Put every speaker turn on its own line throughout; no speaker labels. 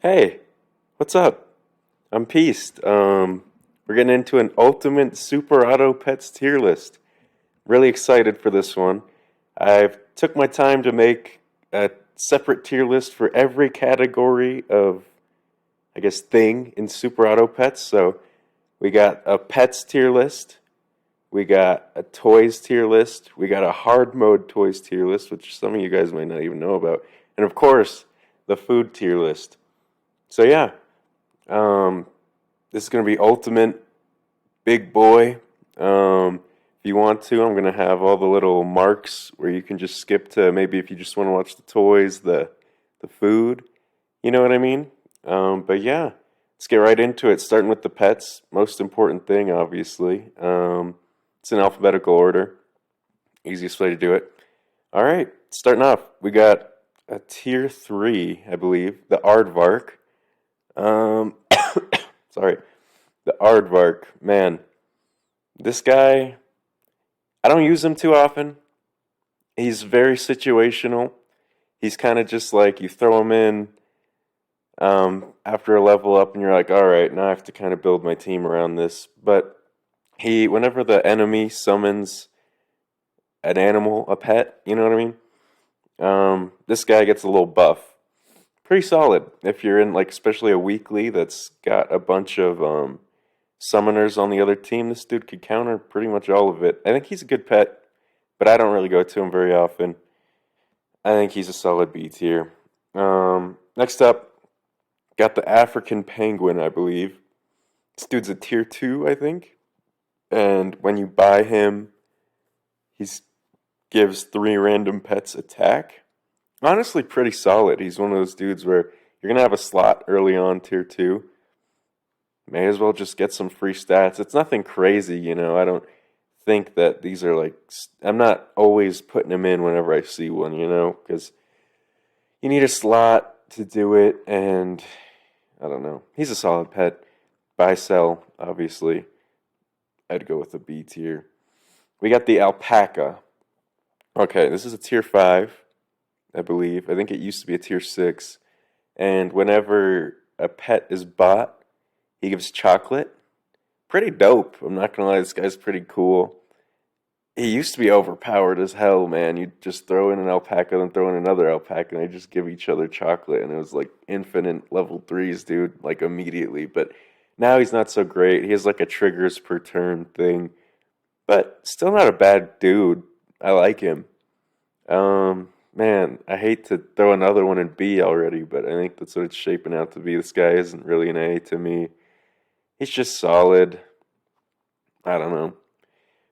Hey, what's up? I'm Peaced. We're getting into an ultimate Super Auto Pets tier list. Really excited for this one. I've took my time to make a separate tier list for every category of, I guess, thing in Super Auto Pets. So we got a pets tier list, we got a toys tier list, we got a hard mode toys tier list, which some of you guys might not even know about, and of course, the food tier list. So yeah, um, this is going to be ultimate big boy. If you want to, I'm going to have all the little marks where you can just skip to maybe if you just want to watch the toys, the food. You know what I mean? But yeah, let's get right into it. Starting with the pets, most important thing, obviously. It's in alphabetical order. Easiest way to do it. All right, starting off, we got a tier three, I believe, the Aardvark. Um, sorry, the Aardvark, man, this guy, I don't use him too often. He's very situational. He's kind of just like you throw him in after a level up, and you're like, all right, now I have to kind of build my team around this. But whenever the enemy summons an animal, a pet, you know what I mean? This guy gets a little buff. Pretty solid if you're in, like, especially a weekly that's got a bunch of summoners on the other team. This dude could counter pretty much all of it. I think he's a good pet, but I don't really go to him very often. I think he's a solid B tier. Next up, got the African Penguin, I believe. This dude's a tier 2, I think. And when you buy him, he gives 3 random pets attack. Honestly, pretty solid. He's one of those dudes where you're going to have a slot early on, tier 2. May as well just get some free stats. It's nothing crazy, you know. I don't think that these are like. I'm not always putting them in whenever I see one, you know, because you need a slot to do it, and I don't know. He's a solid pet. Buy, sell, obviously. I'd go with a B tier. We got the alpaca. Okay, this is a tier 5, I believe. I think it used to be a tier 6. And whenever a pet is bought, he gives chocolate. Pretty dope. I'm not gonna lie, this guy's pretty cool. He used to be overpowered as hell, man. You just throw in an alpaca, then throw in another alpaca, and they just give each other chocolate, and it was like infinite level threes, dude, like immediately. But now he's not so great. He has like a triggers per turn thing, but still not a bad dude. I like him. Man, I hate to throw another one in B already, but I think that's what it's shaping out to be. This guy isn't really an A to me. He's just solid. I don't know.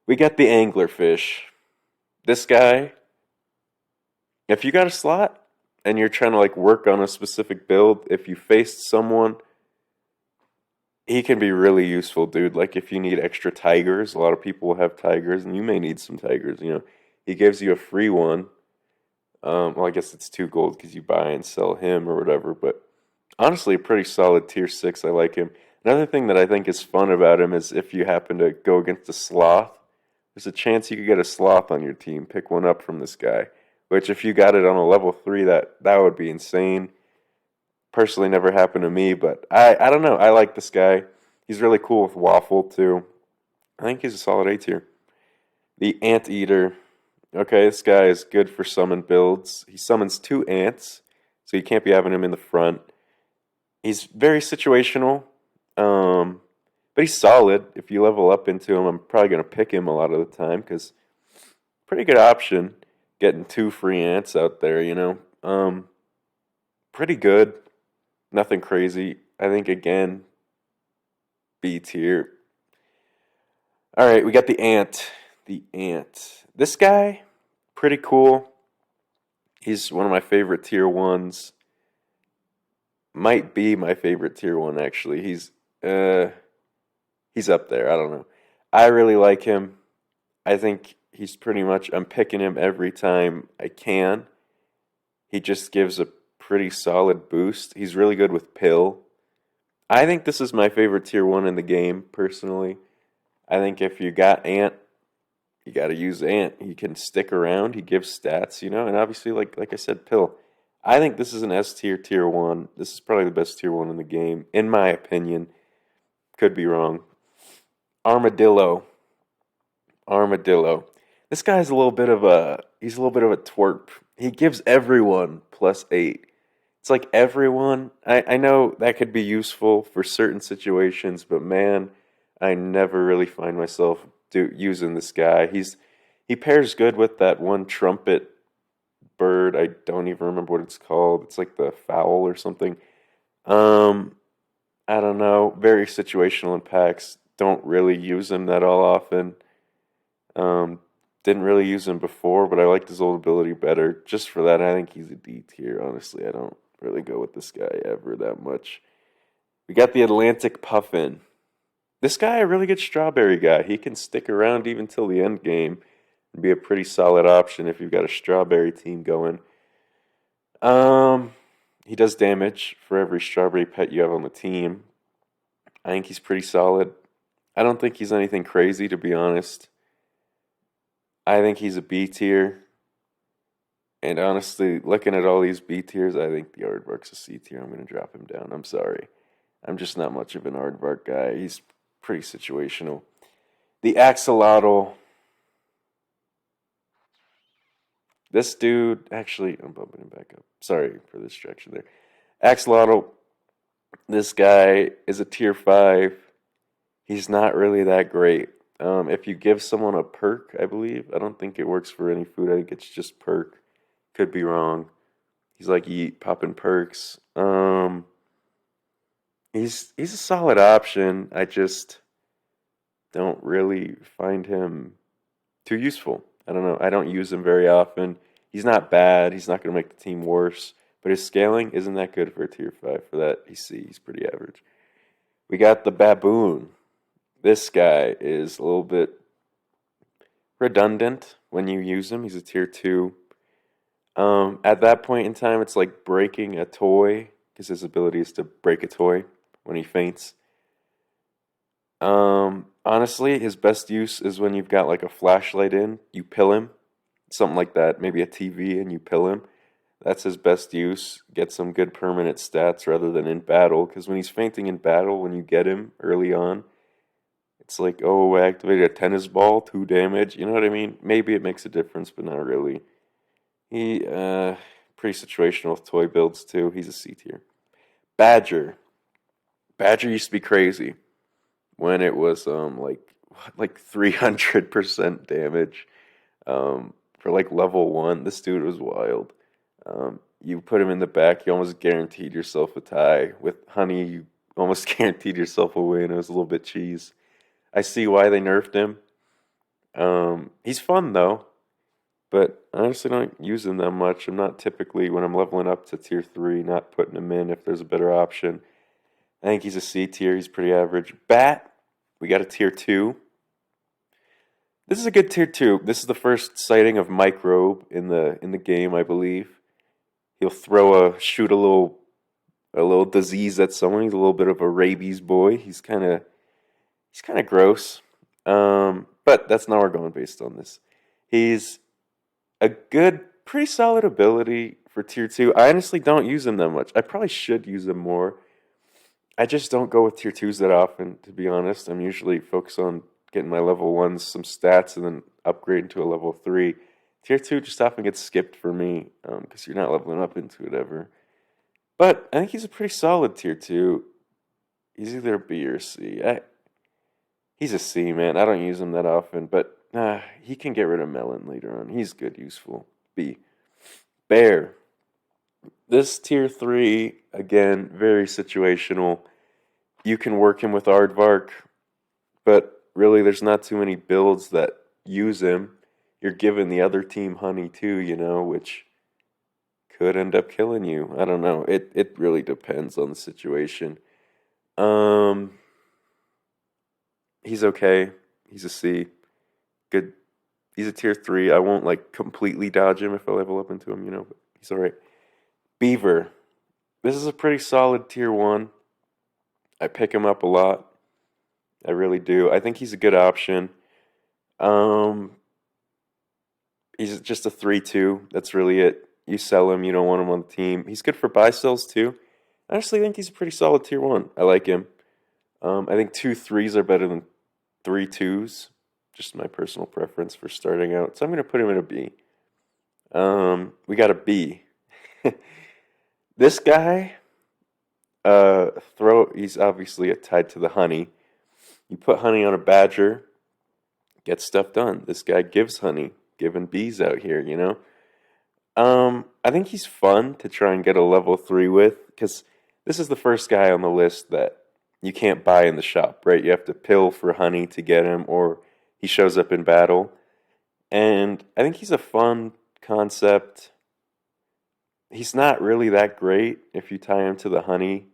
We got the anglerfish. This guy, if you got a slot and you're trying to like work on a specific build, if you faced someone, he can be really useful, dude. Like if you need extra tigers, a lot of people have tigers, and you may need some tigers. You know, he gives you a free one. Well, I guess it's 2 gold because you buy and sell him or whatever. But honestly, a pretty solid tier 6. I like him. Another thing that I think is fun about him is if you happen to go against a sloth, there's a chance you could get a sloth on your team. Pick one up from this guy. Which, if you got it on a level 3, that would be insane. Personally, never happened to me, but I don't know. I like this guy. He's really cool with Waffle too. I think he's a solid A tier. The Anteater. Okay, this guy is good for summon builds. He summons 2 ants, so you can't be having him in the front. He's very situational, but he's solid. If you level up into him, I'm probably going to pick him a lot of the time because pretty good option getting 2 free ants out there, you know. Pretty good. Nothing crazy. I think, again, B tier. All right, we got the ant. The ant. This guy, pretty cool. He's one of my favorite tier ones. Might be my favorite tier one actually. Uh he's up there. I don't know. I really like him. I think he's pretty much I'm picking him every time I can. He just gives a pretty solid boost. He's really good with pill. I think this is my favorite tier 1 in the game personally. I think if you got ant, you got to use ant. He can stick around. He gives stats, you know, and obviously like I said pill. I think this is an S tier, tier one. This is probably the best tier one in the game, in my opinion. Could be wrong. Armadillo. Armadillo. This guy's a little bit of a he's a little bit of a twerp. He gives everyone +8. It's like everyone. I know that could be useful for certain situations, but man, I never really find myself using this guy. He pairs good with that one trumpet bird. I don't even remember what it's called. It's like the fowl or something. Um, I don't know. Very situational in packs. Don't really use him that all often. Um, didn't really use him before, but I liked his old ability better. Just for that, I think he's a D tier. Honestly, I don't really go with this guy ever that much. We got the Atlantic Puffin. This guy, a really good strawberry guy. He can stick around even till the end game and be a pretty solid option if you've got a strawberry team going. Um, he does damage for every strawberry pet you have on the team. I think he's pretty solid. I don't think he's anything crazy, to be honest. I think he's a B tier. And honestly, looking at all these B tiers, I think the Aardvark's a C tier. I'm going to drop him down. I'm sorry. I'm just not much of an Aardvark guy. He's pretty situational. The Axolotl. This dude, actually, I'm bumping him back up. Sorry for the distraction there. Axolotl, this guy is a tier 5. He's not really that great. If you give someone a perk, I believe, I don't think it works for any food. I think it's just perk. Could be wrong. He's like eat popping perks. He's a solid option. I just don't really find him too useful. I don't know. I don't use him very often. He's not bad. He's not going to make the team worse. But his scaling isn't that good for a tier 5. For that, he's pretty average. We got the Baboon. This guy is a little bit redundant when you use him. He's a tier 2. At that point in time, it's like breaking a toy, because his ability is to break a toy when he faints. Honestly, his best use is when you've got like a flashlight in, you pill him, something like that, maybe a TV, and you pill him. That's his best use. Get some good permanent stats rather than in battle, because when he's fainting in battle, when you get him early on, it's like, oh, I activated a tennis ball, 2 damage. You know what I mean? Maybe it makes a difference, but not really. He, pretty situational with toy builds too. He's a C tier. Badger. Badger used to be crazy when it was like 300% damage for like level 1. This dude was wild. You put him in the back, you almost guaranteed yourself a tie. With Honey, you almost guaranteed yourself a win. It was a little bit cheese. I see why they nerfed him. He's fun though, but I honestly don't use him that much. I'm not typically, when I'm leveling up to tier 3, not putting him in if there's a better option. I think he's a C tier. He's pretty average. Bat, we got a tier 2. This is a good tier 2. This is the first sighting of Microbe in the game, I believe. He'll shoot a little disease at someone. He's a little bit of a rabies boy. He's kind of gross. But that's not where we're going based on this. He's a good, pretty solid ability for tier 2. I honestly don't use him that much. I probably should use him more. I just don't go with tier 2s that often, to be honest. I'm usually focused on getting my level 1s some stats and then upgrading to a level 3. Tier 2 just often gets skipped for me because you're not leveling up into it ever. But I think he's a pretty solid tier 2. He's either a B or a C. He's a C, man. I don't use him that often, but he can get rid of Melon later on. He's good, useful. B. Bear. This tier 3, again, very situational. You can work him with Aardvark, but really there's not too many builds that use him. You're giving the other team Honey too, which could end up killing you. I don't know. It really depends on the situation. Um, he's okay. He's a C. Good. He's a tier 3. I won't like completely dodge him if I level up into him, but he's alright. Beaver. This is a pretty solid tier 1. I pick him up a lot. I really do. I think he's a good option. Um, he's just a 3-2. That's really it. You sell him, you don't want him on the team. He's good for buy sells too. I honestly think he's a pretty solid tier one. I like him. I think 2 3s are better than 3 2s. Just my personal preference for starting out. So I'm going to put him in a B. We got a B. This guy, he's obviously tied to the honey. You put honey on a badger, get stuff done. This guy gives honey, giving bees out here, you know? I think he's fun to try and get a level 3 with, because this is the first guy on the list that you can't buy in the shop, right? You have to pill for honey to get him, or he shows up in battle. And I think he's a fun concept. He's not really that great if you tie him to the honey.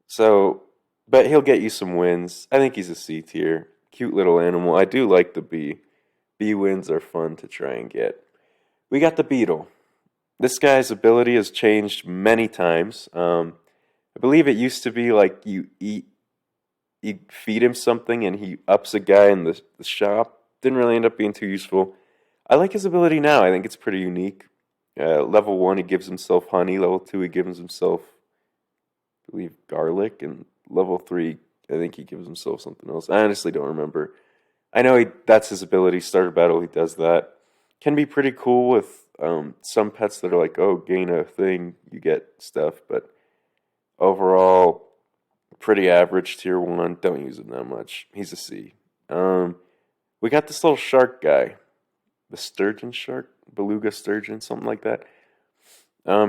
So, but he'll get you some wins. I think he's a C tier. Cute little animal. I do like the bee. Bee wins are fun to try and get. We got the beetle. This guy's ability has changed many times. I believe it used to be like you feed him something and he ups a guy in the shop. Didn't really end up being too useful. I like his ability now. I think it's pretty unique. Level 1, he gives himself honey. Level 2, he gives himself, I believe, garlic. And level 3, I think he gives himself something else. I honestly don't remember. I know that's his ability. Starter battle, he does that. Can be pretty cool with some pets that are like, oh, gain a thing, you get stuff. But overall, pretty average tier 1. Don't use him that much. He's a C. We got this little shark guy. The sturgeon shark? Beluga sturgeon, something like that.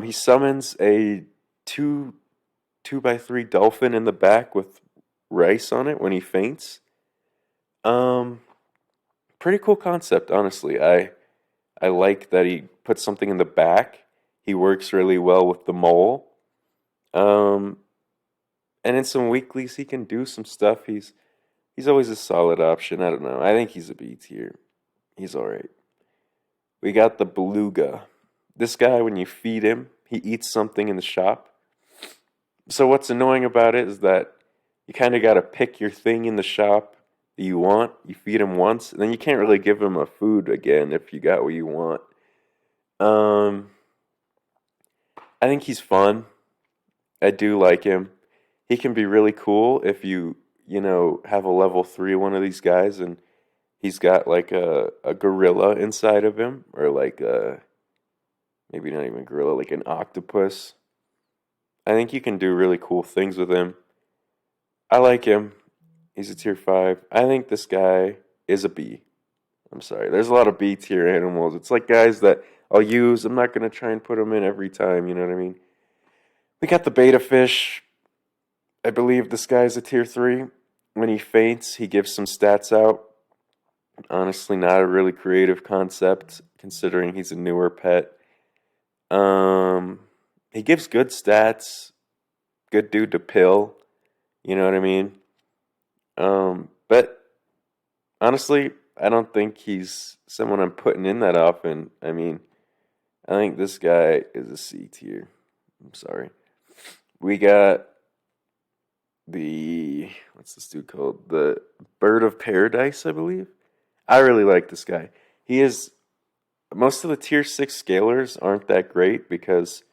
He summons a 2x3 dolphin in the back with rice on it when he faints. Pretty cool concept, honestly. I like that he puts something in the back. He works really well with the mole. And in some weeklies, he can do some stuff. He's always a solid option. I don't know. I think he's a B tier. He's all right. We got the beluga. This guy, when you feed him, he eats something in the shop. So what's annoying about it is that you kind of got to pick your thing in the shop that you want. You feed him once, and then you can't really give him a food again if you got what you want. I think he's fun. I do like him. He can be really cool if you have a level 3 one of these guys and he's got like a gorilla inside of him, or like maybe not even gorilla, like an octopus. I think you can do really cool things with him. I like him. He's a tier 5. I think this guy is a B. I'm sorry. There's a lot of B tier animals. It's like guys that I'll use. I'm not going to try and put them in every time, you know what I mean? We got the beta fish. I believe this guy's a tier 3. When he faints, he gives some stats out. Honestly, not a really creative concept, considering he's a newer pet. He gives good stats. Good dude to pill. You know what I mean? But honestly, I don't think he's someone I'm putting in that often. I mean, I think this guy is a C tier. I'm sorry. We got what's this dude called? The Bird of Paradise, I believe. I really like this guy. Most of the tier 6 scalers aren't that great because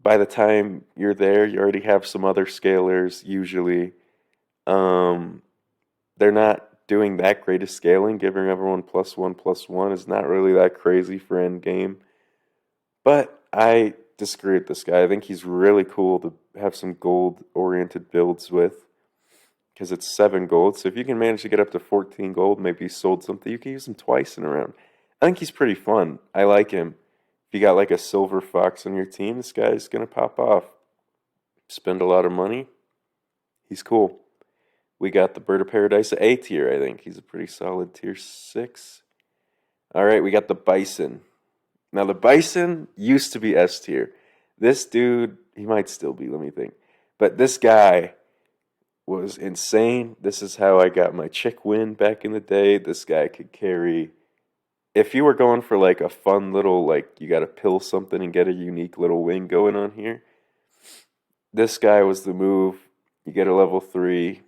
by the time you're there, you already have some other scalers usually. They're not doing that great of scaling. Giving everyone +1/+1 is not really that crazy for end game. But I disagree with this guy. I think he's really cool to have some gold-oriented builds with, because it's 7 gold. So if you can manage to get up to 14 gold, maybe you sold something, you can use him twice in a round. I think he's pretty fun. I like him. If you got like a silver fox on your team, this guy's going to pop off. Spend a lot of money. He's cool. We got the Bird of Paradise A tier, I think. He's a pretty solid tier 6. All right, we got the bison. Now, the bison used to be S tier. This dude, he might still be, let me think. But this guy was insane. This is how I got my chick win back in the day. This guy could carry. If you were going for like a fun little, like you got to pill something and get a unique little wing going on here, this guy was the move. You get a level 3,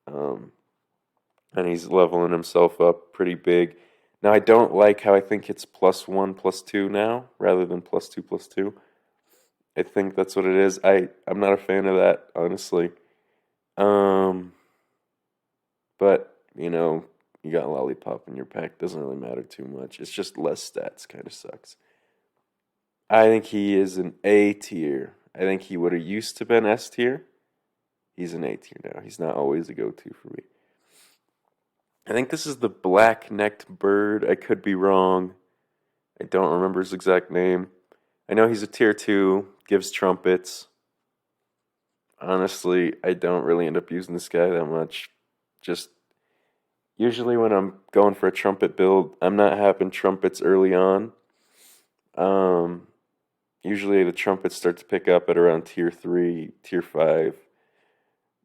and he's leveling himself up pretty big. Now, I don't like how I think it's +1, +2 now, rather than +2, +2. I think that's what it is. I'm not a fan of that, honestly. Um, but, you got Lollipop in your pack. Doesn't really matter too much. It's just less stats. Kind of sucks. I think he is an A tier. I think he would have used to been S tier. He's an A tier now. He's not always a go-to for me. I think this is the black-necked bird. I could be wrong. I don't remember his exact name. I know he's a tier 2, gives trumpets. Honestly, I don't really end up using this guy that much. Just usually when I'm going for a trumpet build, I'm not having trumpets early on. Um, Usually the trumpets start to pick up at around tier 3, tier 5.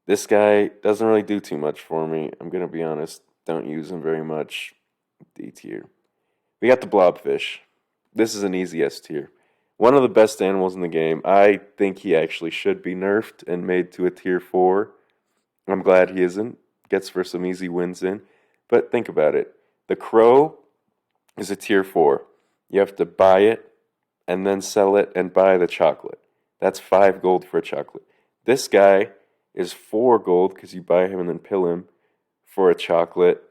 This guy doesn't really do too much for me. I'm going to be honest. Don't use him very much. D tier. We got the blobfish. This is an easy S tier. One of the best animals in the game. I think he actually should be nerfed and made to a tier 4. I'm glad he isn't. Gets for some easy wins in. But think about it. The crow is a tier 4. You have to buy it and then sell it and buy the chocolate. That's 5 gold for a chocolate. This guy is 4 gold because you buy him and then pill him for a chocolate.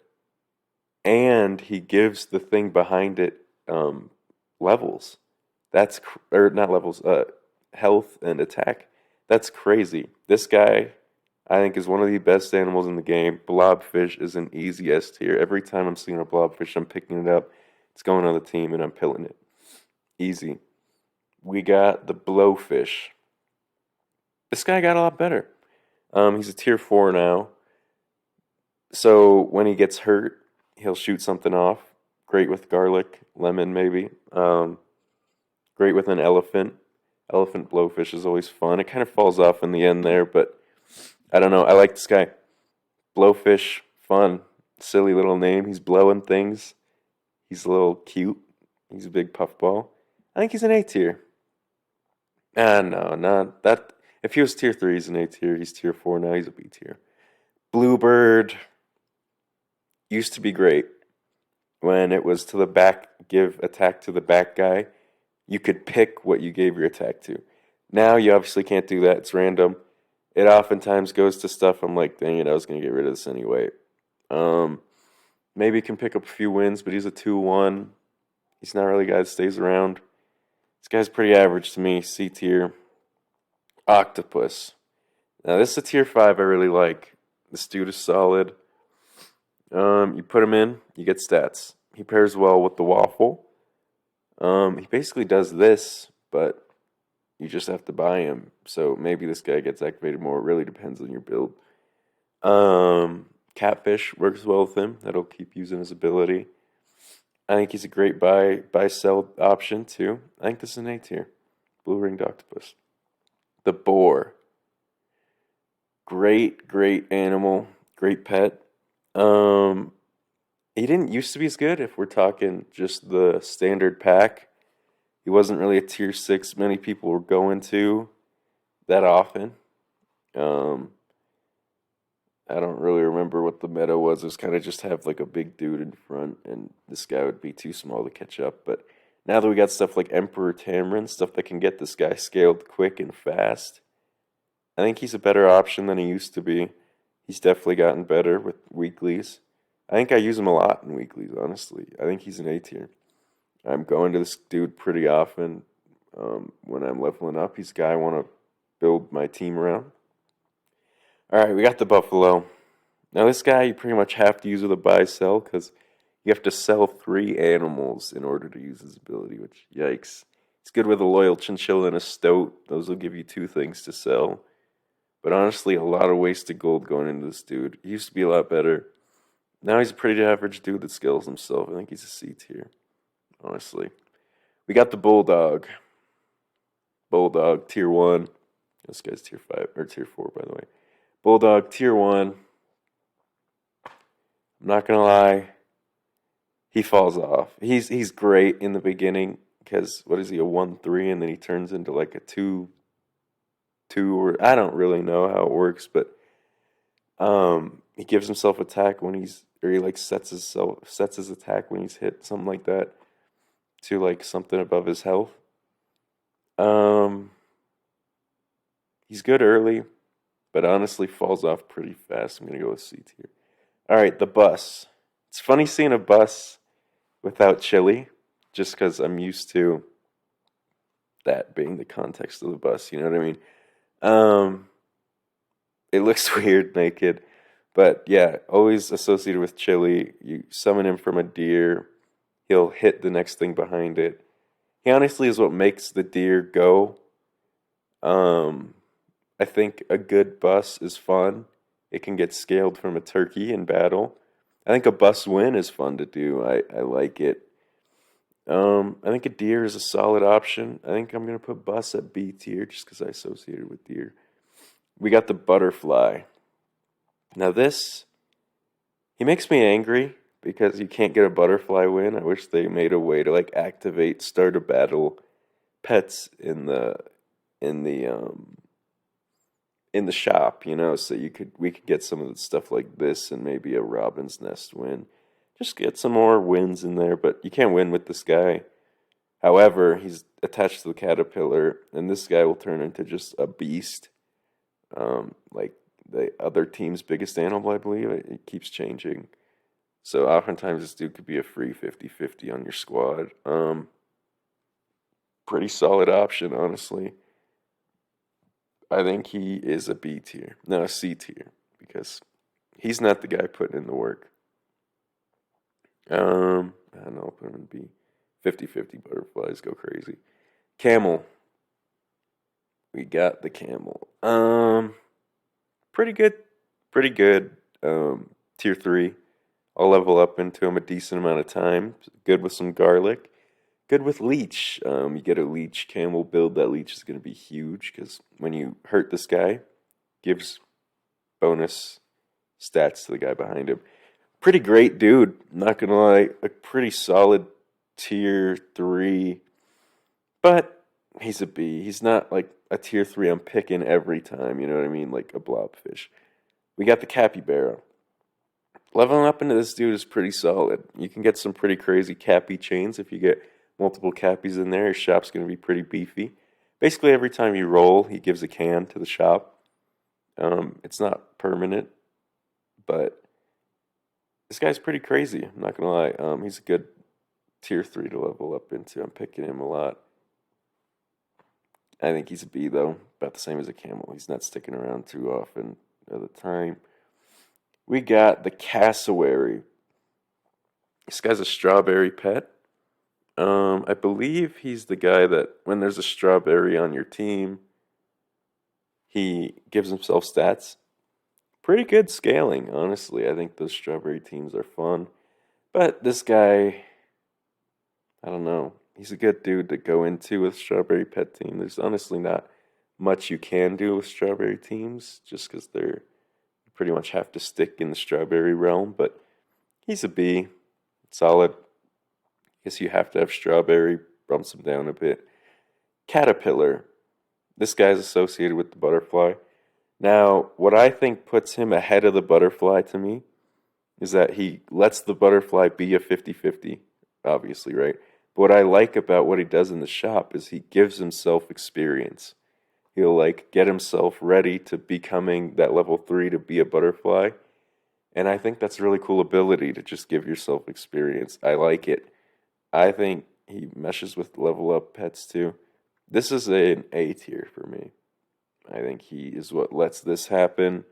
And he gives the thing behind it levels. Or not levels, health and attack. That's crazy. This guy, I think, is one of the best animals in the game. Blobfish is an easy S tier. Every time I'm seeing a blobfish, I'm picking it up. It's going on the team, and I'm pilling it. Easy. We got the blowfish. This guy got a lot better. He's a tier 4 now. So when he gets hurt, he'll shoot something off. Great with garlic, lemon maybe. Great with an elephant. Elephant blowfish is always fun. It kind of falls off in the end there, but I don't know. I like this guy. Blowfish, fun. Silly little name. He's blowing things. He's a little cute. He's a big puffball. I think he's an A tier. No, not that. If he was tier 3, he's an A tier. He's tier 4 now. He's a B tier. Bluebird used to be great when it was to the back, give attack to the back guy. You could pick what you gave your attack to. Now you obviously can't do that. It's random. It oftentimes goes to stuff I'm like, dang it, I was going to get rid of this anyway. Maybe he can pick up a few wins, but he's a 2-1. He's not really a guy that stays around. This guy's pretty average to me. C tier. Octopus. Now this is a tier 5 I really like. This dude is solid. You put him in, you get stats. He pairs well with the waffle. He basically does this, but you just have to buy him. So maybe this guy gets activated more. It really depends on your build. Catfish works well with him. That'll keep using his ability. I think he's a great buy sell option too. I think this is an A tier. Blue ringed octopus. The boar. Great animal. Great pet. He didn't used to be as good if we're talking just the standard pack. He wasn't really a tier 6 many people were going to that often. I don't really remember what the meta was. It was kind of just have like a big dude in front, and this guy would be too small to catch up. But now that we got stuff like Emperor Tamarin, stuff that can get this guy scaled quick and fast, I think he's a better option than he used to be. He's definitely gotten better with weeklies. I think I use him a lot in weeklies, honestly. I think he's an A tier. I'm going to this dude pretty often when I'm leveling up. He's a guy I want to build my team around. All right, we got the buffalo. Now this guy you pretty much have to use with a buy sell because you have to sell 3 animals in order to use his ability, which yikes. It's good with a loyal chinchilla and a stoat. Those will give you 2 things to sell. But honestly, a lot of wasted gold going into this dude. He used to be a lot better. Now he's a pretty average dude that scales himself. I think he's a C tier, honestly. We got the bulldog. Bulldog, tier 1. This guy's tier 5, or tier 4, by the way. Bulldog, tier 1. I'm not going to lie. He falls off. He's great in the beginning because, what is he, a 1-3, and then he turns into like a 2-2, or I don't really know how it works, but he gives himself attack when he's or he like sets his attack when he's hit, something like that, to like something above his health. Um, he's good early, but honestly falls off pretty fast. I'm gonna go with C tier. All right, the bus. It's funny seeing a bus without chili, just because I'm used to that being the context of the bus. You know what I mean? Um, it looks weird naked, but yeah, always associated with chili. You summon him from a deer, he'll hit the next thing behind it. He honestly is what makes the deer go. Um, I think a good bus is fun. It can get scaled from a turkey in battle. I think a bus win is fun to do. I like it. I think a deer is a solid option. I think I'm gonna put bus at B tier just because I associated with deer. We got the butterfly. Now this, he makes me angry because you can't get a butterfly win. I wish they made a way to like activate start a battle pets in the in the shop, so we could get some of the stuff like this and maybe a robin's nest win. Just get some more wins in there, but you can't win with this guy. However, he's attached to the caterpillar, and this guy will turn into just a beast. Like the other team's biggest animal, I believe. It keeps changing. So oftentimes this dude could be a free 50-50 on your squad. Pretty solid option, honestly. I think he is a B tier. No, a C tier. Because he's not the guy putting in the work. I don't know, I'll put him in B. 50-50 butterflies go crazy. Camel. We got the camel. Pretty good. Pretty good. Tier 3. I'll level up into him a decent amount of time. Good with some garlic. Good with leech. You get a leech camel build. That leech is going to be huge because when you hurt this guy, gives bonus stats to the guy behind him. Pretty great dude. Not gonna lie, a pretty solid tier 3, but he's a B. He's not like a tier 3 I'm picking every time. You know what I mean? Like a blobfish. We got the capybara. Leveling up into this dude is pretty solid. You can get some pretty crazy cappy chains if you get multiple cappies in there. Your shop's going to be pretty beefy. Basically, every time you roll, he gives a can to the shop. It's not permanent, but this guy's pretty crazy. I'm not going to lie. He's a good tier 3 to level up into. I'm picking him a lot. I think he's a B, though. About the same as a camel. He's not sticking around too often at the time. We got the cassowary. This guy's a strawberry pet. I believe he's the guy that when there's a strawberry on your team, he gives himself stats. Pretty good scaling, honestly. I think those strawberry teams are fun. But this guy, I don't know. He's a good dude to go into with strawberry pet team. There's honestly not much you can do with strawberry teams just because they're pretty much have to stick in the strawberry realm, but he's a B. Solid. Guess you have to have strawberry, bumps him down a bit. Caterpillar. This guy's associated with the butterfly. Now, what I think puts him ahead of the butterfly to me is that he lets the butterfly be a 50-50, obviously, right? But what I like about what he does in the shop is he gives himself experience. He'll like get himself ready to becoming that level 3 to be a butterfly. And I think that's a really cool ability to just give yourself experience. I like it. I think he meshes with level up pets too. This is an A tier for me. I think he is what lets this happen.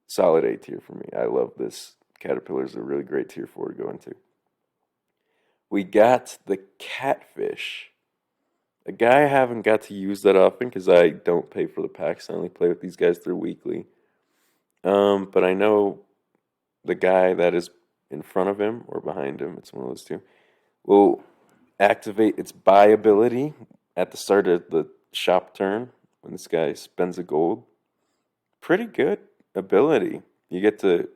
Solid A tier for me. I love this. Caterpillar is a really great tier 4 to go into. We got the catfish. A guy I haven't got to use that often because I don't pay for the packs. I only play with these guys through weekly. But I know the guy that is in front of him or behind him, it's one of those two, will activate its buy ability at the start of the shop turn when this guy spends a gold. Pretty good ability. You get to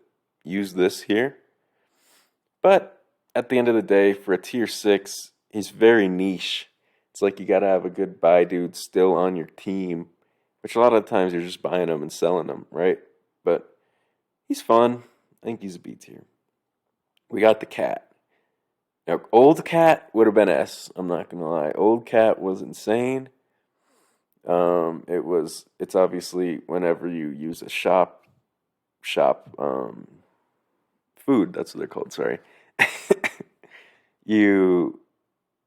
use this here. But at the end of the day, for a tier 6, he's very niche. It's like you gotta have a good buy dude still on your team, which a lot of times you're just buying them and selling them, right? But he's fun. I think he's a B tier. We got the cat. Now, old cat would have been S. I'm not gonna lie. Old cat was insane. It's obviously whenever you use a shop food. That's what they're called. Sorry. you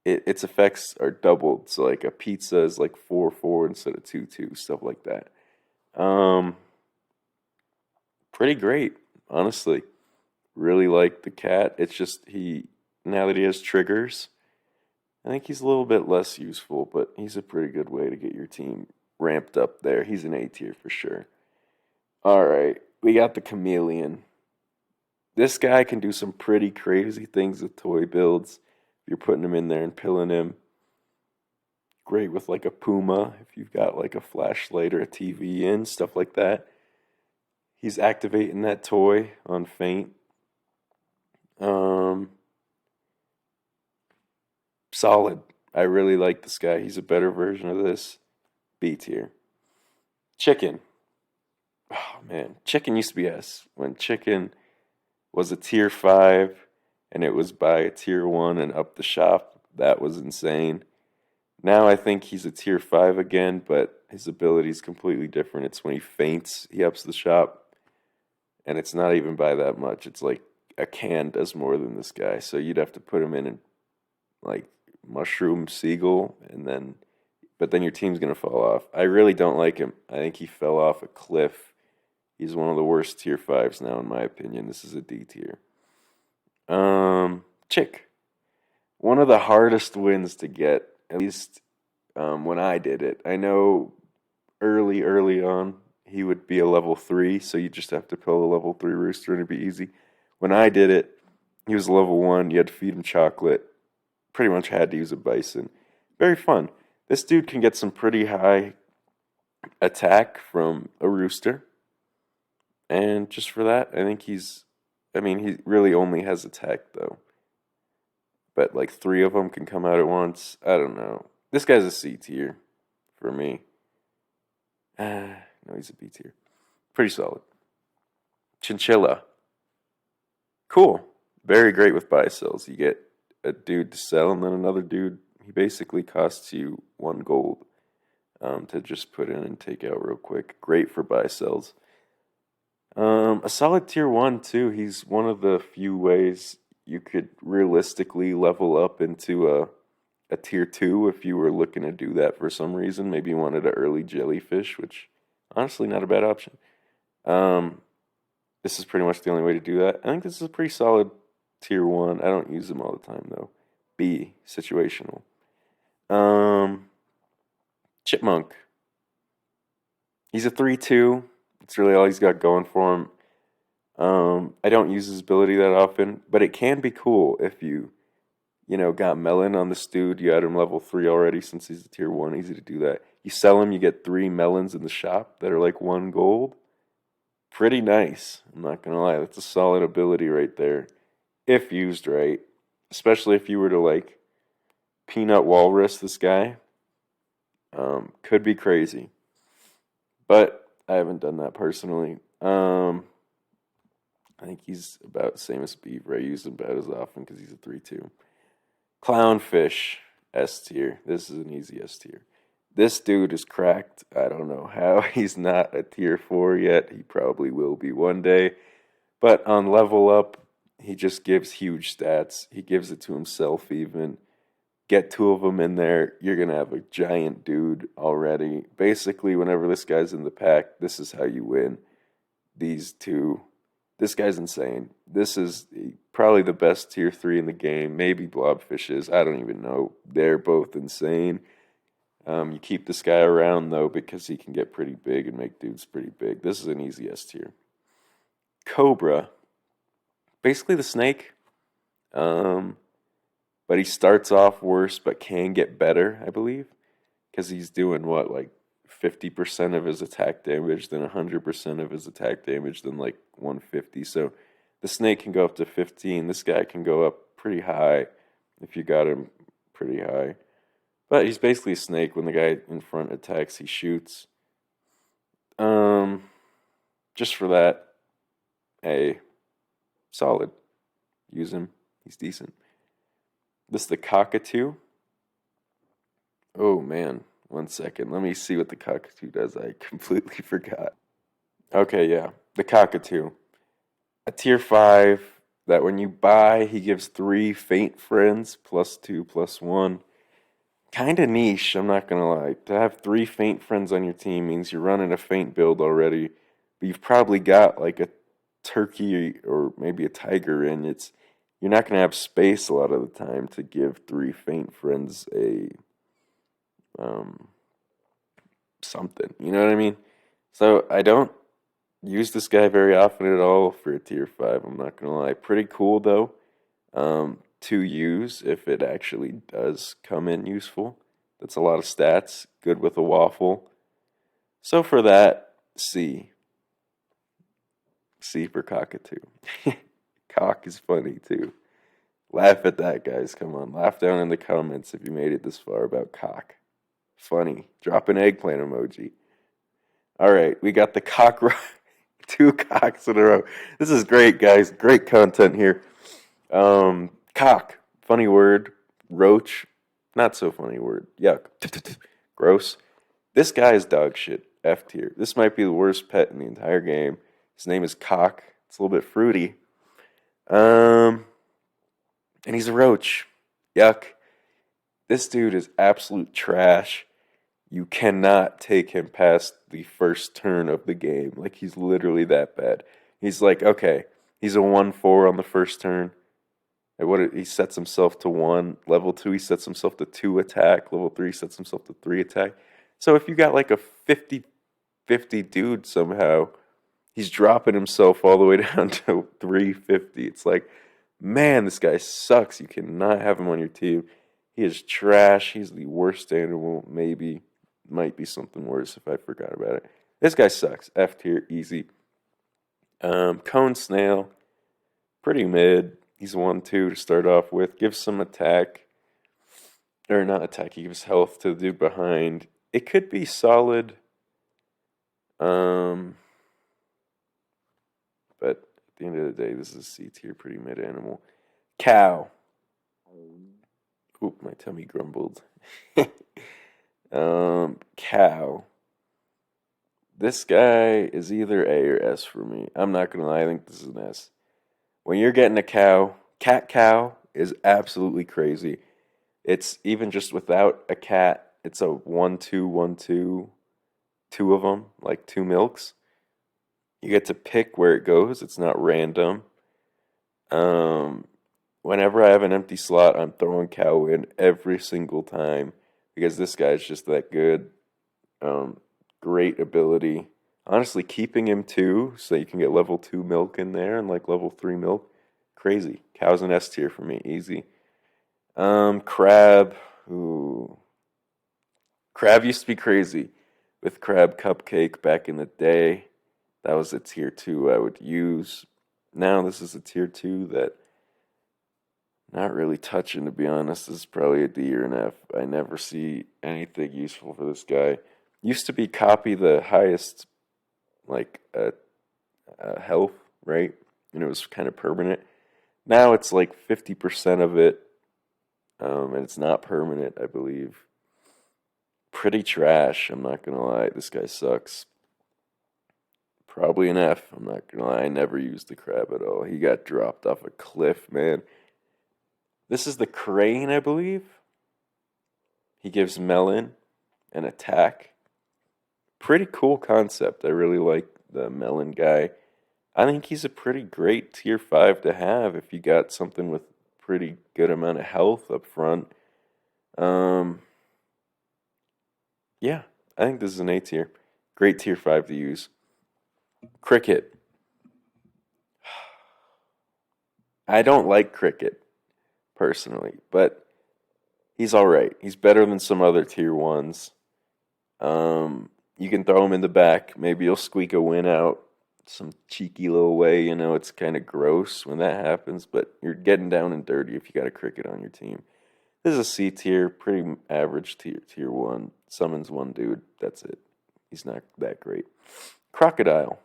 its effects are doubled. So like a pizza is like 4-4 instead of 2-2, stuff like that. Um, Pretty great, honestly. Really like the cat. It's just he now that he has triggers, I think he's a little bit less useful, but he's a pretty good way to get your team ramped up there. He's an A tier for sure. All right, we got the chameleon. This guy can do some pretty crazy things with toy builds. You're putting him in there and pilling him. Great with like a Puma if you've got like a flashlight or a TV in, stuff like that. He's activating that toy on Faint. Um, Solid. I really like this guy. He's a better version of this. B tier. Chicken. Oh man, Chicken used to be S. When Chicken was a tier 5 and it was by a tier 1 and up the shop, that was insane. Now I think he's a tier 5 again, but his ability is completely different. It's when he faints, he ups the shop, and it's not even by that much. It's like a can does more than this guy, so you'd have to put him in and like Mushroom Seagull, but then your team's gonna fall off. I really don't like him. I think he fell off a cliff. He's one of the worst tier 5s now, in my opinion. This is a D tier. Chick. One of the hardest wins to get, at least when I did it. I know early on, he would be a level 3, so you just have to kill a level 3 rooster and it'd be easy. When I did it, he was level 1, you had to feed him chocolate. Pretty much had to use a bison. Very fun. This dude can get some pretty high attack from a rooster. And just for that, I mean, he really only has attack though. But like 3 of them can come out at once. I don't know. This guy's a C tier for me. No, he's a B tier. Pretty solid. Chinchilla. Cool. Very great with buy sells. You get a dude to sell and then another dude. He basically costs you 1 gold to just put in and take out real quick. Great for buy sells. A solid tier 1 too. He's one of the few ways you could realistically level up into a tier 2 if you were looking to do that for some reason. Maybe you wanted an early jellyfish, which honestly not a bad option. Um, this is pretty much the only way to do that. I think this is a pretty solid tier 1. I don't use them all the time though. B, situational. Um, Chipmunk. He's a 3-2. It's really all he's got going for him. I don't use his ability that often, but it can be cool if you got melon on this dude. You had him level 3 already since he's a tier 1. Easy to do that. You sell him, you get 3 melons in the shop that are like 1 gold. Pretty nice. I'm not gonna lie. That's a solid ability right there. If used right. Especially if you were to like peanut walrus this guy. Could be crazy. But I haven't done that personally. I think he's about the same as Beaver. I use him about as often because he's a 3-2. Clownfish, S tier. This is an easy S tier. This dude is cracked. I don't know how he's not a tier 4 yet. He probably will be one day. But on level up, he just gives huge stats. He gives it to himself even. Get 2 of them in there, you're going to have a giant dude already. Basically, whenever this guy's in the pack, this is how you win. These two. This guy's insane. This is probably the best tier 3 in the game. Maybe Blobfish is. I don't even know. They're both insane. You keep this guy around, though, because he can get pretty big and make dudes pretty big. This is an easy S tier. Cobra. Basically the snake. But he starts off worse, but can get better, I believe. Because he's doing what, like 50% of his attack damage, then 100% of his attack damage, then like 150. So the snake can go up to 15. This guy can go up pretty high if you got him pretty high. But he's basically a snake. When the guy in front attacks, he shoots. Um, just for that, a solid. use him. He's decent. This is the cockatoo. Oh man, 1 second. Let me see what the cockatoo does. I completely forgot. Okay, yeah, the cockatoo. A tier 5 that when you buy, he gives 3 faint friends, +2, +1. Kinda niche, I'm not gonna lie. To have 3 faint friends on your team means you're running a faint build already, but you've probably got like a turkey or maybe a tiger in. You're not gonna have space a lot of the time to give 3 faint friends a um something. You know what I mean? So I don't use this guy very often at all for a tier 5, I'm not gonna lie. Pretty cool though, to use if it actually does come in useful. That's a lot of stats, good with a waffle. So for that, C. C for cockatoo. Cock is funny too. Laugh at that, guys. Come on. Laugh down in the comments if you made it this far about cock. Funny. Drop an eggplant emoji. All right, we got the cock. 2 cocks in a row. This is great, guys. Great content here. Cock. Funny word. Roach. Not so funny word. Yuck. Gross. This guy is dog shit. F tier. This might be the worst pet in the entire game. His name is Cock. It's a little bit fruity. And he's a roach. Yuck. This dude is absolute trash. You cannot take him past the first turn of the game. Like, he's literally that bad. He's like, okay, he's a 1-4 on the first turn. He sets himself to 1. Level 2, he sets himself to 2 attack. Level 3, sets himself to 3 attack. So if you got like a 50-50 dude somehow, he's dropping himself all the way down to 350. It's like, man, this guy sucks. You cannot have him on your team. He is trash. He's the worst animal. Maybe, might be something worse if I forgot about it. This guy sucks. F tier, easy. Cone Snail, pretty mid. He's 1-2 to start off with. Gives some attack. Or not attack, he gives health to the dude behind. It could be solid. But at the end of the day, this is a C tier, pretty mid animal. Cow. Oop, my tummy grumbled. Cow. This guy is either A or S for me. I'm not gonna lie, I think this is an S. When you're getting a cow, cat cow is absolutely crazy. It's even just without a cat, it's a 1-2, 1-2, 2 of them, like 2 milks. You get to pick where it goes. It's not random. Whenever I have an empty slot, I'm throwing cow in every single time because this guy's just that good. Great ability. Honestly, keeping him 2 so you can get level 2 milk in there and like level 3 milk. Crazy. Cow's an S tier for me. Easy. Crab. Ooh. Crab used to be crazy with Crab Cupcake back in the day. That was a tier 2 I would use. Now this is a tier 2 that not really touching, to be honest. This is probably a D or an F. I never see anything useful for this guy. Used to be copy the highest, like, health, right? And it was kind of permanent. Now it's like 50% of it, and it's not permanent, I believe. Pretty trash, I'm not gonna lie. This guy sucks. Probably an F, I'm not gonna lie. I never used the crab at all. He got dropped off a cliff, man. This is the crane, I believe. He gives melon and attack. Pretty cool concept. I really like the melon guy. I think he's a pretty great tier 5 to have if you got something with pretty good amount of health up front. Yeah, I think this is an A tier. Great tier 5 to use. Cricket. I don't like Cricket, personally, but he's alright. He's better than some other tier 1s. You can throw him in the back. Maybe he'll squeak a win out some cheeky little way. You know, it's kind of gross when that happens, but you're getting down and dirty if you got a Cricket on your team. This is a C tier, pretty average tier 1. Summons 1 dude. That's it. He's not that great. Crocodile.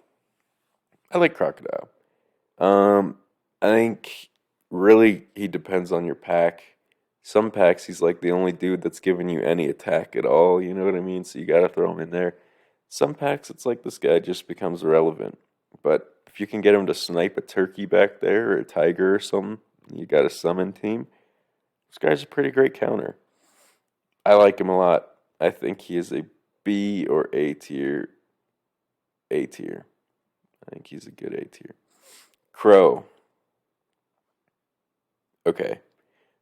I like Crocodile. I think really, he depends on your pack. Some packs, he's like the only dude that's giving you any attack at all. You know what I mean? So you gotta throw him in there. Some packs, it's like this guy just becomes irrelevant. But if you can get him to snipe a turkey back there or a tiger or something, you got a summon team. This guy's a pretty great counter. I like him a lot. I think he is a B or A tier. A tier. I think he's a good A tier. Crow. Okay.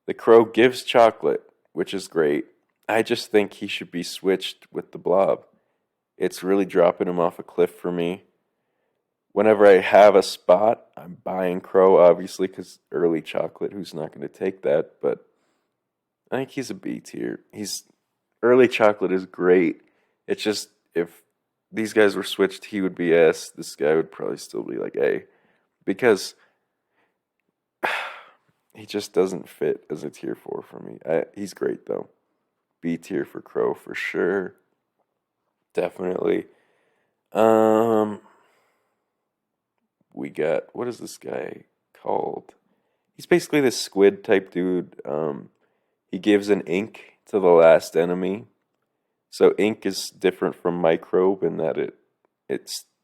The Crow gives chocolate, which is great. I just think he should be switched with the Blob. It's really dropping him off a cliff for me. Whenever I have a spot, I'm buying Crow, obviously, because early chocolate, who's not going to take that? But I think he's a B tier. He's early chocolate is great. It's just if these guys were switched, he would be S. This guy would probably still be like A because he just doesn't fit as a tier 4 for me. He's great though. B tier for Crow for sure. Definitely. Um, we got what is this guy called? He's basically this squid type dude. He gives an ink to the last enemy. So ink is different from microbe in that it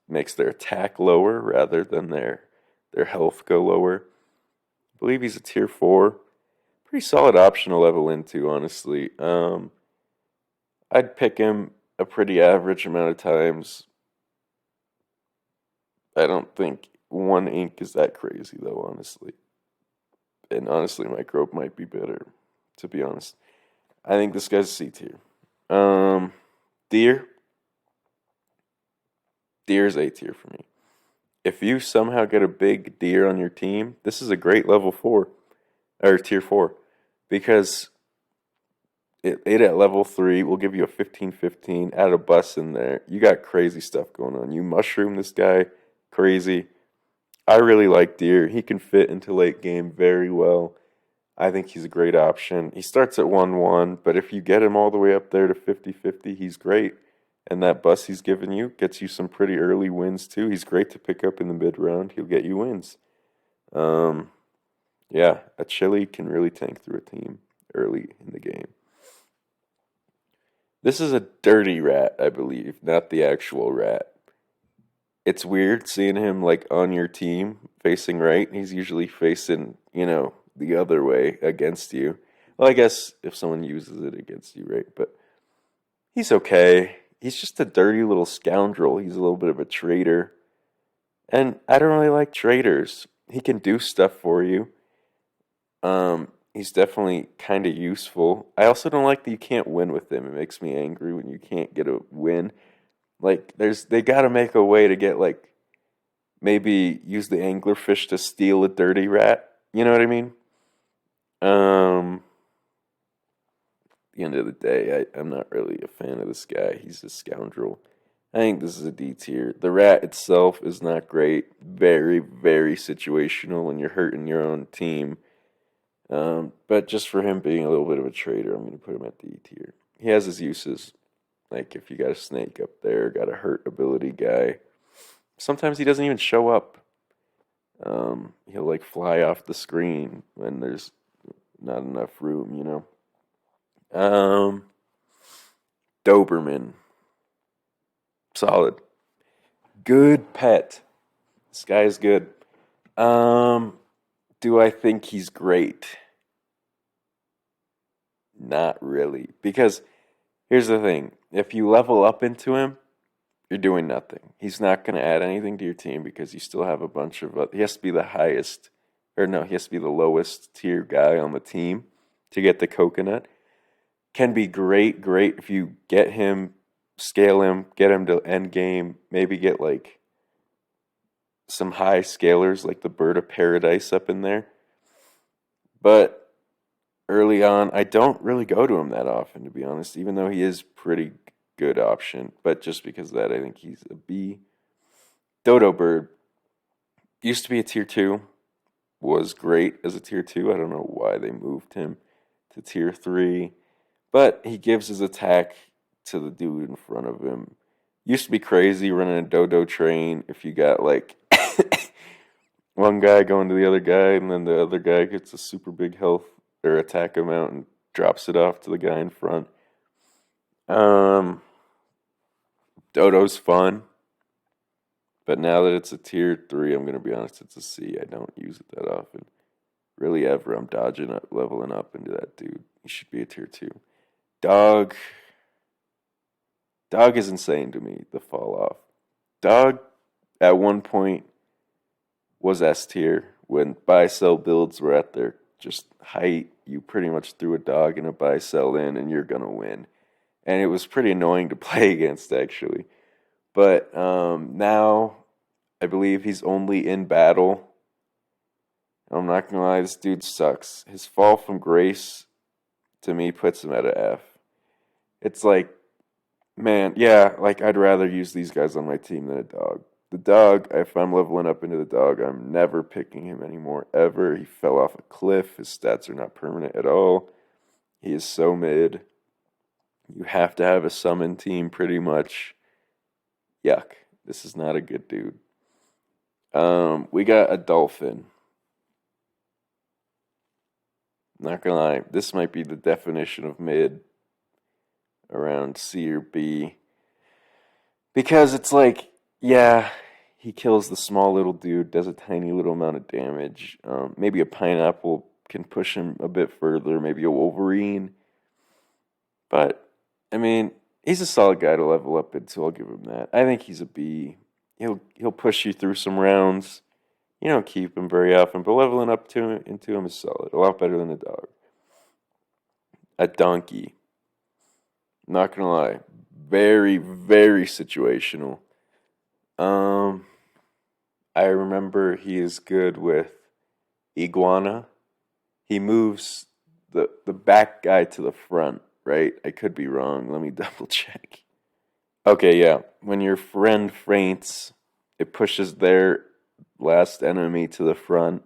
makes their attack lower rather than their health go lower. I believe he's a tier 4. Pretty solid optional level into, honestly. I'd pick him a pretty average amount of times. I don't think one ink is that crazy though, honestly. And honestly, microbe might be better, to be honest. I think this guy's C tier. Um, Deer. Deer's A tier for me. If you somehow get a big deer on your team, this is a great level 4 or tier 4 because it at level 3 will give you a 15/15. Add a bus in there. You got crazy stuff going on. You mushroom this guy crazy. I really like Deer. He can fit into late game very well. I think he's a great option. He starts at 1-1, but if you get him all the way up there to 50/50, he's great. And that bus he's given you gets you some pretty early wins too. He's great to pick up in the mid round. He'll get you wins. Um, yeah, a chili can really tank through a team early in the game. This is a dirty rat, I believe, not the actual rat. It's weird seeing him like on your team facing right. He's usually facing, the other way against you. Well, I guess if someone uses it against you, right? But he's okay. He's just a dirty little scoundrel. He's a little bit of a traitor. And I don't really like traitors. He can do stuff for you. He's definitely kind of useful. I also don't like that you can't win with him. It makes me angry when you can't get a win. Like they got to make a way to get like maybe use the anglerfish to steal a dirty rat. You know what I mean? At the end of the day, I'm not really a fan of this guy. He's a scoundrel. I think this is a D tier. The rat itself is not great. Very, very situational when you're hurting your own team. But just for him being a little bit of a traitor, I'm going to put him at D tier. He has his uses. Like if you got a snake up there, got a hurt ability guy. Sometimes he doesn't even show up. He'll like fly off the screen when there's not enough room. Doberman. Solid. Good pet. This guy is good. Do I think he's great? Not really. Because here's the thing. If you level up into him, you're doing nothing. He's not going to add anything to your team because you still have a bunch of... he has to be the highest... Or no, he has to be the lowest tier guy on the team to get the coconut. Can be great if you get him, scale him, get him to end game, maybe get like some high scalers like the Bird of Paradise up in there. But early on, I don't really go to him that often, to be honest, even though he is pretty good option. But just because of that, I think he's a B. Dodo Bird used to be a tier 2, was great as a tier 2. I don't know why they moved him to tier 3. But he gives his attack to the dude in front of him. Used to be crazy running a dodo train if you got like one guy going to the other guy, and then the other guy gets a super big health or attack amount and drops it off to the guy in front. Um, Dodo's fun, but now that it's a tier 3, I'm gonna be honest, it's a C. I don't use it that often. Really ever. I'm dodging up, leveling up into that dude. He should be a tier 2. Dog. Dog is insane to me, the fall off. Dog at one point was S tier when buy sell builds were at their just height. You pretty much threw a dog and a buy sell in and you're gonna win. And it was pretty annoying to play against actually. But now I believe he's only in battle. I'm not gonna lie, this dude sucks. His fall from grace to me puts him at an F. It's like, man, yeah, like I'd rather use these guys on my team than a dog. The dog, if I'm leveling up into the dog, I'm never picking him anymore, ever. He fell off a cliff. His stats are not permanent at all. He is so mid. You have to have a summon team pretty much. Yuck. This is not a good dude. We got a dolphin. Not gonna lie, this might be the definition of mid around C or B. Because it's like, yeah, he kills the small little dude, does a tiny little amount of damage. Maybe a pineapple can push him a bit further, maybe a Wolverine. But, I mean, he's a solid guy to level up into, I'll give him that. I think he's a B. He'll push you through some rounds. You don't keep him very often, but leveling up into him is solid. A lot better than a dog. A donkey. Not gonna lie. Very, very situational. Um, I remember he is good with Iguana. He moves the back guy to the front, right? I could be wrong. Let me double check. Okay, yeah. When your friend faints, it pushes their last enemy to the front.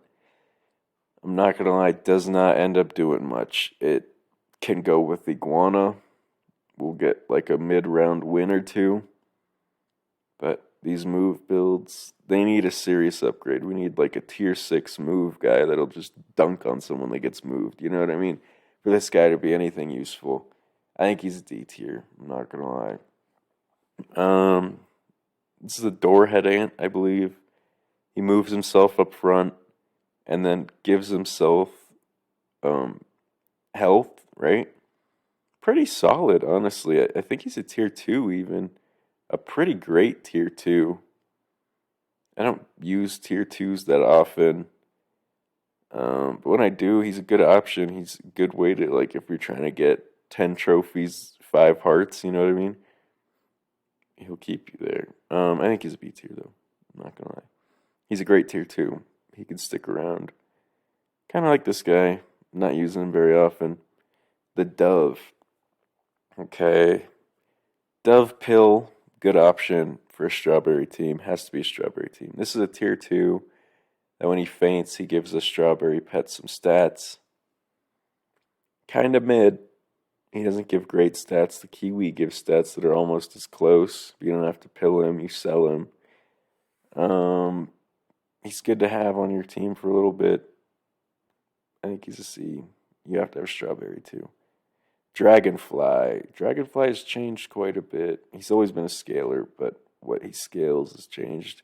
I'm not gonna lie, it does not end up doing much. It can go with Iguana. We'll get like a mid-round win or two. But these move builds, they need a serious upgrade. We need like a tier 6 move guy that'll just dunk on someone that gets moved. You know what I mean? For this guy to be anything useful. I think he's a D tier. I'm not gonna lie. Um, this is a Doorhead Ant, I believe. He moves himself up front and then gives himself um, health, right? Pretty solid, honestly. I think he's a tier 2 even. A pretty great tier 2. I don't use tier 2s that often. But when I do, he's a good option. He's a good way to, like, if you're trying to get 10 trophies, 5 hearts, you know what I mean? He'll keep you there. I think he's a B tier, though. I'm not gonna lie. He's a great tier 2. He can stick around. Kind of like this guy. I'm not using him very often. The Dove. Okay. Dove Pill, good option for a strawberry team. Has to be a strawberry team. This is a tier 2 that when he faints, he gives a strawberry pet some stats. Kind of mid. He doesn't give great stats. The Kiwi gives stats that are almost as close. You don't have to pill him, you sell him. Um, he's good to have on your team for a little bit. I think he's a C. You have to have strawberry too. Dragonfly. Dragonfly has changed quite a bit. He's always been a scaler, but what he scales has changed.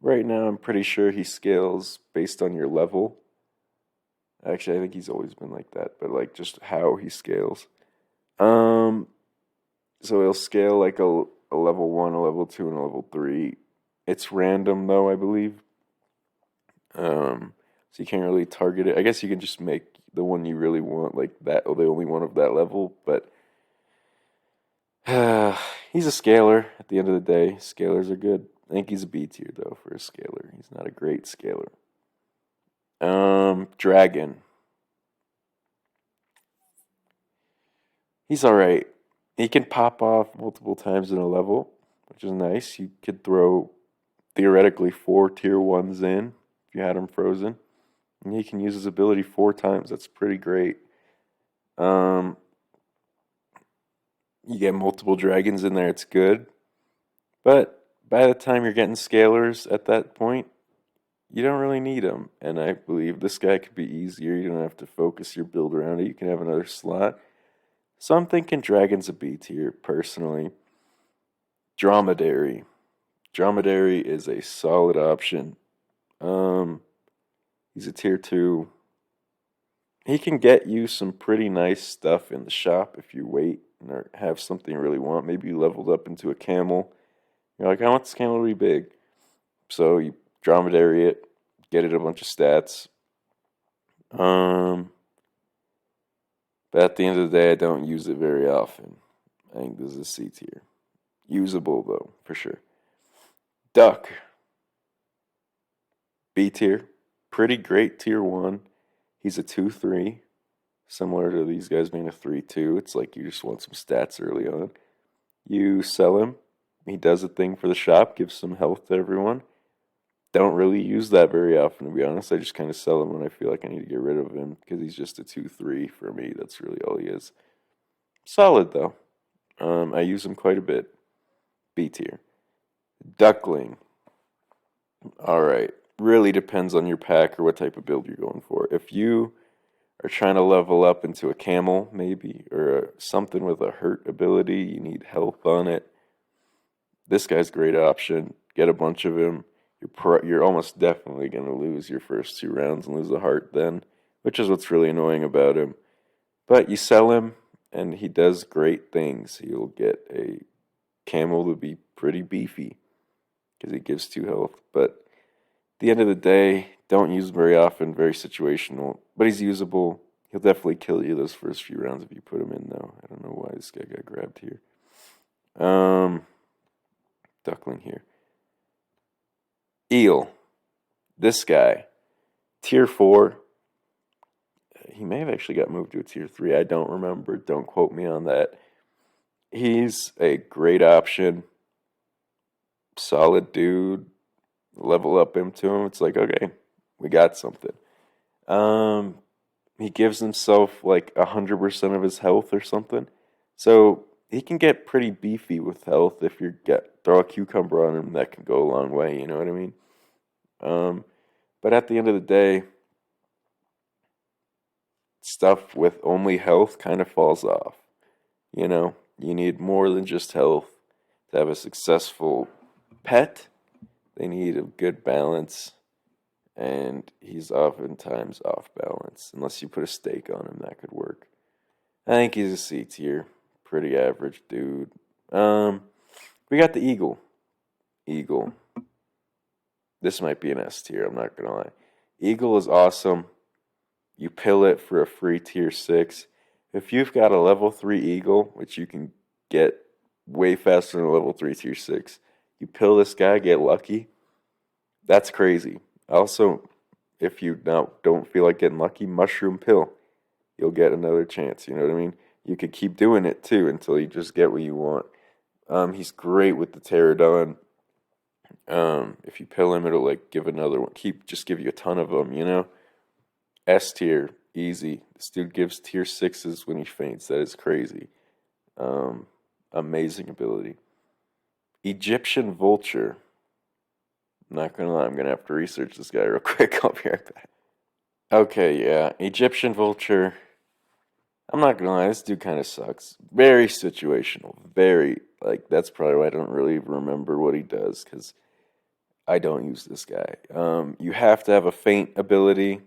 Right now, I'm pretty sure he scales based on your level. Actually, I think he's always been like that, but like just how he scales. Um, so he'll scale like a level 1, a level 2, and a level 3. It's random though, I believe. So you can't really target it. I guess you can just make the one you really want like that, or the only one of that level, but he's a scaler at the end of the day. Scalers are good. I think he's a B tier though for a scaler. He's not a great scaler. Dragon. He's alright. He can pop off multiple times in a level, which is nice. You could throw theoretically 4 tier 1s in if you had him frozen. And he can use his ability 4 times. That's pretty great. Um, you get multiple dragons in there, it's good. But by the time you're getting scalers at that point, you don't really need him. And I believe this guy could be easier. You don't have to focus your build around it. You can have another slot. So I'm thinking Dragon's a B tier, personally. Dromedary. Dromedary is a solid option. Um, he's a tier 2. He can get you some pretty nice stuff in the shop if you wait or have something you really want. Maybe you leveled up into a camel. You're like, I want this camel to be big. So you dromedary it, get it a bunch of stats. But at the end of the day, I don't use it very often. I think this is a C tier. Usable though, for sure. Duck, B tier. Pretty great tier 1. He's a 2-3. Similar to these guys being a 3-2. It's like you just want some stats early on. You sell him. He does a thing for the shop, gives some health to everyone. Don't really use that very often, to be honest. I just kind of sell him when I feel like I need to get rid of him because he's just a 2-3 for me. That's really all he is. Solid, though. I use him quite a bit. B tier. Duckling. Alright. Really depends on your pack or what type of build you're going for. If you are trying to level up into a camel, maybe, or something with a hurt ability, you need health on it, this guy's a great option. Get a bunch of him. You're almost definitely going to lose your first 2 rounds and lose the heart then, which is what's really annoying about him. But you sell him, and he does great things. He'll get a camel to be pretty beefy because he gives 2 health. But at the end of the day, don't use him very often, very situational. But he's usable. He'll definitely kill you those first few rounds if you put him in, though. I don't know why this guy got grabbed here. Duckling here. Eel. This guy. Tier 4. He may have actually got moved to a tier 3. I don't remember. Don't quote me on that. He's a great option. Solid dude. Level up into him. It's like, okay, we got something. He gives himself like 100% of his health or something. So he can get pretty beefy with health if you throw a cucumber on him. That can go a long way. You know what I mean? But at the end of the day, stuff with only health kind of falls off. You know, you need more than just health to have a successful pet. They need a good balance, and he's oftentimes off balance. Unless you put a stake on him, that could work. I think he's a C tier. Pretty average dude. We got the Eagle. Eagle. This might be an S tier, I'm not gonna lie. Eagle is awesome. You pill it for a free tier 6. If you've got a level 3 Eagle, which you can get way faster than a level 3 tier 6, you pill this guy, get lucky. That's crazy. Also, if you don't feel like getting lucky, mushroom pill. You'll get another chance, you know what I mean? You could keep doing it too until you just get what you want. He's great with the Pterodon. If you pill him, it'll like give another one. Just give you a ton of them, you know? S tier, easy. This dude gives tier 6s when he faints. That is crazy. Amazing ability. Egyptian Vulture. I'm not gonna lie, I'm gonna have to research this guy real quick. I'll be right back. Okay, yeah. Egyptian Vulture. I'm not gonna lie, this dude kind of sucks. Very situational. Very, like, that's probably why I don't really remember what he does, because I don't use this guy. You have to have a feint ability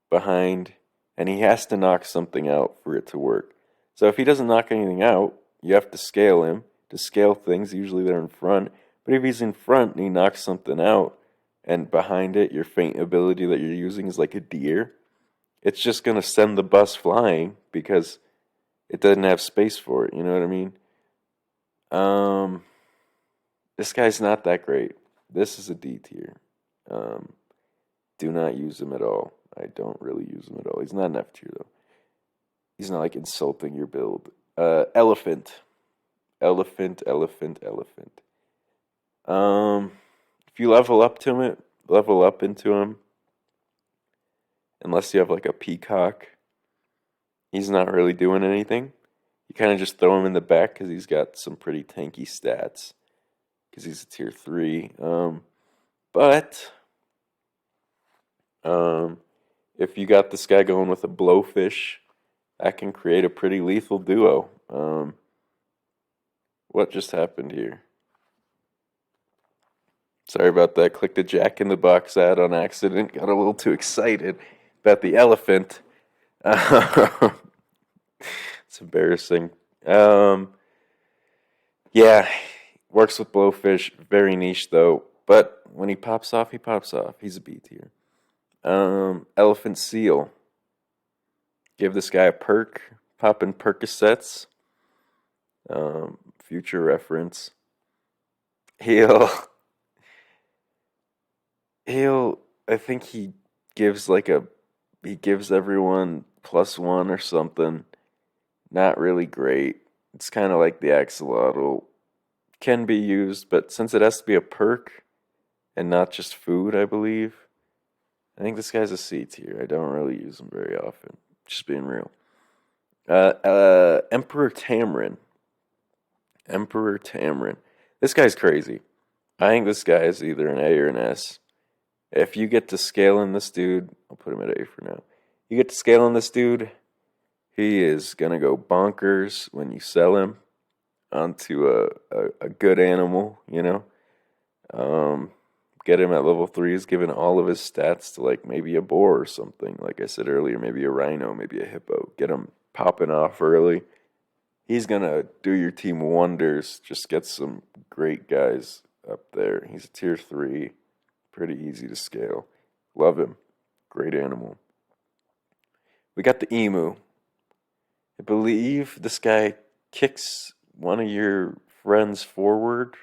behind, and he has to knock something out for it to work. So if he doesn't knock anything out, you have to scale him. To scale things, usually they're in front. But if he's in front and he knocks something out, and behind it, your feint ability that you're using is like a deer, it's just going to send the bus flying because it doesn't have space for it. You know what I mean? This guy's not that great. This is a D tier. Do not use him at all. I don't really use him at all. He's not an F tier, though. He's not like insulting your build. Elephant. Elephant. If you level up into him, unless you have like a peacock, he's not really doing anything. You kind of just throw him in the back because he's got some pretty tanky stats. Because he's a tier 3. But Um, if you got this guy going with a blowfish, that can create a pretty lethal duo. What just happened here? Sorry about that. Clicked the Jack in the Box ad on accident. Got a little too excited about the elephant. It's embarrassing. Um, yeah, works with blowfish. Very niche though. But when he pops off, he pops off. He's a B tier. Elephant seal. Give this guy a perk. Popping Percocets. Future reference. He'll he'll. I think gives like a he gives everyone +1 or something. Not really great. It's kind of like the axolotl. Can be used, but since it has to be a perk and not just food, I believe, I think this guy's a C tier. I don't really use him very often. Just being real. Emperor Tamarin. Emperor Tamarin. This guy's crazy. I think this guy is either an A or an S. If you get to scale in this dude, I'll put him at A for now. You get to scale in this dude, he is gonna go bonkers when you sell him onto a good animal, you know. Um, get him at level 3 is giving all of his stats to like maybe a boar or something. Like I said earlier, maybe a rhino, maybe a hippo. Get him popping off early. He's gonna do your team wonders. Just get some great guys up there. He's a tier 3, pretty easy to scale. Love him. Great animal. We got the emu. I believe this guy kicks one of your friends forward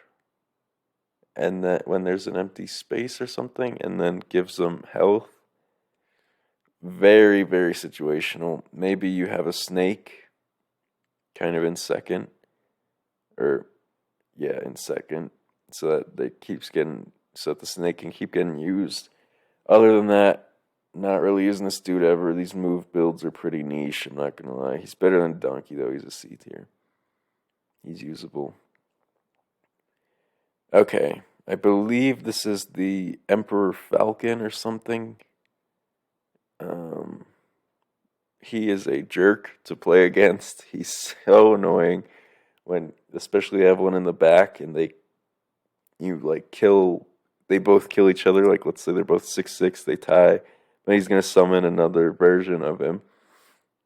and that when there's an empty space or something and then gives them health. Very, very situational. Maybe you have a snake kind of in second, or yeah, in second, so that so that the snake can keep getting used. Other than that, not really using this dude ever. These move builds are pretty niche, I'm not gonna lie. He's better than Donkey though, he's a C tier. He's usable. Okay, I believe this is the Emperor Falcon or something. Um, he is a jerk to play against. He's so annoying when, especially have one in the back and you like kill, they both kill each other. Like let's say they're both 6/6, they tie, but he's gonna summon another version of him.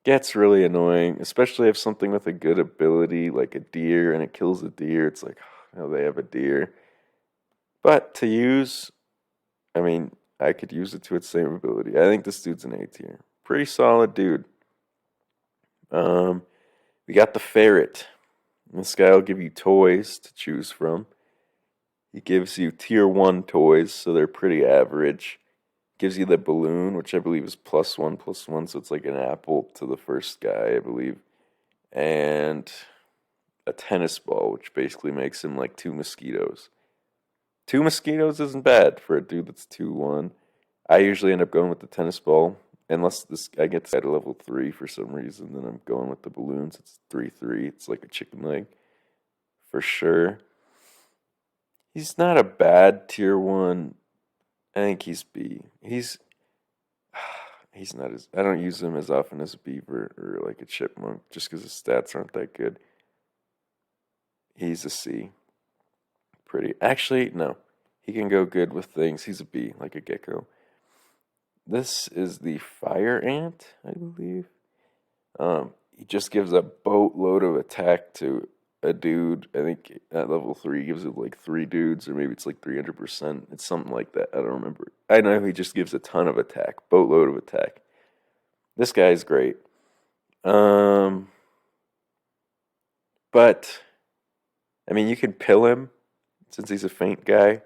Gets really annoying, especially if something with a good ability like a deer and it kills a deer. It's like, oh, they have a deer. But to use, I mean, I could use it to its same ability. I think this dude's an A tier. Pretty solid dude. Um, we got the ferret. This guy will give you toys to choose from. He gives you tier 1 toys, so they're pretty average. Gives you the balloon, which I believe is +1/+1, so it's like an apple to the first guy, I believe. And a tennis ball, which basically makes him like 2 mosquitoes. 2 mosquitoes isn't bad for a dude that's 2/1. I usually end up going with the tennis ball. Unless this I get at a level 3 for some reason, then I'm going with the balloons. It's 3/3. It's like a chicken leg for sure. He's not a bad tier 1. I think he's B. He's not as I don't use him as often as a beaver or like a chipmunk just because his stats aren't that good. He's a C. Pretty. Actually, no. He can go good with things. He's a B, like a gecko. This is the fire ant, I believe. He just gives a boatload of attack to a dude. I think at level 3 he gives it like 3 dudes, or maybe it's like 300%. It's something like that. I don't remember. I know he just gives a ton of attack, boatload of attack. This guy's great. Um, but I mean, you can pill him since he's a faint guy.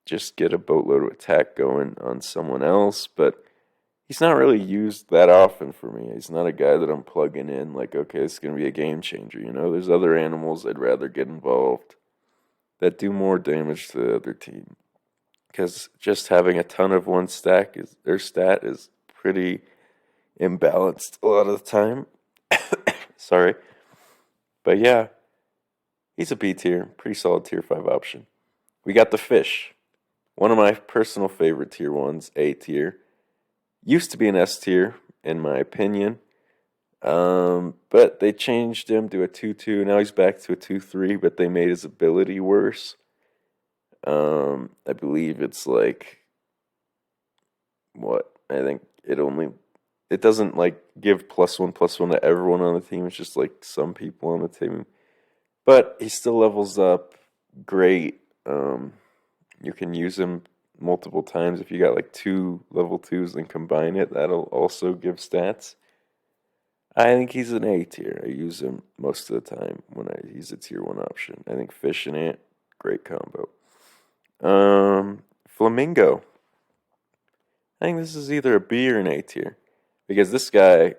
Just get a boatload of attack going on someone else, but he's not really used that often for me. He's not a guy that I'm plugging in like, okay, it's going to be a game changer, you know? There's other animals I'd rather get involved that do more damage to the other team. Because just having a ton of one stack is their stat is pretty imbalanced a lot of the time. Sorry. But yeah, he's a B tier, pretty solid tier 5 option. We got the fish. One of my personal favorite tier ones, A tier. Used to be an S tier, in my opinion. But they changed him to a 2-2. Now he's back to a 2-3, but they made his ability worse. I believe it's like what? I think it doesn't like give +1/+1 to everyone on the team. It's just like some people on the team. But he still levels up great. You can use him multiple times if you got like two level twos and combine it. That'll also give stats. I think he's an A tier. I use him most of the time when I use a tier one option. I think Fish and Ant, great combo. Flamingo. I think this is either a B or an A tier. Because this guy,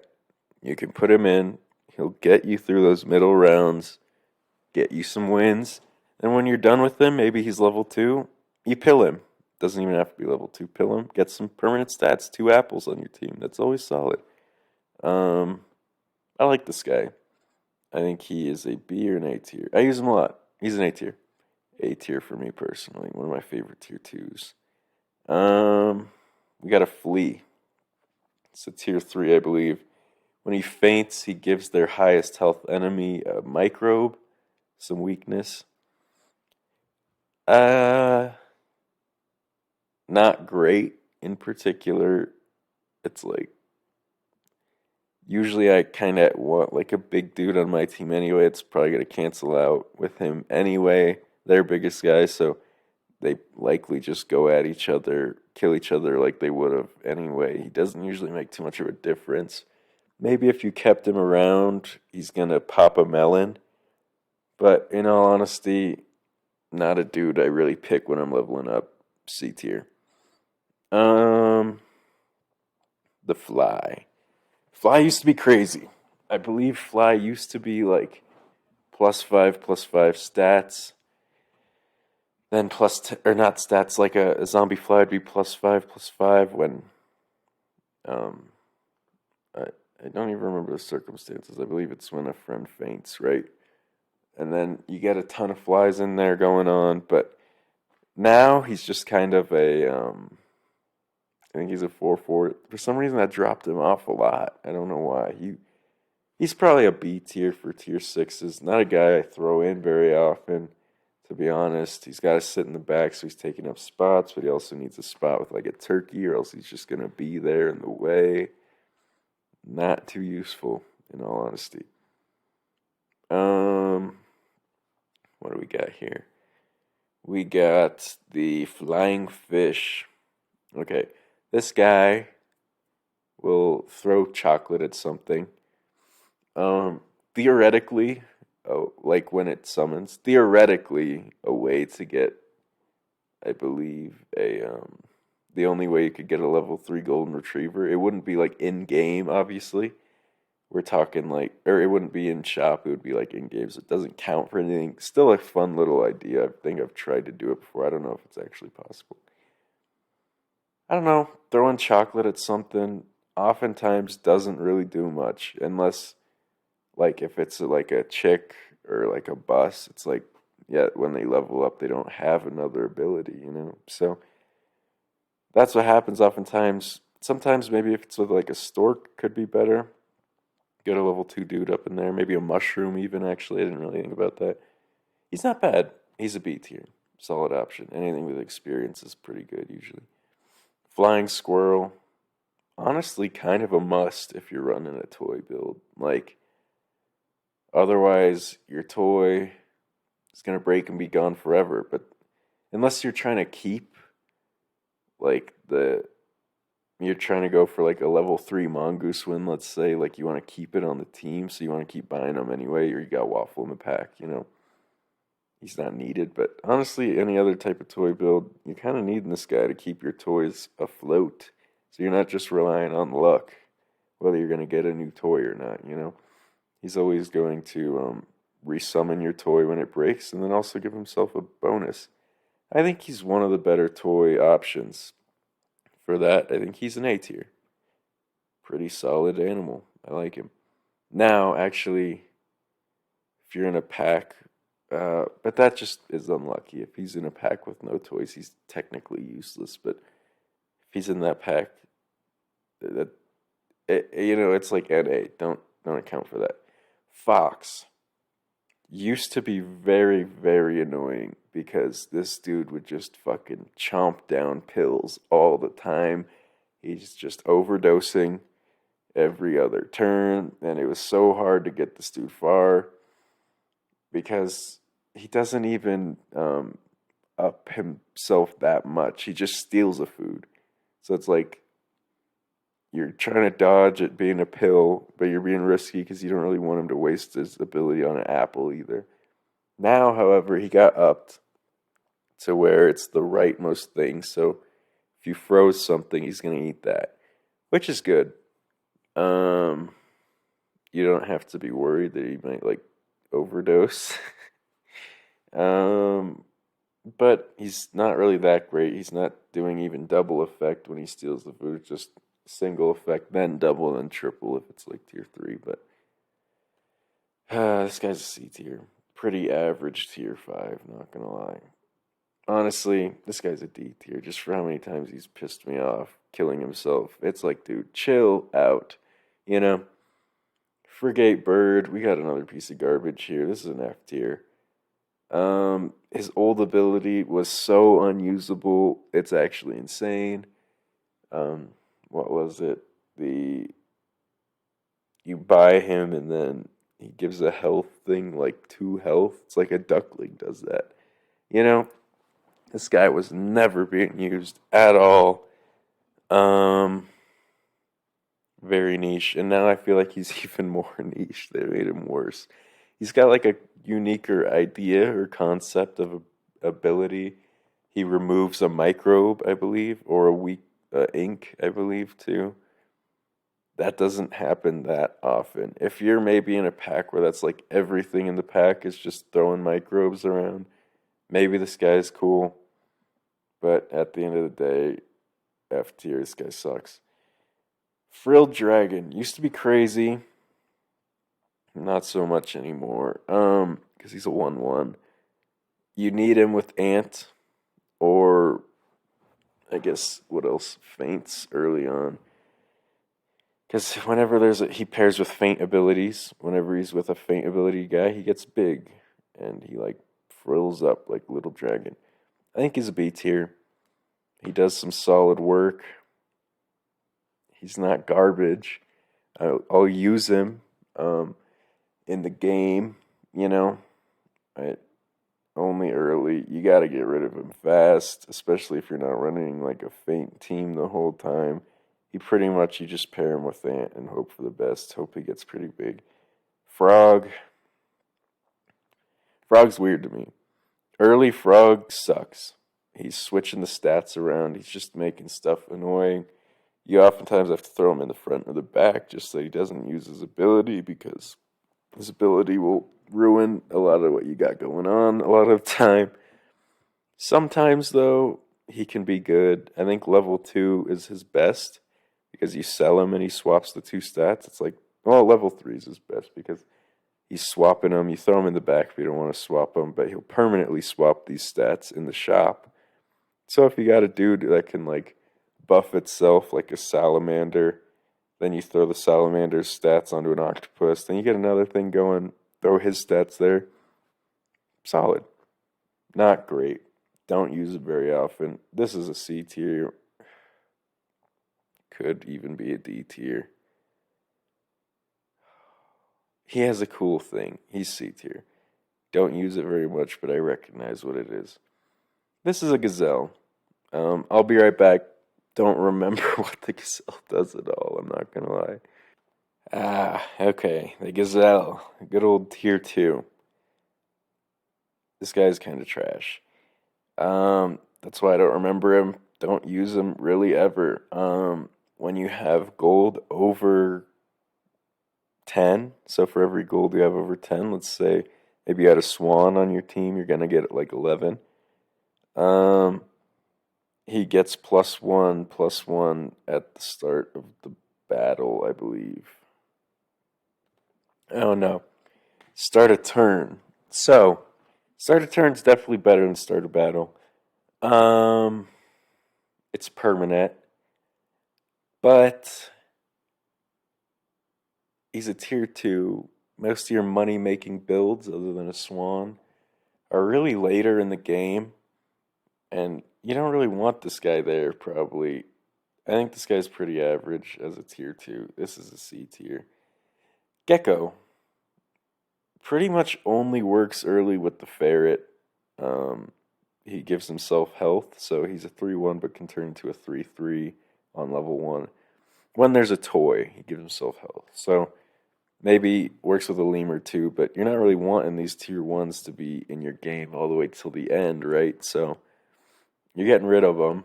you can put him in, he'll get you through those middle rounds, get you some wins. And when you're done with him, maybe he's level 2, you pill him. Doesn't even have to be level 2. Pill him, get some permanent stats, 2 apples on your team. That's always solid. I like this guy. I think he is a B or an A tier. I use him a lot. He's an A tier. A tier for me personally. One of my favorite tier 2s. We got a Flea. It's a tier 3, I believe. When he faints, he gives their highest health enemy a microbe, some weakness. Not great in particular. It's like usually I kind of want like a big dude on my team anyway. It's probably going to cancel out with him anyway. They're biggest guys, so they likely just go at each other, kill each other like they would have anyway. He doesn't usually make too much of a difference. Maybe if you kept him around, he's going to pop a melon. But in all honesty, not a dude I really pick when I'm leveling up C tier. The Fly. Fly used to be crazy. I believe Fly used to be like +5/+5 stats. Then or not stats, like a zombie fly would be +5/+5 when I don't even remember the circumstances. I believe it's when a friend faints, right? And then you get a ton of flies in there going on, but now he's just kind of I think he's a 4/4. For some reason, that dropped him off a lot. I don't know why. He's probably a B tier for tier 6s. Not a guy I throw in very often, to be honest. He's got to sit in the back, so he's taking up spots, but he also needs a spot with like a turkey, or else he's just going to be there in the way. Not too useful, in all honesty. What do we got here? We got the Flying Fish. Okay, this guy will throw chocolate at something. Theoretically, like when it summons, theoretically, a way to get, I believe, the only way you could get a level 3 golden retriever. It wouldn't be like in game, obviously. We're talking like, or it wouldn't be in shop. It would be like in games. It doesn't count for anything. Still a fun little idea. I think I've tried to do it before. I don't know if it's actually possible. I don't know. Throwing chocolate at something oftentimes doesn't really do much unless like if it's like a chick or like a bus, it's like yeah, when they level up they don't have another ability, you know. So that's what happens oftentimes. Sometimes maybe if it's with like a stork could be better. Get a level 2 dude up in there, maybe a mushroom even actually. I didn't really think about that. He's not bad. He's a B tier. Solid option. Anything with experience is pretty good usually. Flying squirrel, honestly kind of a must if you're running a toy build. Like otherwise, your toy is gonna break and be gone forever. But unless you're trying to keep like you're trying to go for like a level 3 mongoose win, let's say, like you want to keep it on the team, so you want to keep buying them anyway, or you got Waffle in the pack, you know. He's not needed, but honestly, any other type of toy build, you kind of need this guy to keep your toys afloat. So you're not just relying on luck, whether you're going to get a new toy or not, you know. He's always going to resummon your toy when it breaks and then also give himself a bonus. I think he's one of the better toy options. For that, I think he's an A tier. Pretty solid animal. I like him. Now, actually, if you're in a pack But that just is unlucky. If he's in a pack with no toys, he's technically useless. But if he's in that pack, that it's like NA. Don't account for that. Fox used to be very, very annoying because this dude would just fucking chomp down pills all the time. He's just overdosing every other turn, and it was so hard to get this dude far because he doesn't even up himself that much. He just steals the food. So it's like you're trying to dodge it being a pill, but you're being risky because you don't really want him to waste his ability on an apple either. Now, however, he got upped to where it's the rightmost thing. So if you froze something, he's gonna eat that, which is good. Um, you don't have to be worried that he might like overdose. um, but he's not really that great. He's not doing even double effect when he steals the food. It's just single effect, then double, then triple if it's like tier 3. But this guy's a C tier. Pretty average tier 5, not gonna lie. Honestly, this guy's a D tier just for how many times he's pissed me off killing himself. It's like, dude, chill out. You know? Frigate Bird, we got another piece of garbage here. This is an F tier. His old ability was so unusable, it's actually insane. What was it? The You buy him and then he gives a health thing like 2 health. It's like a duckling does that. You know, this guy was never being used at all. Um, Very niche, and now I feel like he's even more niche. They made him worse. He's got like a uniquer idea or concept of a ability. He removes a microbe, I believe, or a weak ink, I believe, too. That doesn't happen that often. If you're maybe in a pack where that's like everything in the pack is just throwing microbes around, maybe this guy's cool. But at the end of the day, F tier, this guy sucks. Frilled Dragon used to be crazy, not so much anymore. Because he's a 1/1. You need him with Ant, or I guess what else? Faints early on. Because whenever he pairs with faint abilities, whenever he's with a faint ability guy, he gets big, and he like frills up like little dragon. I think he's a B tier. He does some solid work. He's not garbage. I'll use him in the game, you know. I, Only early. You got to get rid of him fast, especially if you're not running like a faint team the whole time. You just pair him with Ant and hope for the best. Hope he gets pretty big. Frog. Frog's weird to me. Early Frog sucks. He's switching the stats around. He's just making stuff annoying. You oftentimes have to throw him in the front or the back just so he doesn't use his ability because his ability will ruin a lot of what you got going on a lot of the time. Sometimes, though, he can be good. I think level 2 is his best because you sell him and he swaps the 2 stats. It's like, well, level 3 is his best because he's swapping them. You throw him in the back if you don't want to swap them, but he'll permanently swap these stats in the shop. So if you got a dude that can, like, buff itself like a salamander, then you throw the salamander's stats onto an octopus, then you get another thing going, throw his stats there. Solid. Not great. Don't use it very often. This is a C tier. Could even be a D tier. He has a cool thing. He's C tier. Don't use it very much, but I recognize what it is. This is a gazelle. I'll be right back. Don't remember what the gazelle does at all. I'm not gonna lie. Okay. The gazelle. Good old tier 2. This guy's kind of trash. That's why I don't remember him. Don't use him really ever. When you have gold over 10, so for every gold you have over 10, let's say maybe you had a swan on your team, you're gonna get like 11. Um, he gets +1/+1 at the start of the battle, I believe. Oh no, start a turn. So Start of turn's definitely better than start of battle. Um, it's permanent, but he's a tier two. Most of your money making builds, other than a swan, are really later in the game, and you don't really want this guy there, probably. I think this guy's pretty average as a tier two. This is a C tier. Gecko pretty much only works early with the ferret. Um, he gives himself health, so he's a 3-1 but can turn into a 3-3 on level 1. When there's a toy, he gives himself health. So maybe works with a lemur too, but you're not really wanting these tier 1s to be in your game all the way till the end, right? So you're getting rid of them.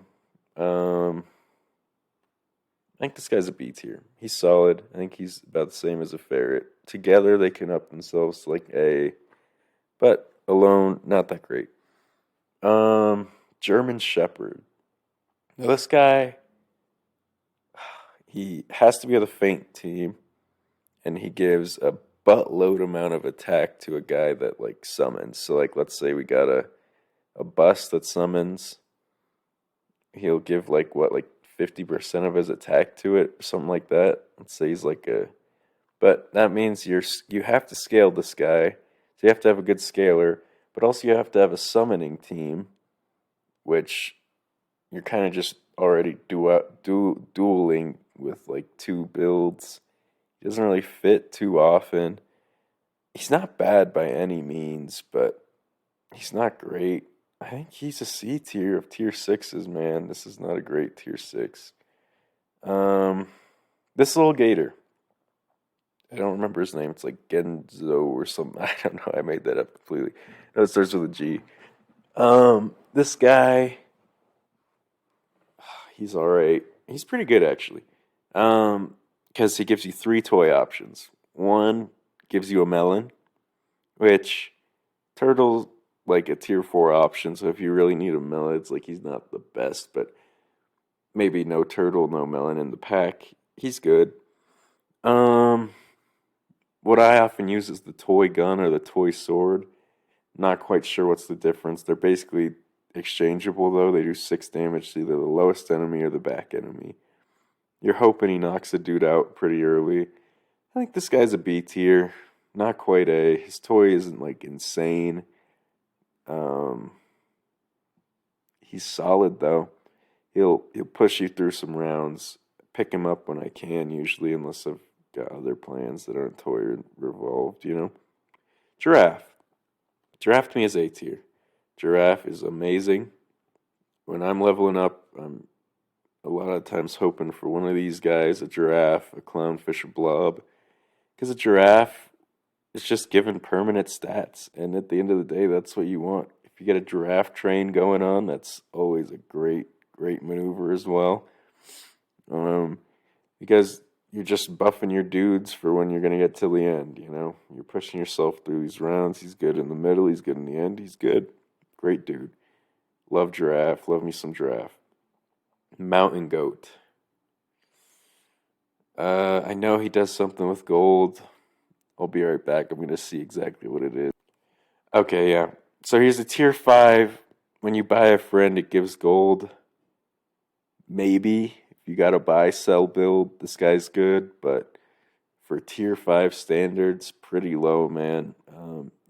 I think this guy's a B tier. He's solid. I think he's about the same as a ferret. Together, they can up themselves to like A, but alone, not that great. German Shepherd. Now, this guy, he has to be of the faint team, and he gives a buttload amount of attack to a guy that like summons. So, like, let's say we got a bus that summons. He'll give like what, like 50% of his attack to it, or something like that. Let's say he's like a, but that means you have to scale this guy. So you have to have a good scaler, but also you have to have a summoning team, which you're kind of just already dueling with like two builds. He doesn't really fit too often. He's not bad by any means, but he's not great. I think he's a C tier of tier sixes, man. This is not a great tier six. Um, this little gator. I don't remember his name. It's like Genzo or something. I don't know. I made that up completely. No, it starts with a G. This guy, he's all right. He's pretty good actually. Because he gives you three toy options. One gives you a melon, which turtle like a tier four option. So if you really need a melon, it's like he's not the best, but maybe no turtle, no melon in the pack. He's good. Um, what I often use is the toy gun or the toy sword. Not quite sure what's the difference. They're basically exchangeable though. They do 6 damage to either the lowest enemy or the back enemy. You're hoping he knocks a dude out pretty early. I think this guy's a B tier. Not quite A. His toy isn't like insane. Um, he's solid though. He'll push you through some rounds. Pick him up when I can, usually, unless I've got other plans that aren't toy revolved, you know? Giraffe. Giraffe to me is A tier. Giraffe is amazing. When I'm leveling up, I'm a lot of times hoping for one of these guys, a giraffe, a clownfish, a blob. Because a giraffe is just given permanent stats. And at the end of the day, that's what you want. If you get a giraffe train going on, that's always a great maneuver as well. Um, because you're just buffing your dudes for when you're going to get to the end, you know? You're pushing yourself through these rounds. He's good in the middle, he's good in the end, he's good. Great dude. Love giraffe, love me some giraffe. Mountain goat. I know he does something with gold. I'll be right back. I'm going to see exactly what it is. Okay, yeah. So here's a tier 5. When you buy a friend, it gives gold. Maybe. If you got a buy sell build, this guy's good. But for tier 5 standards, pretty low, man.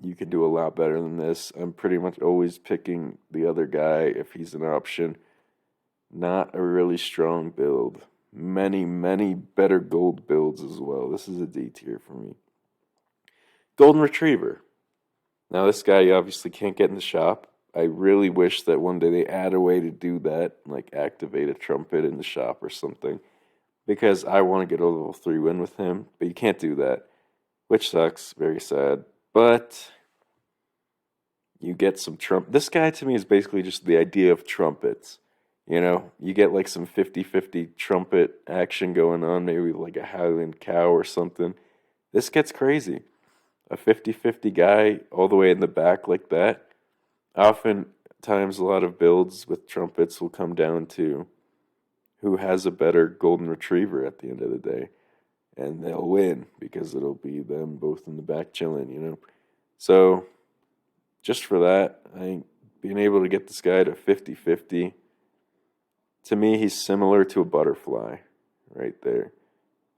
You can do a lot better than this. I'm pretty much always picking the other guy if he's an option. Not a really strong build. Many better gold builds as well. This is a D tier for me. Golden Retriever. Now, this guy you obviously can't get in the shop. I really wish that one day they add a way to do that, like activate a trumpet in the shop or something, because I want to get a level 3 win with him, but you can't do that, which sucks. Very sad. But you get some trump. This guy to me is basically just the idea of trumpets. You know, you get like some 50-50 trumpet action going on, maybe like a Highland cow or something. This gets crazy. A 50-50 guy all the way in the back like that. Oftentimes, a lot of builds with trumpets will come down to who has a better golden retriever at the end of the day. And they'll win because it'll be them both in the back chilling, you know? So, just for that, I think being able to get this guy to 50-50, to me, he's similar to a butterfly right there.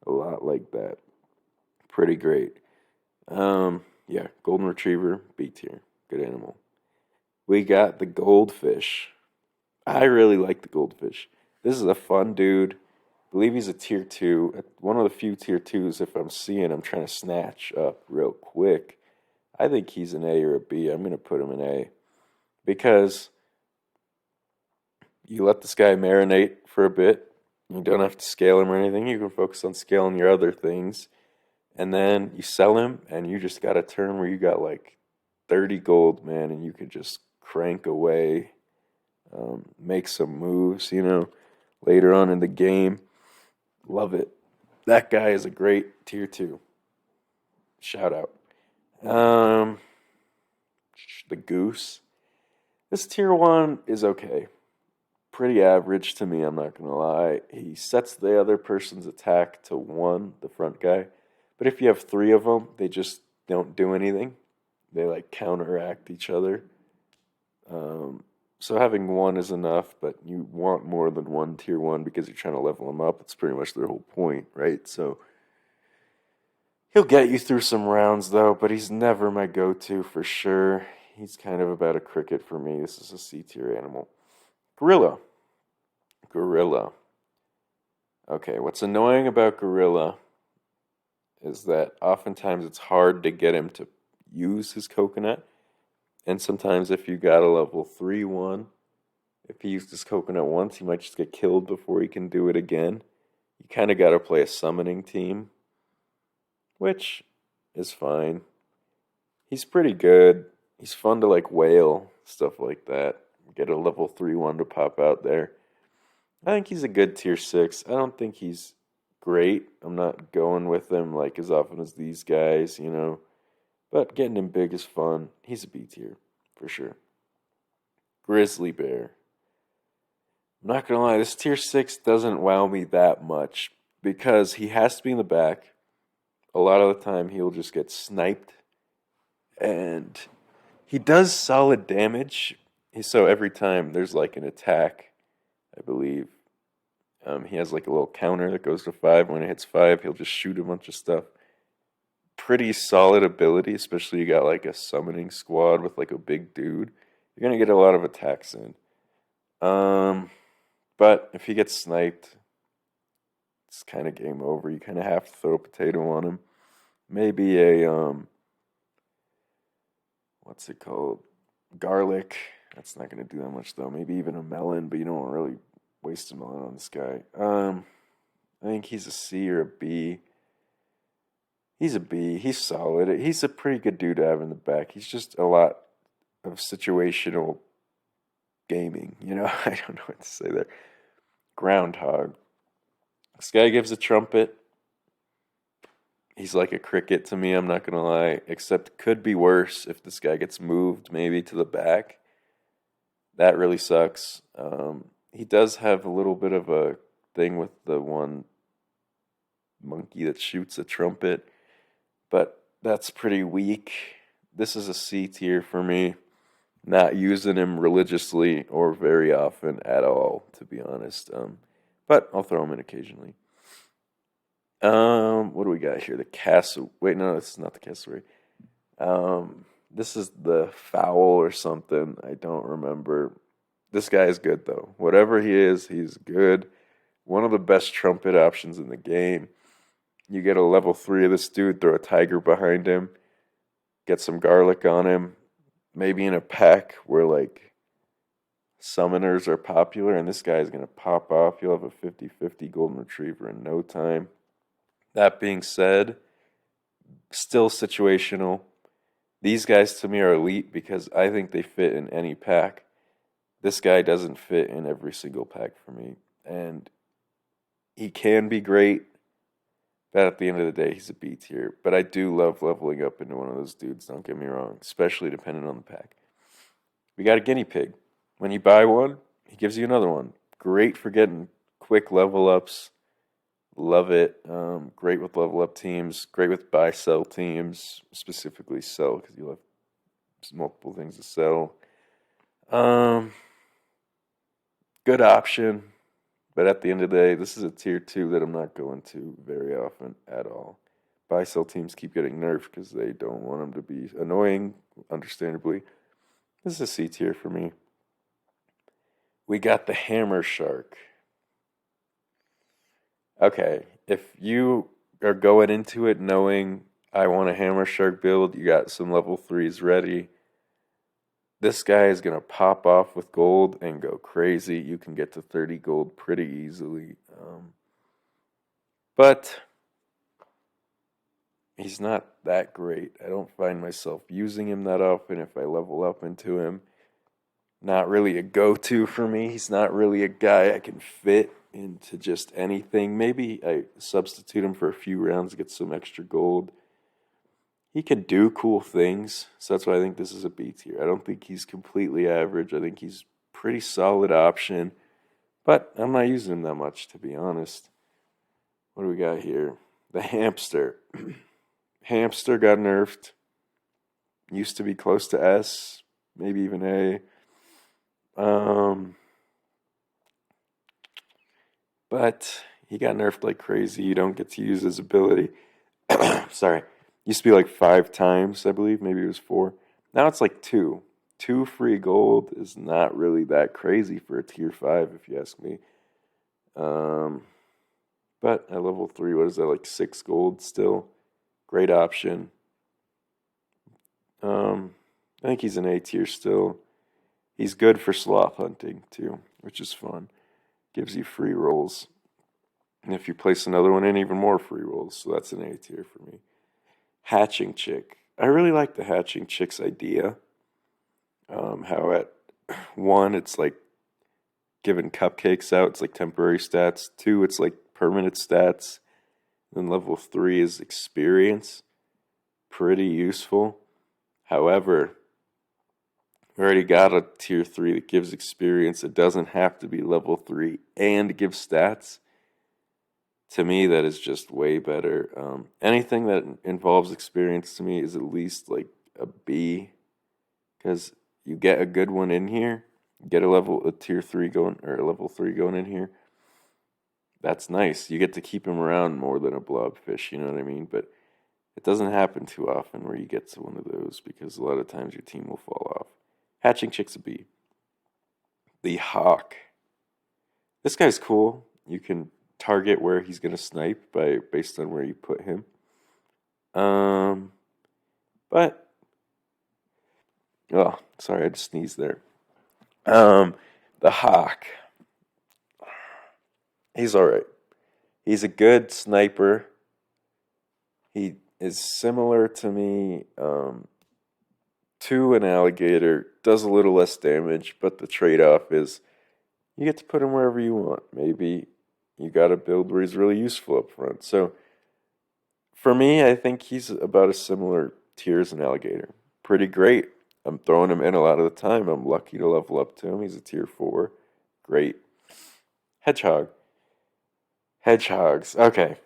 A lot like that. Pretty great. Yeah, golden retriever, B tier. Good animal. We got the goldfish. I really like the goldfish. This is a fun dude. I believe he's a tier two. One of the few tier twos, if I'm seeing, I'm trying to snatch up real quick. I think he's an A or a B. I'm going to put him in A because you let this guy marinate for a bit. You don't have to scale him or anything. You can focus on scaling your other things. And then you sell him, and you just got a turn where you got like 30 gold, man, and you could just crank away, make some moves, later on in the game. Love it. That guy is a great tier two. Shout out. Um, the goose. This tier one is okay. Pretty average to me, I'm not gonna lie. He sets the other person's attack to one, the front guy. But if you have three of them, they just don't do anything. They like counteract each other. Um, so having one is enough, but you want more than one tier one because you're trying to level them up. It's pretty much their whole point, right? So he'll get you through some rounds though, but he's never my go-to for sure. He's kind of about a cricket for me. This is a C tier animal. Gorilla. Gorilla. Okay, what's annoying about Gorilla is that oftentimes it's hard to get him to use his coconut. And sometimes if you got a level 3 one, if he used his coconut once, he might just get killed before he can do it again. You kind of got to play a summoning team, which is fine. He's pretty good. He's fun to like whale, stuff like that. Get a level 3 one to pop out there. I think he's a good tier 6. I don't think he's great. I'm not going with him like as often as these guys. But getting him big is fun. He's a B tier, for sure. Grizzly bear. I'm not gonna lie, this tier 6 doesn't wow me that much because he has to be in the back. A lot of the time he'll just get sniped. And he does solid damage. So every time there's like an attack, I believe, he has like a little counter that goes to 5. When it hits 5, he'll just shoot a bunch of stuff. Pretty solid ability, especially you got like a summoning squad with like a big dude. You're gonna get a lot of attacks in. But if he gets sniped, it's kind of game over. You kind of have to throw a potato on him. Maybe a what's it called? Garlic. That's not gonna do that much though. Maybe even a melon, but you don't really waste a melon on this guy. I think he's a C or a B. He's a B. He's solid. He's a pretty good dude to have in the back. He's just a lot of situational gaming. I don't know what to say there. Groundhog. This guy gives a trumpet. He's like a cricket to me, I'm not gonna lie. Except could be worse if this guy gets moved maybe to the back. That really sucks. He does have a little bit of a thing with the one monkey that shoots a trumpet, but that's pretty weak. This is a C tier for me. Not using him religiously or very often at all, to be honest. But I'll throw him in occasionally. What do we got here? The castle. Wait, no, this is not the cassowary. This is the fowl or something. I don't remember. This guy is good though. Whatever he is, he's good. One of the best trumpet options in the game. You get a level 3 of this dude, throw a tiger behind him, get some garlic on him. Maybe in a pack where like summoners are popular, and this guy is going to pop off. You'll have a 50-50 golden retriever in no time. That being said, still situational. These guys to me are elite because I think they fit in any pack. This guy doesn't fit in every single pack for me. And he can be great, but at the end of the day, he's a B tier. But I do love leveling up into one of those dudes, don't get me wrong, especially depending on the pack. We got a guinea pig. When you buy one, he gives you another one. Great for getting quick level ups. Love it. Great with level up teams. Great with buy sell teams, specifically sell because you have multiple things to sell. Um, Good option, but at the end of the day, this is a tier 2 that I'm not going to very often at all. Buy sell teams keep getting nerfed because they don't want them to be annoying, understandably. This is a C tier for me. We got the Hammer Shark. Okay, if you are going into it knowing I want a Hammer Shark build, you got some level 3s ready. This guy is going to pop off with gold and go crazy. You can get to 30 gold pretty easily. But he's not that great. I don't find myself using him that often if I level up into him. Not really a go-to for me. He's not really a guy I can fit into just anything. Maybe I substitute him for a few rounds to get some extra gold. He can do cool things, so that's why I think this is a B tier. I don't think he's completely average. I think he's pretty solid option, but I'm not using him that much, to be honest. What do we got here? The Hamster. Hamster got nerfed. Used to be close to S, maybe even A. But he got nerfed like crazy. You don't get to use his ability. Sorry. Used to be like 5 times, I believe. Maybe it was 4. Now it's like 2. 2 free gold is not really that crazy for a tier 5, if you ask me. But at level 3, what is that, like 6 gold still? Great option. I think he's an A tier still. He's good for sloth hunting too, which is fun. Gives you free rolls. And if you place another one in, even more free rolls. So that's an A tier for me. Hatching Chick. I really like the Hatching Chick's idea. How at 1, it's like giving cupcakes out. It's like temporary stats. 2, it's like permanent stats. And level 3 is experience. Pretty useful. However, we already got a tier 3 that gives experience. It doesn't have to be level 3 and give stats. To me, that is just way better. Anything that involves experience to me is at least like a B, because you get a good one in here, get a tier 3 going, or a level 3 going in here. That's nice. You get to keep him around more than a blobfish, you know what I mean? But it doesn't happen too often where you get to one of those, because a lot of times your team will fall off. Hatching Chick's a B. The Hawk. This guy's cool. You can target where he's going to snipe based on where you put him. But oh, sorry, I just sneezed there. The Hawk. He's all right. He's a good sniper. He is similar to me to an alligator. Does a little less damage, but the trade-off is you get to put him wherever you want. Maybe you got a build where he's really useful up front. So for me, I think he's about a similar tier as an alligator. Pretty great. I'm throwing him in a lot of the time. I'm lucky to level up to him. He's a tier 4. Great. Hedgehog. Hedgehogs. Okay.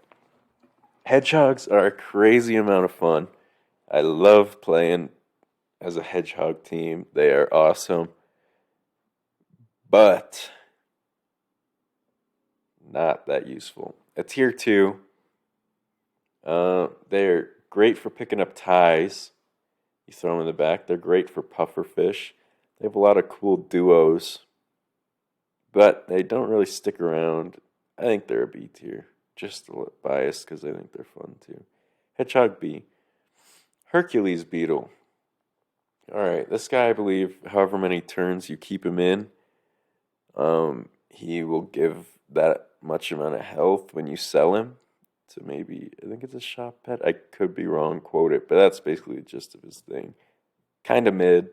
Hedgehogs are a crazy amount of fun. I love playing as a hedgehog team. They are awesome. But not that useful. A tier 2, they're great for picking up ties. You throw them in the back. They're great for puffer fish. They have a lot of cool duos, but they don't really stick around. I think they're a B tier. Just a little biased because I think they're fun too. Hedgehog B. Hercules Beetle. Alright, this guy, I believe, however many turns you keep him in, he will give that much amount of health when you sell him to maybe, I think it's a shop pet. I could be wrong, quote it, but that's basically the gist of his thing. Kind of mid.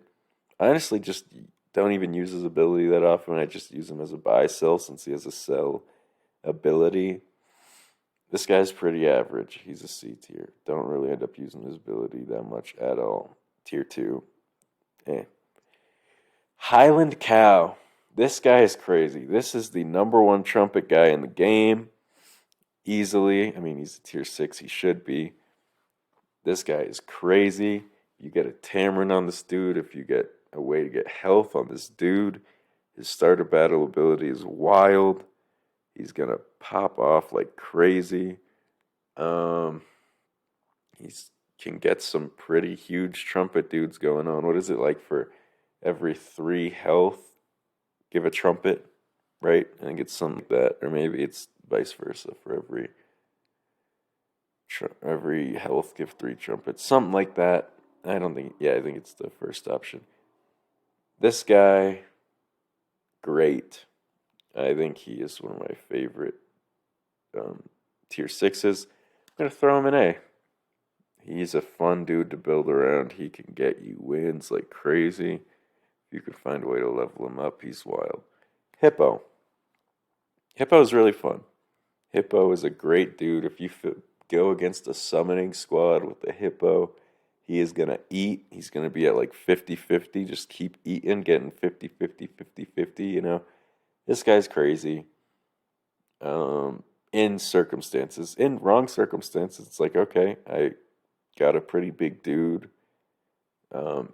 I honestly just don't even use his ability that often. I just use him as a buy sell since he has a sell ability. This guy's pretty average. He's a C tier. Don't really end up using his ability that much at all. Tier 2. Highland Cow. This guy is crazy. This is the #1 trumpet guy in the game. Easily. I mean, he's a tier 6. He should be. This guy is crazy. you get a Tamarin on this dude, if you get a way to get health on this dude, his starter battle ability is wild. He's gonna pop off like crazy. Um, he's can get some pretty huge trumpet dudes going on. What is it like for every 3 health? Give a trumpet, right? I think it's something like that, or maybe it's vice versa. For every health, give 3 trumpets, something like that. I don't think. Yeah, I think it's the first option. This guy, great. I think he is one of my favorite um, tier sixes. I'm gonna throw him an A. He's a fun dude to build around. He can get you wins like crazy. If you could find a way to level him up, he's wild. Hippo. Hippo is really fun. Hippo is a great dude. If you go against a summoning squad with a Hippo, he is going to eat. He's going to be at like 50-50. Just keep eating, getting 50-50, 50-50, you know. This guy's crazy. In circumstances, in wrong circumstances, it's like, okay, I got a pretty big dude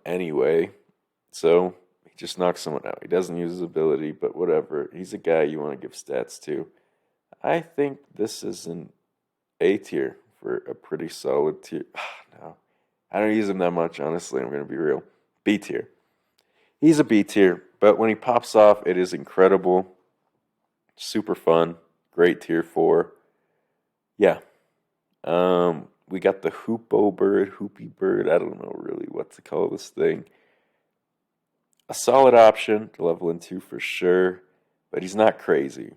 anyway. So he just knocks someone out. He doesn't use his ability, but whatever. He's a guy you want to give stats to. I think this is an A tier for a pretty solid tier. No, I don't use him that much, honestly. I'm going to be real. B tier. He's a B tier, but when he pops off, it is incredible. Super fun. Great tier 4. Yeah. We got the Hoopy Bird. I don't know really what to call this thing. A solid option to level into for sure, but he's not crazy.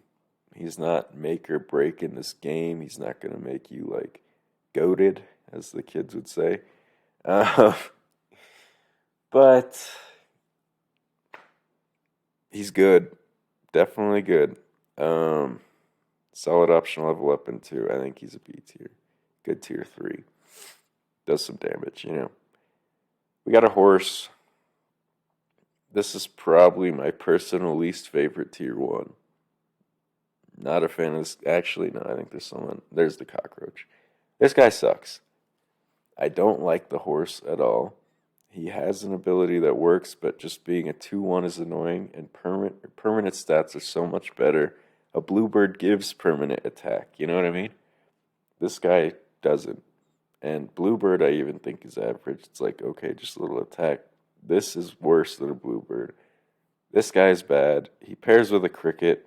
He's not make or break in this game. He's not going to make you like goated, as the kids would say. Uh, but he's good. Definitely good. Solid option level up into. I think he's a B tier. Good tier 3. Does some damage, you know. We got a horse. This is probably my personal least favorite tier 1. Not a fan of this. Actually, no, I think there's someone. There's the cockroach. This guy sucks. I don't like the horse at all. He has an ability that works, but just being a 2-1 is annoying, and permanent stats are so much better. A bluebird gives permanent attack. You know what I mean? This guy doesn't. And bluebird, I even think is average. It's like, okay, just a little attack. This is worse than a bluebird. This guy's bad. He pairs with a cricket,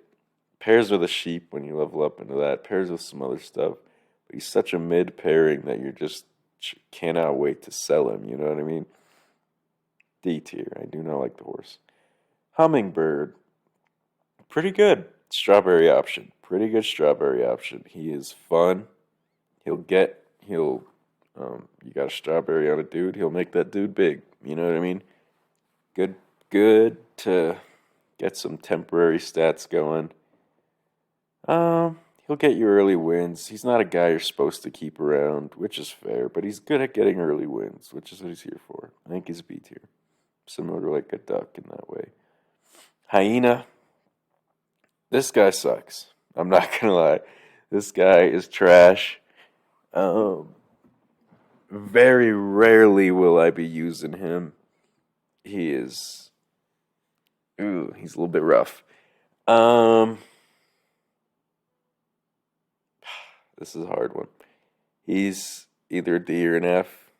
pairs with a sheep when you level up into that, pairs with some other stuff. But he's such a mid pairing that you just cannot wait to sell him. You know what I mean? D tier. I do not like the horse. Hummingbird. Pretty good. Strawberry option. Pretty good strawberry option. He is fun. He'll you got a strawberry on a dude, he'll make that dude big. You know what I mean? Good to get some temporary stats going. He'll get you early wins. He's not a guy you're supposed to keep around, which is fair, but he's good at getting early wins, which is what he's here for. I think he's B tier. Similar to like a duck in that way. Hyena. This guy sucks. I'm not gonna lie. This guy is trash. Very rarely will I be using him. He is. Ooh, he's a little bit rough. This is a hard one. He's either a D or an F.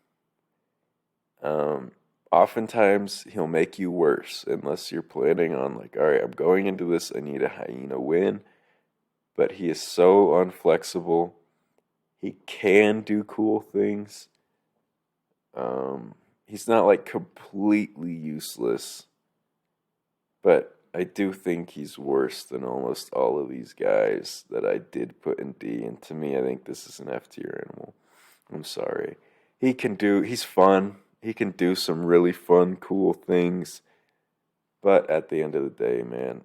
Oftentimes he'll make you worse unless you're planning on like, all right, I'm going into this. I need a hyena win, but he is so unflexible. He can do cool things. He's not like completely useless, but I do think he's worse than almost all of these guys that I did put in D. And to me, I think this is an F tier animal. I'm sorry. He's fun. He can do some really fun, cool things. But at the end of the day, man,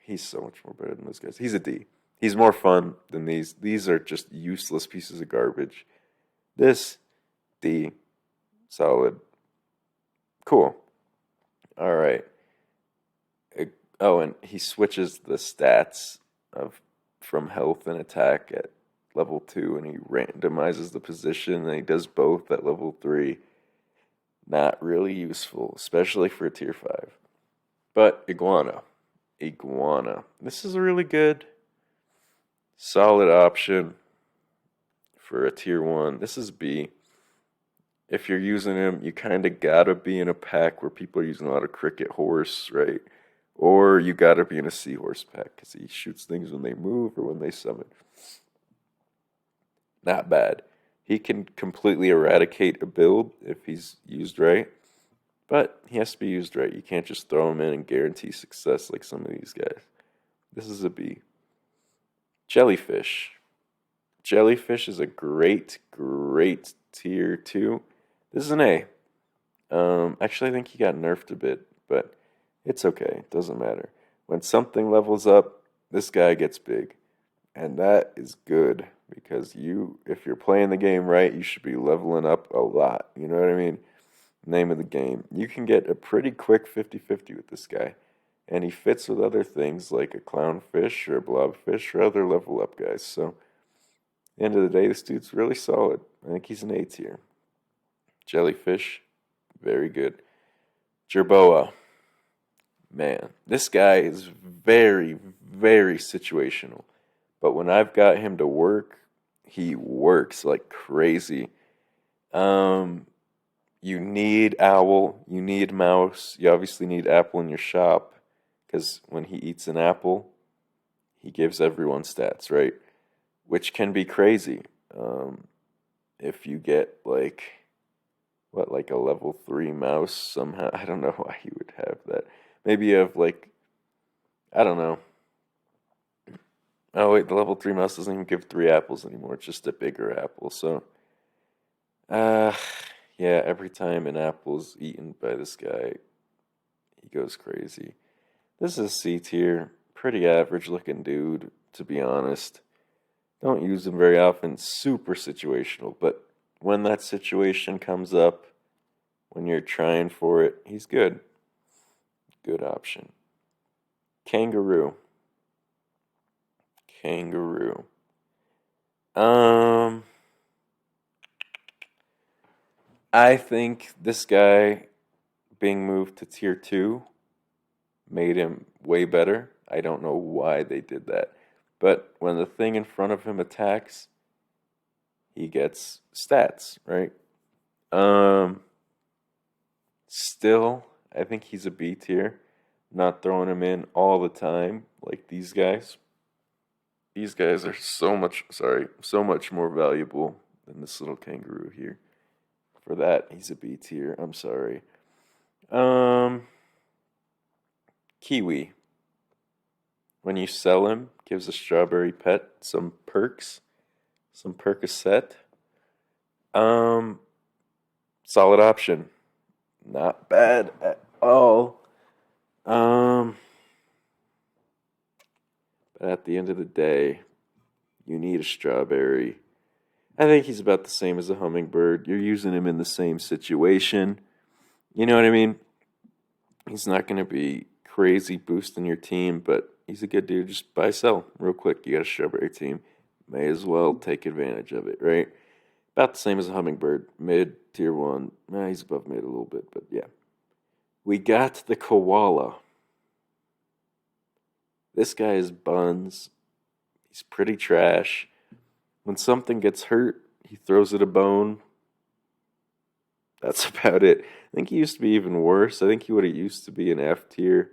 he's so much more better than those guys. He's a D. He's more fun than these. These are just useless pieces of garbage. This, D, solid. Cool. All right. Oh, and he switches the stats of from health and attack at level 2, and he randomizes the position, and he does both at level 3. Not really useful, especially for a tier 5. But Iguana. Iguana. This is a really good, solid option for a tier 1. This is B. If you're using him, you kind of gotta be in a pack where people are using a lot of cricket horse, right? Or you gotta be in a seahorse pack because he shoots things when they move or when they summon. Not bad. He can completely eradicate a build if he's used right, but he has to be used right. You can't just throw him in and guarantee success like some of these guys. This is a B. Jellyfish. Jellyfish is a great, great tier 2. This is an A. Actually, I think he got nerfed a bit, but it's okay. It doesn't matter. When something levels up, this guy gets big. And that is good because if you're playing the game right, you should be leveling up a lot. You know what I mean? Name of the game. You can get a pretty quick 50-50 with this guy. And he fits with other things like a clownfish or a blobfish or other level up guys. So, at the end of the day, this dude's really solid. I think he's an A tier. Jellyfish, very good. Jerboa. Man, this guy is very, very situational. But when I've got him to work, he works like crazy. You need owl, you need mouse, you obviously need apple in your shop because when he eats an apple, he gives everyone stats, right? Which can be crazy. If you get like a level 3 mouse somehow, I don't know why you would have that. Maybe you have I don't know. Oh wait, the level 3 mouse doesn't even give 3 apples anymore. It's just a bigger apple. So, uh, yeah, every time an apple's eaten by this guy, he goes crazy. This is C tier. Pretty average looking dude, to be honest. Don't use him very often. Super situational. But when that situation comes up, when you're trying for it, he's good. Good option. Kangaroo. Kangaroo. I think this guy being moved to tier 2 made him way better. I don't know why they did that. But when the thing in front of him attacks, he gets stats, right? Still, I think he's a B tier. Not throwing him in all the time like these guys. These guys are so much more valuable than this little kangaroo here. For that, he's a B tier. I'm sorry. Kiwi. When you sell him, gives a strawberry pet some perks, some Percocet. Um, Solid option. Not bad at all. Um, but at the end of the day, you need a strawberry. I think he's about the same as a hummingbird. You're using him in the same situation. You know what I mean? He's not going to be crazy boosting your team, but he's a good dude. Just buy, sell real quick. You got a strawberry team. May as well take advantage of it, right? About the same as a hummingbird. Mid, tier 1. He's above mid a little bit, but yeah. We got the koala. This guy is buns. He's pretty trash. When something gets hurt, he throws it a bone. That's about it. I think he used to be even worse. I think he would have used to be an F tier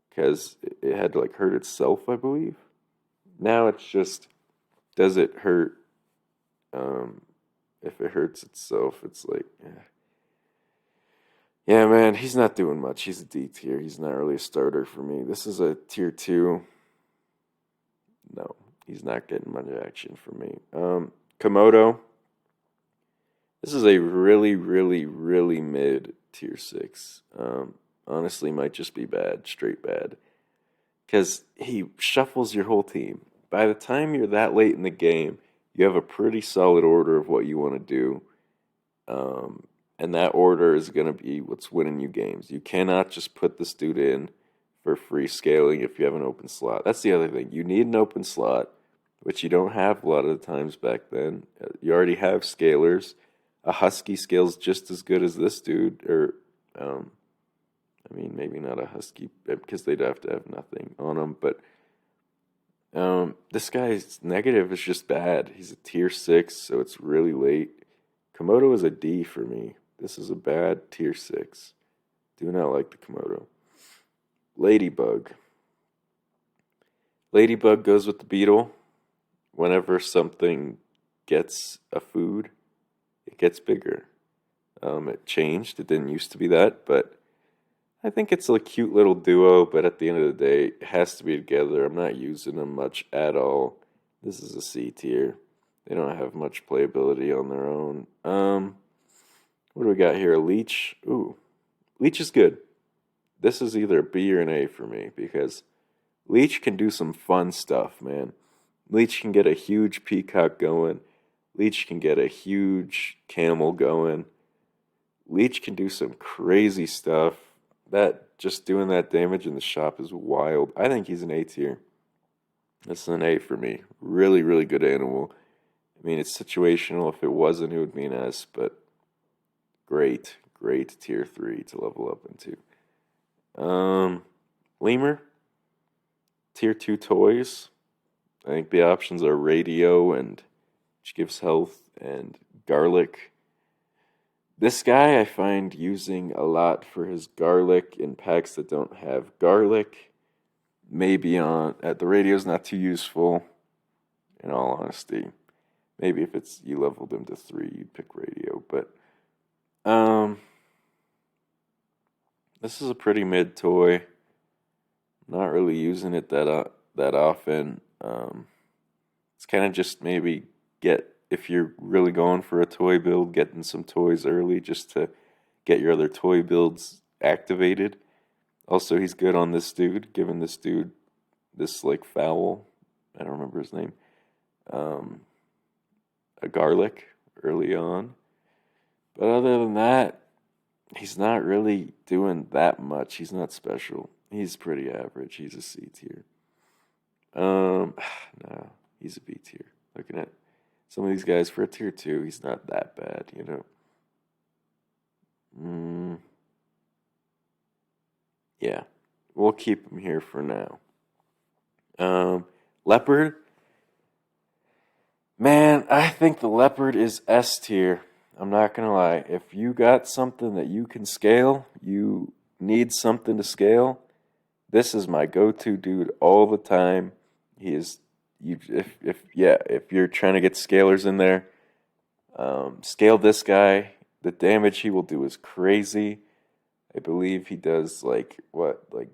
because it had to hurt itself, I believe. Now it's just, does it hurt? If it hurts itself, it's yeah, man, he's not doing much. He's a D tier. He's not really a starter for me. This is a tier 2. No, he's not getting much action for me. Komodo. This is a really, really, really mid tier 6. Honestly, might just be bad, straight bad. Because he shuffles your whole team. By the time you're that late in the game, you have a pretty solid order of what you want to do. And that order is going to be what's winning you games. You cannot just put this dude in for free scaling if you have an open slot. That's the other thing. You need an open slot, which you don't have a lot of the times back then. You already have scalers. A husky scales just as good as this dude, or um, I mean, maybe not a husky because they'd have to have nothing on them, but this guy's negative is just bad. He's a tier 6, so it's really late. Komodo is a D for me. This is a bad tier 6. Do not like the Komodo. Ladybug. Ladybug goes with the beetle. Whenever something gets a food, it gets bigger. It changed. It didn't used to be that, but I think it's a cute little duo, but at the end of the day, it has to be together. I'm not using them much at all. This is a C tier. They don't have much playability on their own. What do we got here? A leech. Ooh, leech is good. This is either a B or an A for me because leech can do some fun stuff, man. Leech can get a huge peacock going. Leech can get a huge camel going. Leech can do some crazy stuff. That just doing that damage in the shop is wild. I think he's an A tier. That's an A for me. Really, really good animal. I mean, it's situational. If it wasn't, it would be an S, but great, great tier 3 to level up into. Lemur, tier 2 toys. I think the options are radio, and which gives health, and garlic. This guy I find using a lot for his garlic in packs that don't have garlic. Maybe on at the radio's not too useful, in all honesty. Maybe if it's you leveled him to 3, you'd pick radio. But this is a pretty mid toy. Not really using it that often. It's kind of just maybe if you're really going for a toy build, getting some toys early just to get your other toy builds activated. Also, he's good on this dude, giving this dude this like fowl. I don't remember his name. A garlic early on. But other than that, he's not really doing that much. He's not special. He's pretty average. He's a C tier. No, he's a B tier. Looking at some of these guys for a tier 2, he's not that bad, you know. Yeah, we'll keep him here for now. Leopard. Man, I think the leopard is S tier. I'm not gonna lie. If you got something that you can scale, you need something to scale, this is my go-to dude all the time. He is if you're trying to get scalers in there, scale this guy. The damage he will do is crazy. I believe he does like 50%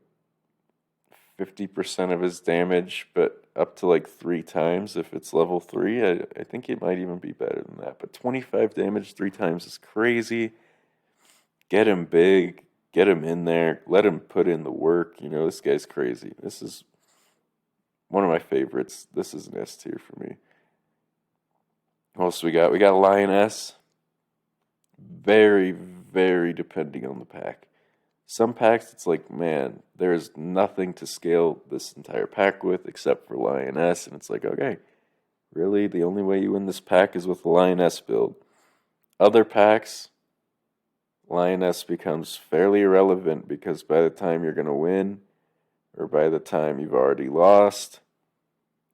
of his damage, but up to like 3 times if it's level 3. I think it might even be better than that. But 25 damage 3 times is crazy. Get him big, get him in there, let him put in the work. You know, this guy's crazy. This is one of my favorites. This is an S tier for me. What else we got? We got a Lioness. Very, very depending on the pack. Some packs, it's like, man, there's nothing to scale this entire pack with except for Lioness. And it's like, okay, really? The only way you win this pack is with the Lioness build. Other packs, Lioness becomes fairly irrelevant because by the time you're going to win, or by the time you've already lost,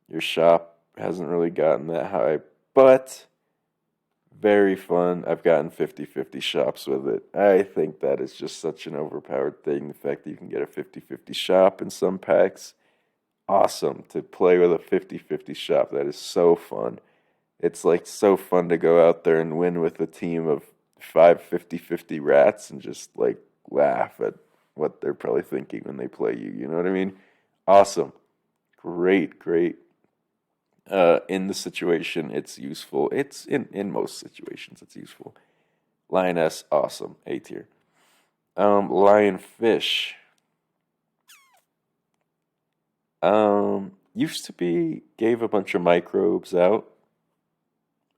your shop hasn't really gotten that high. But very fun. I've gotten 50-50 shops with it. I think that is just such an overpowered thing. The fact that you can get a 50-50 shop in some packs, awesome. To play with a 50-50 shop, that is so fun. It's like so fun to go out there and win with a team of 5 50-50 rats and just like laugh at what they're probably thinking when they play you. You know what I mean? Awesome. Great, great. In the situation, it's useful. It's in most situations, it's useful. Lioness, awesome. A tier. Lionfish. Used to be, gave a bunch of microbes out,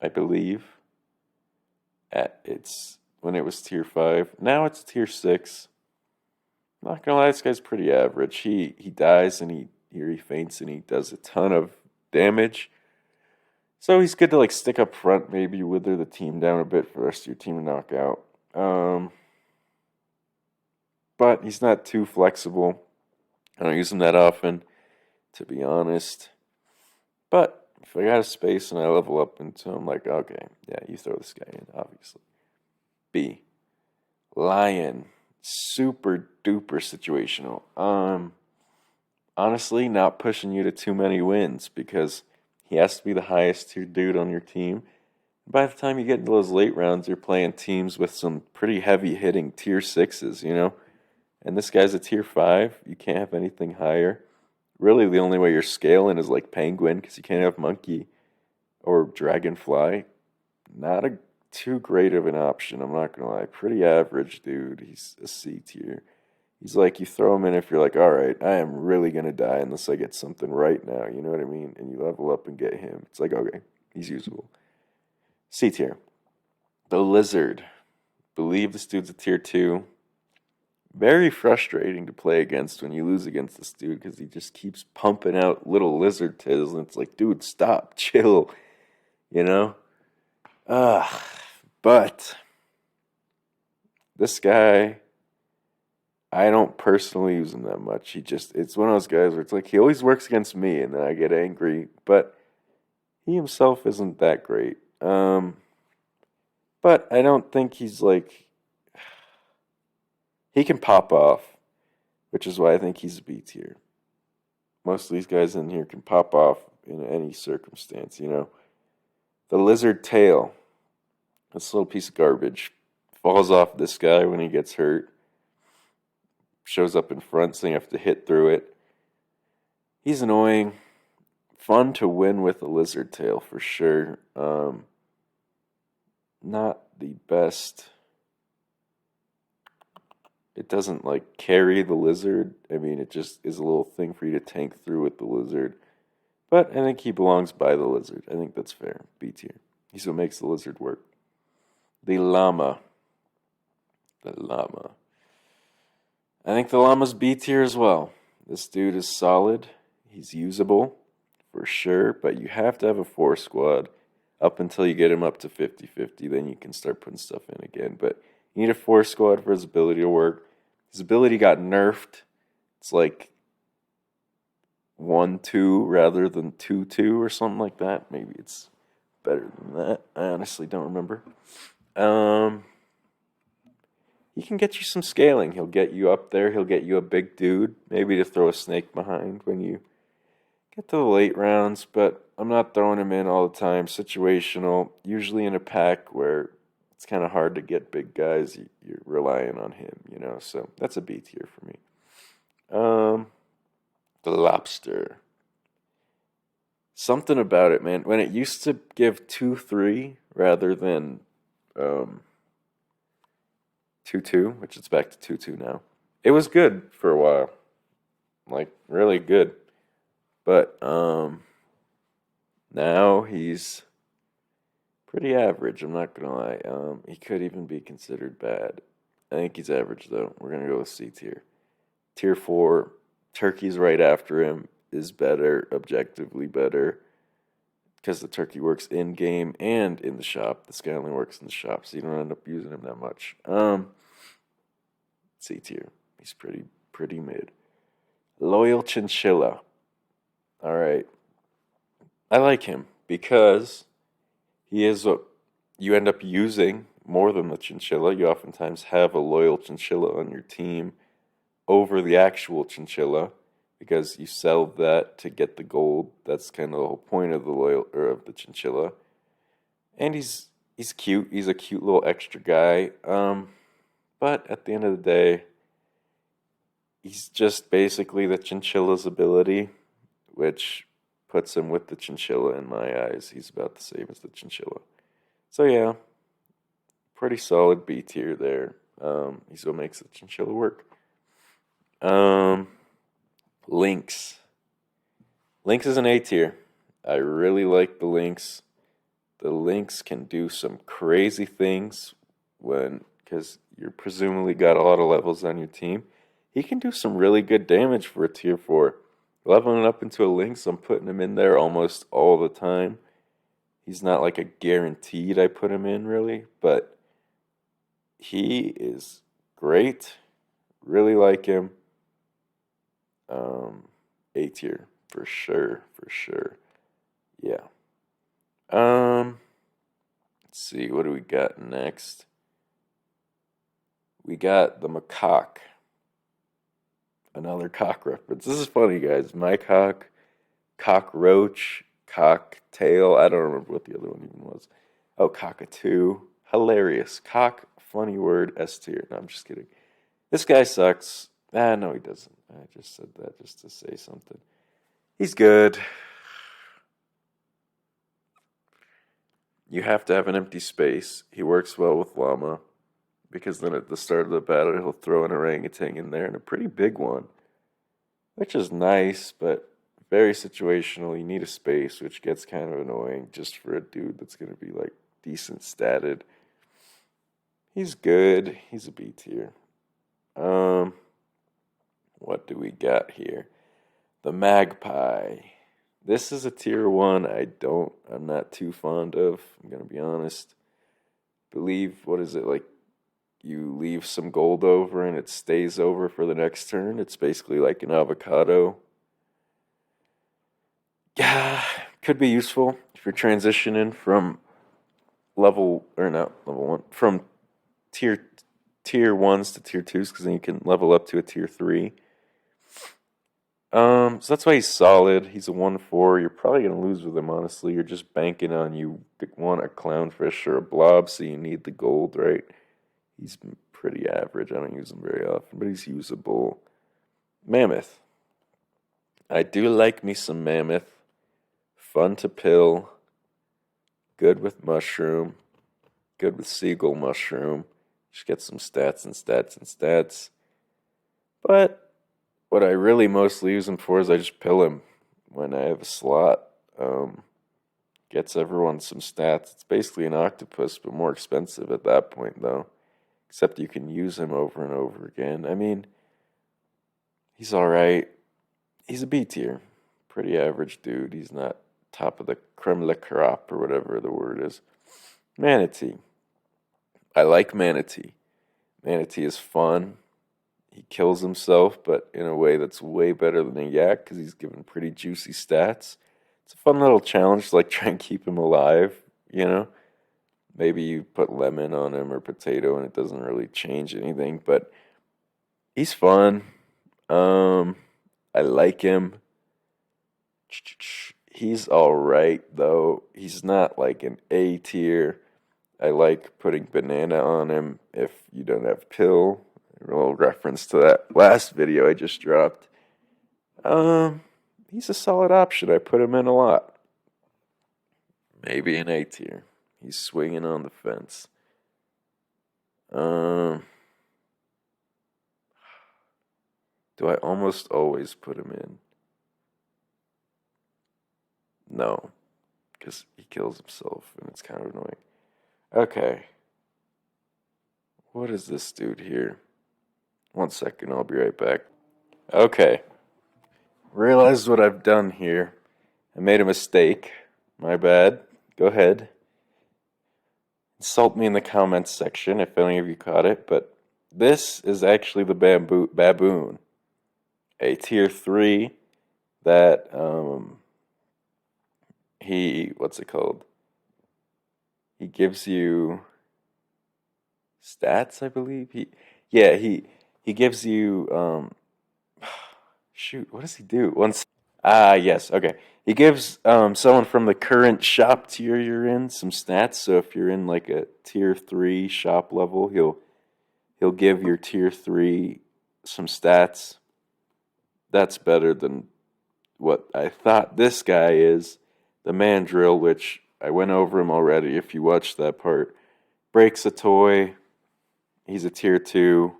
I believe. When it was tier 5. Now it's tier 6. Not gonna lie, this guy's pretty average. He dies and he faints and he does a ton of damage. So he's good to like stick up front, maybe wither the team down a bit for the rest of your team to knock out. But he's not too flexible. I don't use him that often, to be honest. But if I got a space and I level up into him, like, okay, yeah, you throw this guy in, obviously. B. Lion. Super duper situational. Honestly, not pushing you to too many wins because he has to be the highest tier dude on your team. By the time you get into those late rounds, you're playing teams with some pretty heavy hitting tier sixes, you know? And this guy's a tier 5. You can't have anything higher. Really, the only way you're scaling is like Penguin because you can't have Monkey or Dragonfly. Not a too great of an option, I'm not gonna lie. Pretty average dude. He's a C tier. He's like, you throw him in if you're like, all right, I am really gonna die unless I get something right now. You know what I mean? And you level up and get him. It's like, okay, he's usable. C tier. The Lizard. Believe this dude's a tier 2. Very frustrating to play against when you lose against this dude because he just keeps pumping out little lizard tails, and it's like, dude, stop, chill, you know? Ugh. But this guy, I don't personally use him that much. It's one of those guys where it's like, he always works against me, and then I get angry, but he himself isn't that great. But I don't think he's like, he can pop off, which is why I think he's a B tier. Most of these guys in here can pop off in any circumstance, you know. The lizard tail, this little piece of garbage, falls off this guy when he gets hurt. Shows up in front, so you have to hit through it. He's annoying. Fun to win with a lizard tail for sure. Not the best. It doesn't like carry the lizard. I mean, it just is a little thing for you to tank through with the lizard. But I think he belongs by the lizard. I think that's fair. B tier. He's what makes the lizard work. The llama. The llama. I think the llama's B tier as well. This dude is solid. He's usable for sure, but you have to have a 4 squad up until you get him up to 50-50. Then you can start putting stuff in again. But you need a 4 squad for his ability to work. His ability got nerfed. It's like 1-2 rather than 2-2 or something like that. Maybe it's better than that. I honestly don't remember. He can get you some scaling. He'll get you up there. He'll get you a big dude, maybe to throw a snake behind when you get to the late rounds, but I'm not throwing him in all the time. Situational, usually in a pack where it's kind of hard to get big guys. You're relying on him, you know. So that's a B tier for me. The lobster. Something about it, man. When it used to give 2-3 rather than 2-2, which it's back to 2-2 now. It was good for a while. Like really good. But now he's pretty average, I'm not gonna lie. He could even be considered bad. I think he's average though. We're gonna go with C tier. Tier 4, Turkey's right after him, is better, objectively better. Because the turkey works in game and in the shop. This guy only works in the shop, so you don't end up using him that much. C tier. He's pretty mid. Loyal Chinchilla. Alright. I like him because he is what you end up using more than the chinchilla. You oftentimes have a loyal chinchilla on your team over the actual chinchilla because you sell that to get the gold. That's kind of the whole point of the loyal or of the chinchilla. And he's cute. He's a cute little extra guy. But at the end of the day, he's just basically the chinchilla's ability, which puts him with the chinchilla in my eyes. He's about the same as the chinchilla. So yeah, pretty solid B tier there. He's what makes the chinchilla work. Lynx. Lynx is an A tier. I really like the Lynx. The Lynx can do some crazy things because you're presumably got a lot of levels on your team. He can do some really good damage for a tier 4. Leveling up into a Lynx, I'm putting him in there almost all the time. He's not like a guaranteed I put him in really, but he is great. Really like him. A tier for sure, for sure. Yeah. Let's see, what do we got next? We got the macaque. Another cock reference. This is funny, guys. My cock, cockroach, cocktail. I don't remember what the other one even was. Oh, cockatoo. Hilarious. Cock, funny word, S tier. No, I'm just kidding. This guy sucks. Ah, no, he doesn't. I just said that just to say something. He's good. You have to have an empty space. He works well with llama because then at the start of the battle he'll throw an orangutan in there and a pretty big one, which is nice, but very situational. You need a space, which gets kind of annoying just for a dude that's going to be like decent statted. He's good. He's a B tier. What do we got here? The magpie. This is a tier 1 I'm not too fond of. I'm going to be honest. Believe, what is it, like you leave some gold over and it stays over for the next turn? It's basically like an avocado. Yeah, could be useful if you're transitioning from level, or not level 1, from tier 1s to tier 2s, because then you can level up to a tier 3. So that's why he's solid. He's a 1/4. You're probably gonna lose with him, honestly. You're just banking on you want a clownfish or a blob, so you need the gold, right? He's pretty average. I don't use him very often, but he's usable. Mammoth. I do like me some mammoth. Fun to pill. Good with mushroom. Good with seagull mushroom. Just get some stats and stats and stats. But what I really mostly use him for is I just pill him when I have a slot. Gets everyone some stats. It's basically an octopus, but more expensive at that point, though. Except you can use him over and over again. I mean, he's alright. He's a B tier. Pretty average dude. He's not top of the creme la crop or whatever the word is. Manatee. I like Manatee. Manatee is fun. He kills himself, but in a way that's way better than a yak because he's given pretty juicy stats. It's a fun little challenge to like try and keep him alive, you know? Maybe you put lemon on him or potato and it doesn't really change anything, but he's fun. I like him. He's alright though. He's not like an A tier. I like putting banana on him if you don't have pill. A little reference to that last video I just dropped. He's a solid option. I put him in a lot. Maybe an A tier. He's swinging on the fence. Do I almost always put him in? No, because he kills himself and it's kind of annoying. Okay. What is this dude here? 1 second, I'll be right back. Okay. Realize what I've done here. I made a mistake. My bad. Go ahead. Insult me in the comments section if any of you caught it, but this is actually the baboon. A tier 3 that what's it called? He gives you stats, I believe. He gives you shoot, what does he do? Yes, okay. He gives someone from the current shop tier you're in some stats. So if you're in like a tier 3 shop level, he'll give your tier 3 some stats. That's better than what I thought this guy is. The Mandrill, which I went over him already if you watched that part. Breaks a toy. He's a tier 2.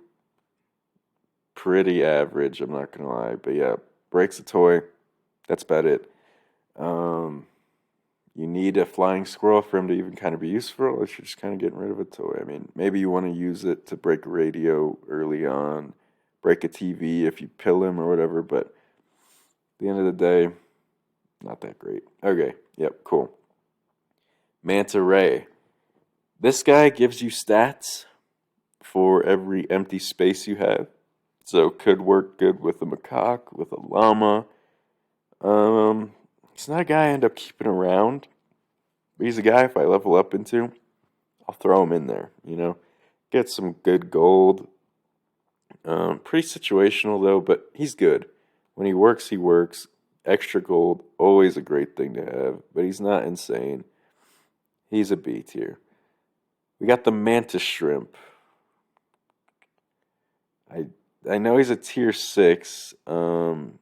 Pretty average, I'm not gonna lie. But yeah, breaks a toy. That's about it. You need a flying squirrel for him to even kind of be useful, or you're just kind of getting rid of a toy. I mean, maybe you want to use it to break a radio early on, break a TV if you pill him or whatever, but at the end of the day, not that great. Okay, yep, cool. Manta Ray. This guy gives you stats for every empty space you have. So could work good with a macaque, with a llama. He's not a guy I end up keeping around, but he's a guy if I level up into, I'll throw him in there, Get some good gold. Pretty situational though, but he's good. When he works, he works. Extra gold, always a great thing to have, but he's not insane. He's a B tier. We got the mantis shrimp. I know he's a tier 6. 1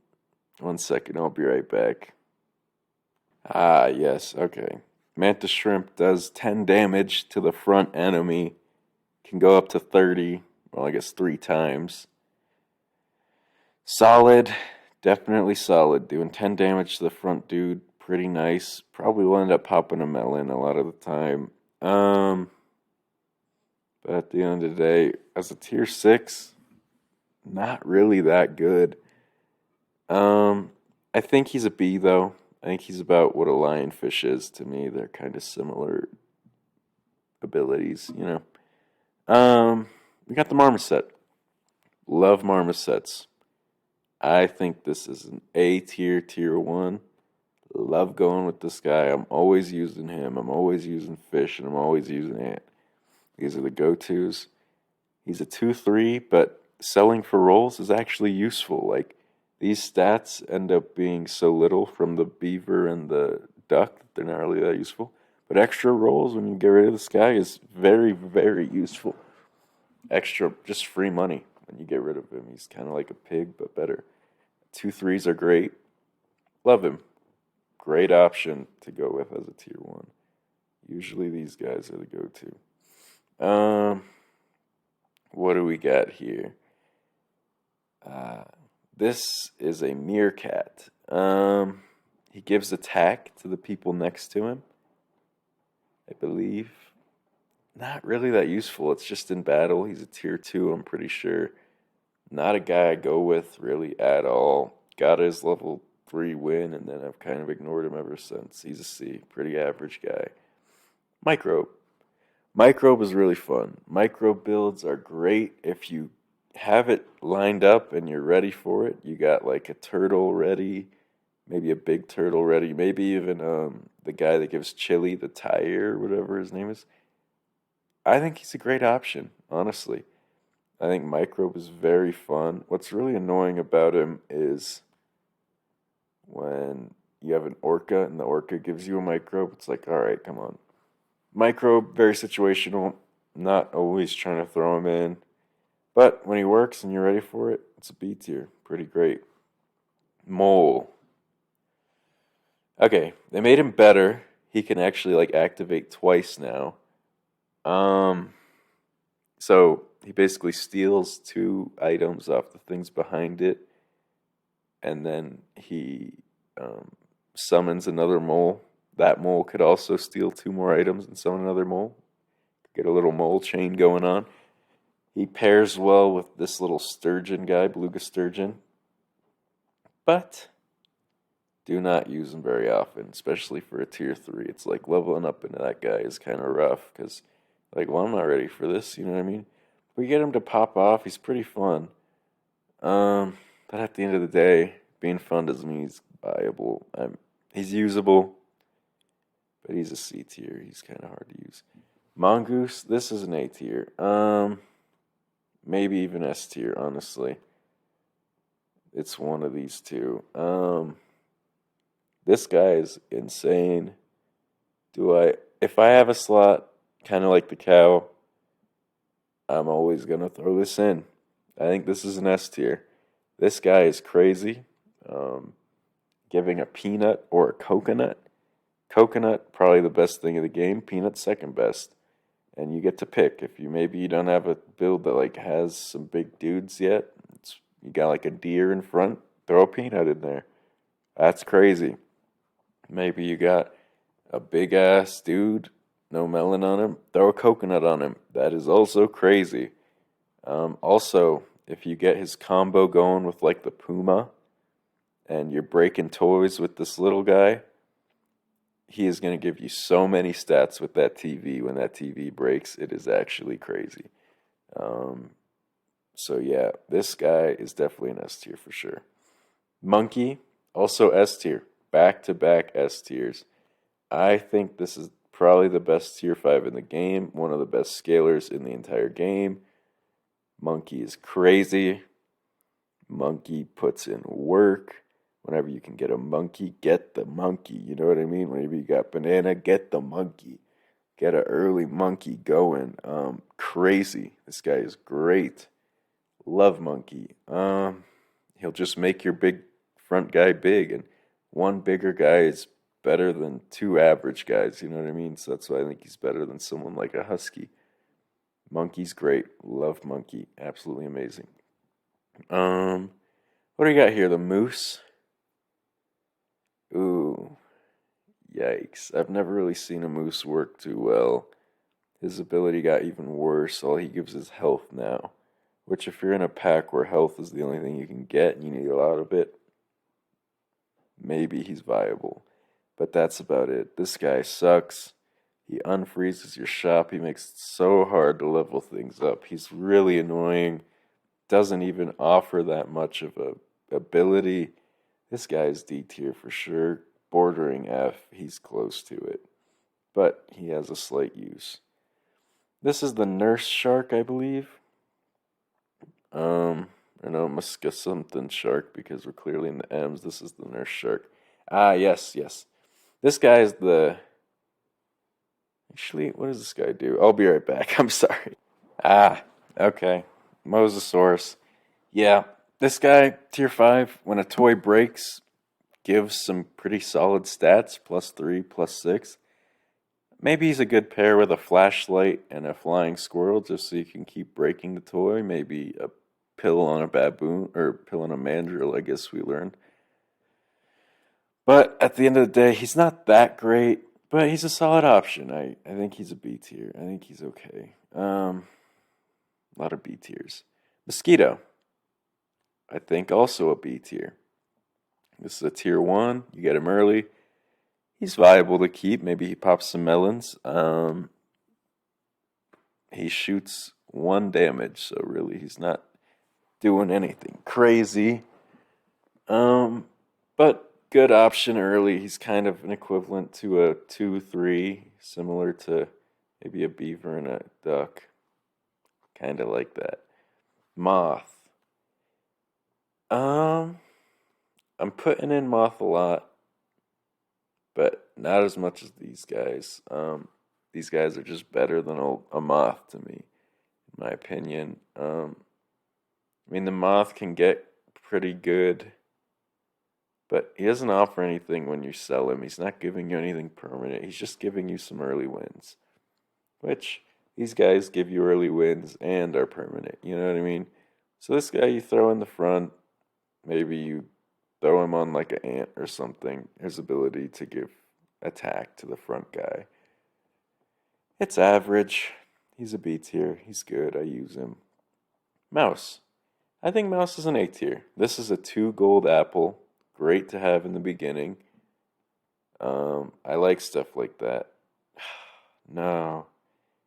second, I'll be right back. Ah, yes, okay. Mantis shrimp does 10 damage to the front enemy. Can go up to 30. Well, I guess 3 times. Solid. Definitely solid. Doing 10 damage to the front dude. Pretty nice. Probably will end up popping a melon a lot of the time. But at the end of the day, as a tier 6, not really that good. I think he's a B though. I think he's about what a lionfish is to me. They're kind of similar abilities, We got the marmoset. Love marmosets. I think this is an A tier, tier 1. Love going with this guy. I'm always using him. I'm always using fish, and I'm always using ant. These are the go-tos. He's a 2-3, but selling for rolls is actually useful. Like, these stats end up being so little from the beaver and the duck that they're not really that useful. But extra rolls when you get rid of this guy is very, very useful. Extra, just free money when you get rid of him. He's kind of like a pig, but better. 2-3s are great. Love him. Great option to go with as a tier 1. Usually these guys are the go-to. What do we got here? This is a meerkat. He gives attack to the people next to him, I believe. Not really that useful. It's just in battle. He's a tier 2, I'm pretty sure. Not a guy I go with really at all. Got his level 3 win, and then I've kind of ignored him ever since. He's a C. Pretty average guy. Microbe. Microbe is really fun. Microbe builds are great if you have it lined up and you're ready for it. You got like a turtle ready, maybe a big turtle ready, maybe even the guy that gives chili, the Tyre, or whatever his name is. I think he's a great option, honestly. I think Microbe is very fun. What's really annoying about him is when you have an orca and the orca gives you a microbe, it's like, all right, come on. Microbe, very situational, not always trying to throw him in. But when he works and you're ready for it, it's a B tier. Pretty great. Mole. Okay, they made him better. He can actually like activate twice now. So he basically steals 2 items off the things behind it, and then he summons another mole. That mole could also steal 2 more items and summon another mole. Get a little mole chain going on. He pairs well with this little sturgeon guy, beluga sturgeon. But do not use him very often, especially for a tier 3. It's like leveling up into that guy is kind of rough because, like, well, I'm not ready for this, you know what I mean? We get him to pop off, he's pretty fun. But at the end of the day, being fun doesn't mean he's viable. He's usable, but he's a C tier. He's kind of hard to use. Mongoose, this is an A tier. Maybe even S tier, honestly. It's one of these two. This guy is insane. If I have a slot, kind of like the cow, I'm always going to throw this in. I think this is an S tier. This guy is crazy. Giving a peanut or a coconut. Coconut, probably the best thing of the game. Peanut, second best. And you get to pick. If maybe you don't have a build that like has some big dudes yet, you got like a deer in front, throw a peanut in there. That's crazy. Maybe you got a big ass dude, no melon on him, throw a coconut on him. That is also crazy. Also, if you get his combo going with like the puma, and you're breaking toys with this little guy, he is going to give you so many stats with that TV. When that TV breaks, it is actually crazy. Um, so yeah, this guy is definitely an S tier for sure. Monkey, also S tier, back to back S tiers. I think this is probably the best tier 5 in the game, one of the best scalers in the entire game. Monkey is crazy. Monkey puts in work. Whenever you can get a monkey, get the monkey. You know what I mean? Whenever you got banana, get the monkey. Get an early monkey going. Crazy. This guy is great. Love monkey. He'll just make your big front guy big, and one bigger guy is better than two average guys. You know what I mean? So that's why I think he's better than someone like a husky. Monkey's great. Love monkey. Absolutely amazing. Um, what do you got here? The moose. Ooh, yikes. I've never really seen a moose work too well. His ability got even worse. All he gives is health now. Which, if you're in a pack where health is the only thing you can get and you need a lot of it, maybe he's viable. But that's about it. This guy sucks. He unfreezes your shop. He makes it so hard to level things up. He's really annoying. Doesn't even offer that much of a ability. This guy is D tier for sure. Bordering F. He's close to it. But he has a slight use. This is the nurse shark, I believe. I know it must get something shark because we're clearly in the M's. This is the nurse shark. Ah, yes, yes. This guy is the. Actually, what does this guy do? I'll be right back. I'm sorry. Ah, okay. Mosasaurus. Yeah, this guy, tier 5, when a toy breaks, gives some pretty solid stats +3, +6. Maybe he's a good pair with a flashlight and a flying squirrel just so you can keep breaking the toy. Maybe a pill on a baboon, or pill on a mandrill, I guess we learned. But at the end of the day, he's not that great, but he's a solid option. I think he's a B tier. I think he's okay. A lot of B tiers. Mosquito, I think also a B tier. This is a tier 1. You get him early. He's viable to keep. Maybe he pops some melons. He shoots 1 damage, so really he's not doing anything crazy. But good option early. He's kind of an equivalent to a 2-3, similar to maybe a beaver and a duck. Kind of like that. Moth. I'm putting in Moth a lot, but not as much as these guys. These guys are just better than a Moth to me, in my opinion. I mean, the Moth can get pretty good, but he doesn't offer anything when you sell him. He's not giving you anything permanent. He's just giving you some early wins, which these guys give you early wins and are permanent. You know what I mean? So this guy you throw in the front, maybe you throw him on like an ant or something. His ability to give attack to the front guy. It's average. He's a B tier. He's good. I use him. Mouse. I think Mouse is an A tier. This is a 2 gold apple. Great to have in the beginning. I like stuff like that. No.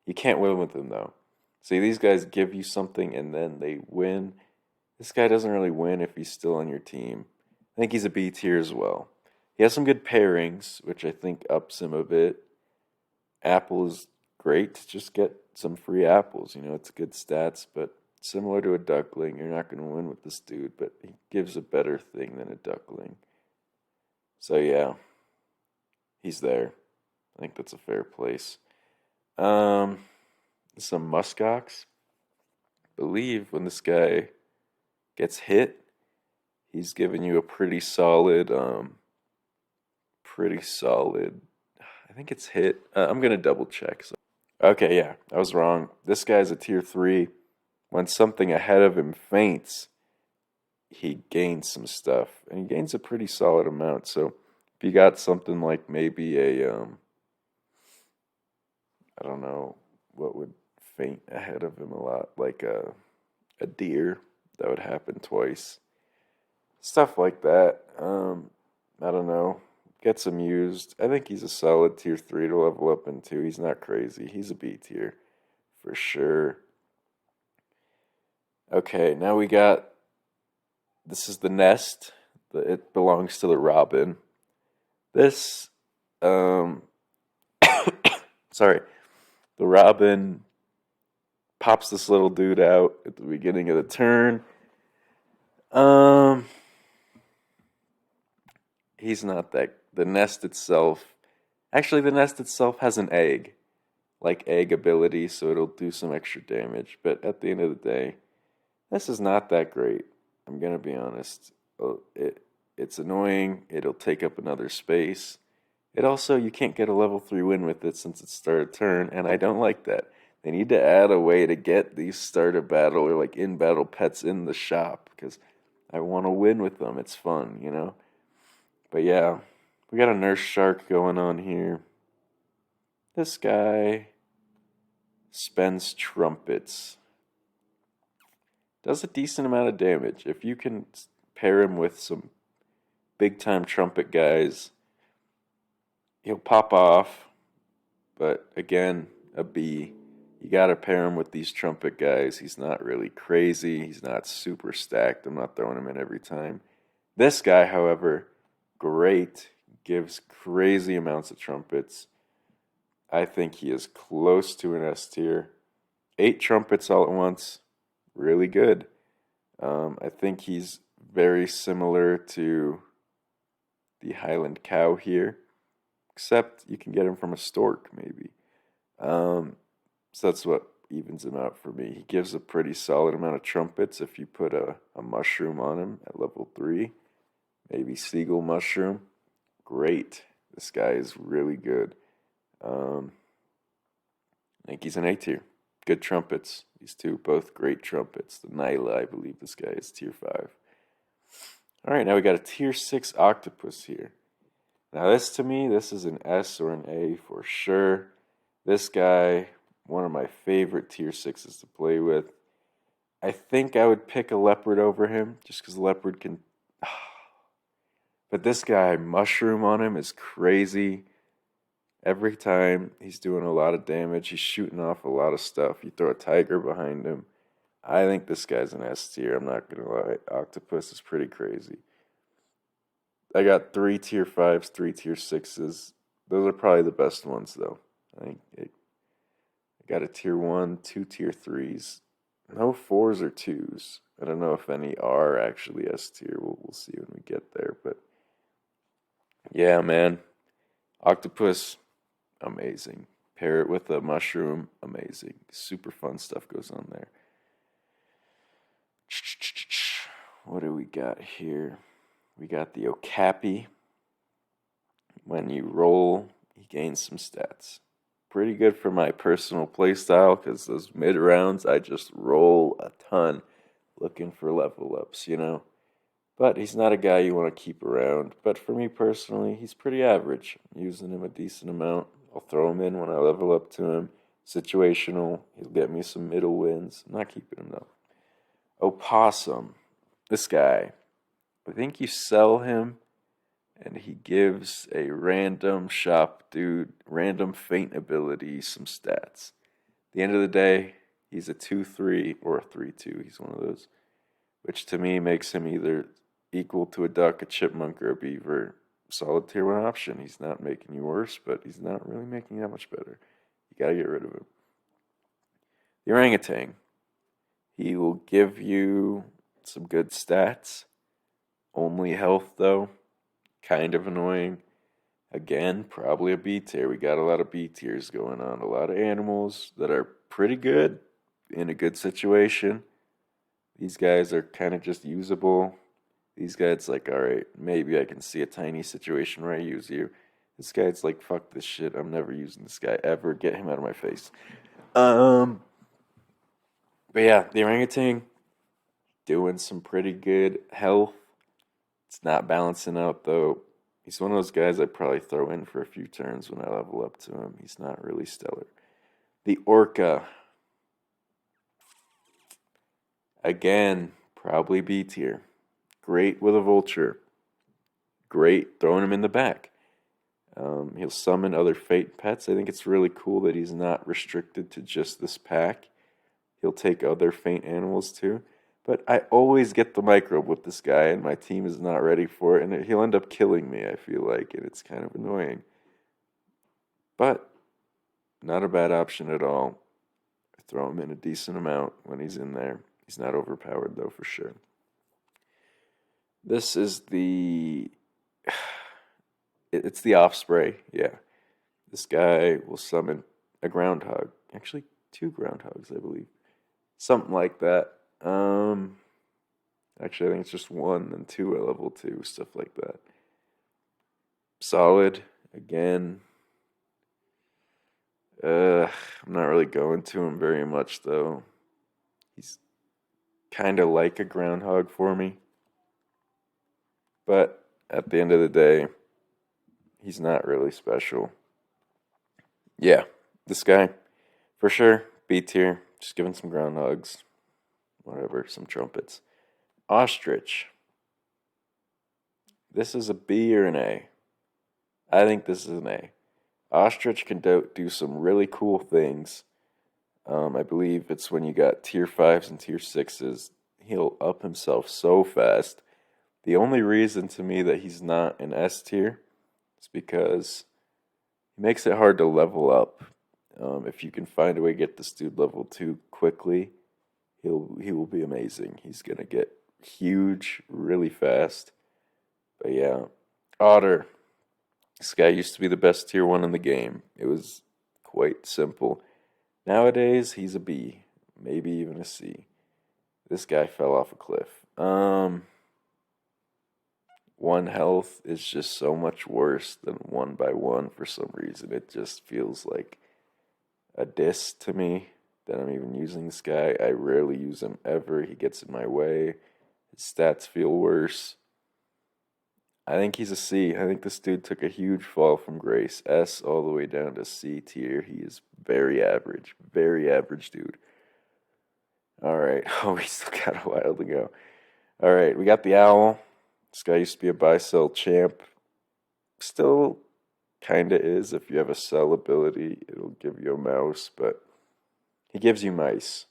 You can't win with them though. See, these guys give you something and then they win. This guy doesn't really win if he's still on your team. I think he's a B tier as well. He has some good pairings, which I think ups him a bit. Apple is great to just get some free apples. You know, it's good stats, but similar to a duckling, you're not going to win with this dude, but he gives a better thing than a duckling. So yeah, he's there. I think that's a fair place. Um, some muskox. Believe when this guy gets hit, he's giving you a pretty solid. I think it's hit. I'm gonna double check. So. Okay, yeah, I was wrong. This guy's a tier 3. When something ahead of him faints, he gains some stuff, and he gains a pretty solid amount. So if you got something like maybe I don't know what would faint ahead of him a lot, like a deer, that would happen twice. Stuff like that. I don't know. Gets him used. I think he's a solid tier 3 to level up into. He's not crazy. He's a B tier for sure. Okay, now we got this is the nest. It belongs to the Robin. This, um, sorry, the Robin pops this little dude out at the beginning of the turn. Um, he's not that. The nest itself, actually, the nest itself has an egg, like egg ability, so it'll do some extra damage. But at the end of the day, this is not that great. I'm gonna be honest. It's annoying. It'll take up another space. It also you can't get a level 3 win with it since it's started turn, and I don't like that. They need to add a way to get these start of battle or like in battle pets in the shop because I want to win with them. It's fun, you know. But yeah, we got a nurse shark going on here. This guy spends trumpets. Does a decent amount of damage. If you can pair him with some big time trumpet guys, he'll pop off. But again, a B. You gotta pair him with these trumpet guys. He's not really crazy. He's not super stacked. I'm not throwing him in every time. This guy, however, great. Gives crazy amounts of trumpets. I think he is close to an S tier. 8 trumpets all at once. Really good. I think he's very similar to the Highland Cow here, except you can get him from a stork, maybe. So that's what evens him out for me. He gives a pretty solid amount of trumpets if you put a mushroom on him at level 3. Maybe Seagull Mushroom. Great. This guy is really good. I think he's an A tier. Good trumpets. These two, both great trumpets. The Nyla, I believe this guy is tier 5. Alright, now we got a tier 6 octopus here. Now this to me, this is an S or an A for sure. This guy, one of my favorite tier 6s to play with. I think I would pick a leopard over him, just because leopard can... But this guy, mushroom on him is crazy. Every time he's doing a lot of damage, he's shooting off a lot of stuff. You throw a tiger behind him. I think this guy's an S tier, I'm not gonna lie. Octopus is pretty crazy. I got 3 tier 5s, 3 tier 6s. Those are probably the best ones though. I got a tier 1, 2 tier 3s. No 4s or 2s. I don't know if any are actually S tier. We'll see when we get there. But yeah, man. Octopus, amazing. Pair it with a mushroom, amazing. Super fun stuff goes on there. What do we got here? We got the Okapi. When you roll, he gains some stats. Pretty good for my personal playstyle because those mid rounds I just roll a ton looking for level ups, you know. But he's not a guy you want to keep around. But for me personally, he's pretty average. I'm using him a decent amount. I'll throw him in when I level up to him. Situational. He'll get me some middle wins. I'm not keeping him though. Opossum. This guy. I think you sell him and he gives a random shop dude, random feint ability, some stats. At the end of the day, he's a 2-3 or a 3-2. He's one of those. Which to me makes him either equal to a duck, a chipmunk, or a beaver. Solid tier 1 option. He's not making you worse, but he's not really making you that much better. You gotta get rid of him. The orangutan. He will give you some good stats. Only health, though. Kind of annoying. Again, probably a B tier. We got a lot of B tiers going on. A lot of animals that are pretty good in a good situation. These guys are kind of just usable. These guys, like, alright, maybe I can see a tiny situation where I use you. This guy's like, fuck this shit. I'm never using this guy ever. Get him out of my face. But yeah, the orangutan doing some pretty good health. It's not balancing out though. He's one of those guys I'd probably throw in for a few turns when I level up to him. He's not really stellar. The orca. Again, probably B tier. Great with a vulture. Great throwing him in the back. He'll summon other Fate pets. I think it's really cool that he's not restricted to just this pack. He'll take other Fate animals too. But I always get the microbe with this guy, and my team is not ready for it, and he'll end up killing me, I feel like, and it's kind of annoying. But not a bad option at all. I throw him in a decent amount when he's in there. He's not overpowered, though, for sure. This is the... It's the Offspray, yeah. This guy will summon a groundhog. Actually, two groundhogs, I believe. Something like that. Actually, I think it's just one and two at level 2, stuff like that. Solid, again. I'm not really going to him very much, though. He's kind of like a groundhog for me. But at the end of the day, he's not really special. Yeah, this guy, for sure, B tier. Just giving some groundhogs. Whatever, some trumpets. Ostrich. This is a B or an A? I think this is an A. Ostrich can do some really cool things. I believe it's when you got tier 5s and tier 6s. He'll up himself so fast. The only reason to me that he's not an S tier is because he makes it hard to level up. If you can find a way to get this dude level 2 quickly, he will be amazing. He's gonna get huge really fast. But yeah, Otter. This guy used to be the best tier 1 in the game. It was quite simple. Nowadays, he's a B, maybe even a C. This guy fell off a cliff. 1 health is just so much worse than 1x1 for some reason. It just feels like a diss to me that I'm even using this guy. I rarely use him ever. He gets in my way. His stats feel worse. I think he's a C. I think this dude took a huge fall from Grace S all the way down to C tier. He is very average dude. All right. Oh, we still got a while to go. All right, we got the Owl. This guy used to be a buy-sell champ. Still kind of is. If you have a sell ability, it'll give you a mouse, but he gives you mice.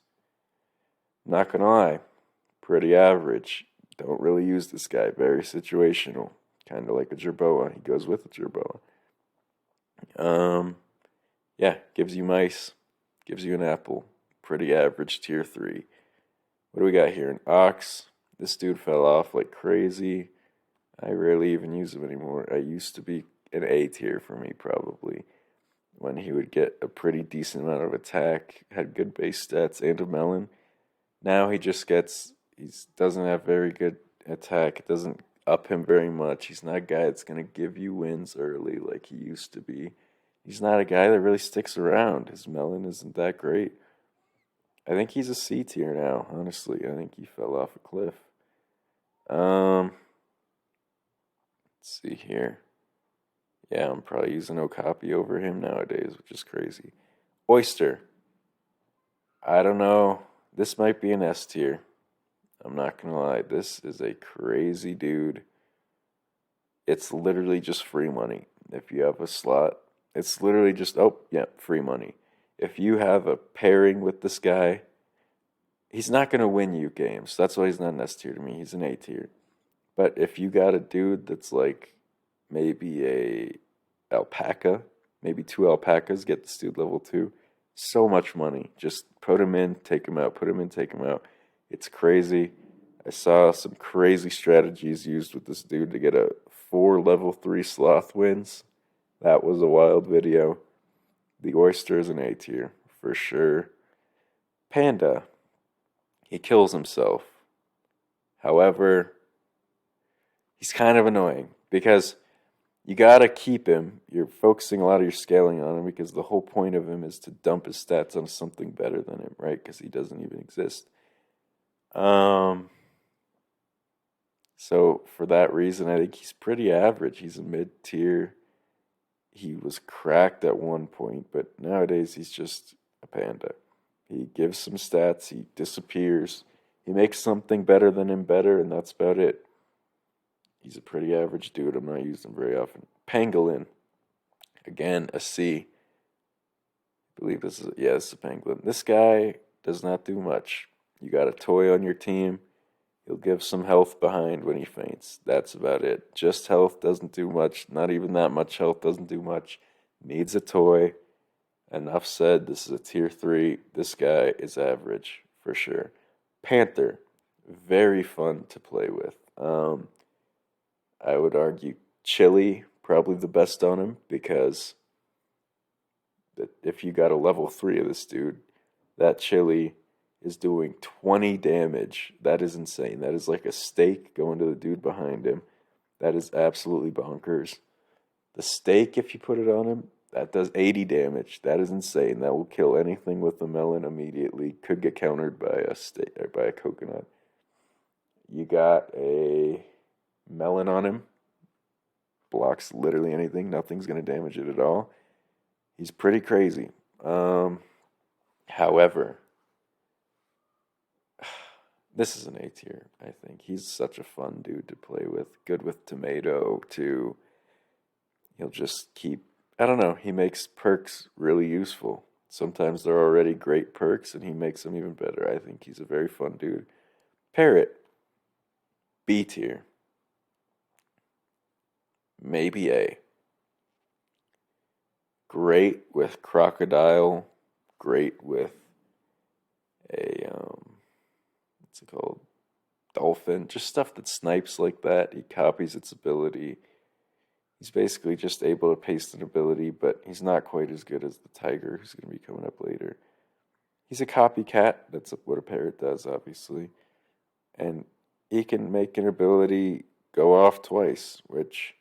Not gonna lie, pretty average. Don't really use this guy. Very situational. Kind of like a Jerboa. He goes with a Jerboa. Yeah, gives you mice. Gives you an apple. Pretty average tier 3. What do we got here? An Ox. This dude fell off like crazy. I rarely even use him anymore. I used to be an A tier for me, probably. When he would get a pretty decent amount of attack, had good base stats, and a melon. Now he just gets... He doesn't have very good attack. It doesn't up him very much. He's not a guy that's going to give you wins early like he used to be. He's not a guy that really sticks around. His melon isn't that great. I think he's a C tier now, honestly. I think he fell off a cliff. Let's see here. Yeah, I'm probably using Okapi over him nowadays, which is crazy. Oyster. I don't know. This might be an S tier. I'm not gonna lie, this is a crazy dude. It's literally just free money. If you have a slot, it's literally just, oh, yeah, free money. If you have a pairing with this guy, he's not gonna win you games. That's why he's not an S tier to me. He's an A tier. But if you got a dude that's like maybe a alpaca, maybe 2 alpacas, get this dude level 2, so much money. Just put him in, take him out, put him in, take him out. It's crazy. I saw some crazy strategies used with this dude to get 4 level 3 sloth wins. That was a wild video. The Oyster is an A tier, for sure. Panda. He kills himself. However, he's kind of annoying because you gotta keep him. You're focusing a lot of your scaling on him because the whole point of him is to dump his stats on something better than him, right? Because he doesn't even exist. So for that reason, I think he's pretty average. He's a mid tier. He was cracked at one point, but nowadays he's just a panda. He gives some stats, he disappears. He makes something better than him better, and that's about it. He's a pretty average dude. I'm not using him very often. Pangolin. Again, a C. I believe this is a penguin. This guy does not do much. You got a toy on your team. He'll give some health behind when he faints. That's about it. Just health doesn't do much. Not even that much health doesn't do much. Needs a toy. Enough said. This is a tier 3. This guy is average for sure. Panther. Very fun to play with. I would argue Chili, probably the best on him, because if you got a level 3 of this dude, that Chili is doing 20 damage. That is insane. That is like a stake going to the dude behind him. That is absolutely bonkers. The stake, if you put it on him, that does 80 damage. That is insane. That will kill anything with the melon immediately. Could get countered by a stake or by a coconut. You got a melon on him. Blocks literally anything. Nothing's going to damage it at all. He's pretty crazy. However, this is an A tier, I think. He's such a fun dude to play with. Good with tomato, too. He'll just keep, I don't know, he makes perks really useful. Sometimes they're already great perks, and he makes them even better. I think he's a very fun dude. Parrot, B tier. Maybe A. Great with crocodile. Great with a what's it called? Dolphin. Just stuff that snipes like that. He copies its ability. He's basically just able to paste an ability, but he's not quite as good as the tiger, who's going to be coming up later. He's a copycat. That's what a parrot does, obviously. And he can make an ability go off twice, which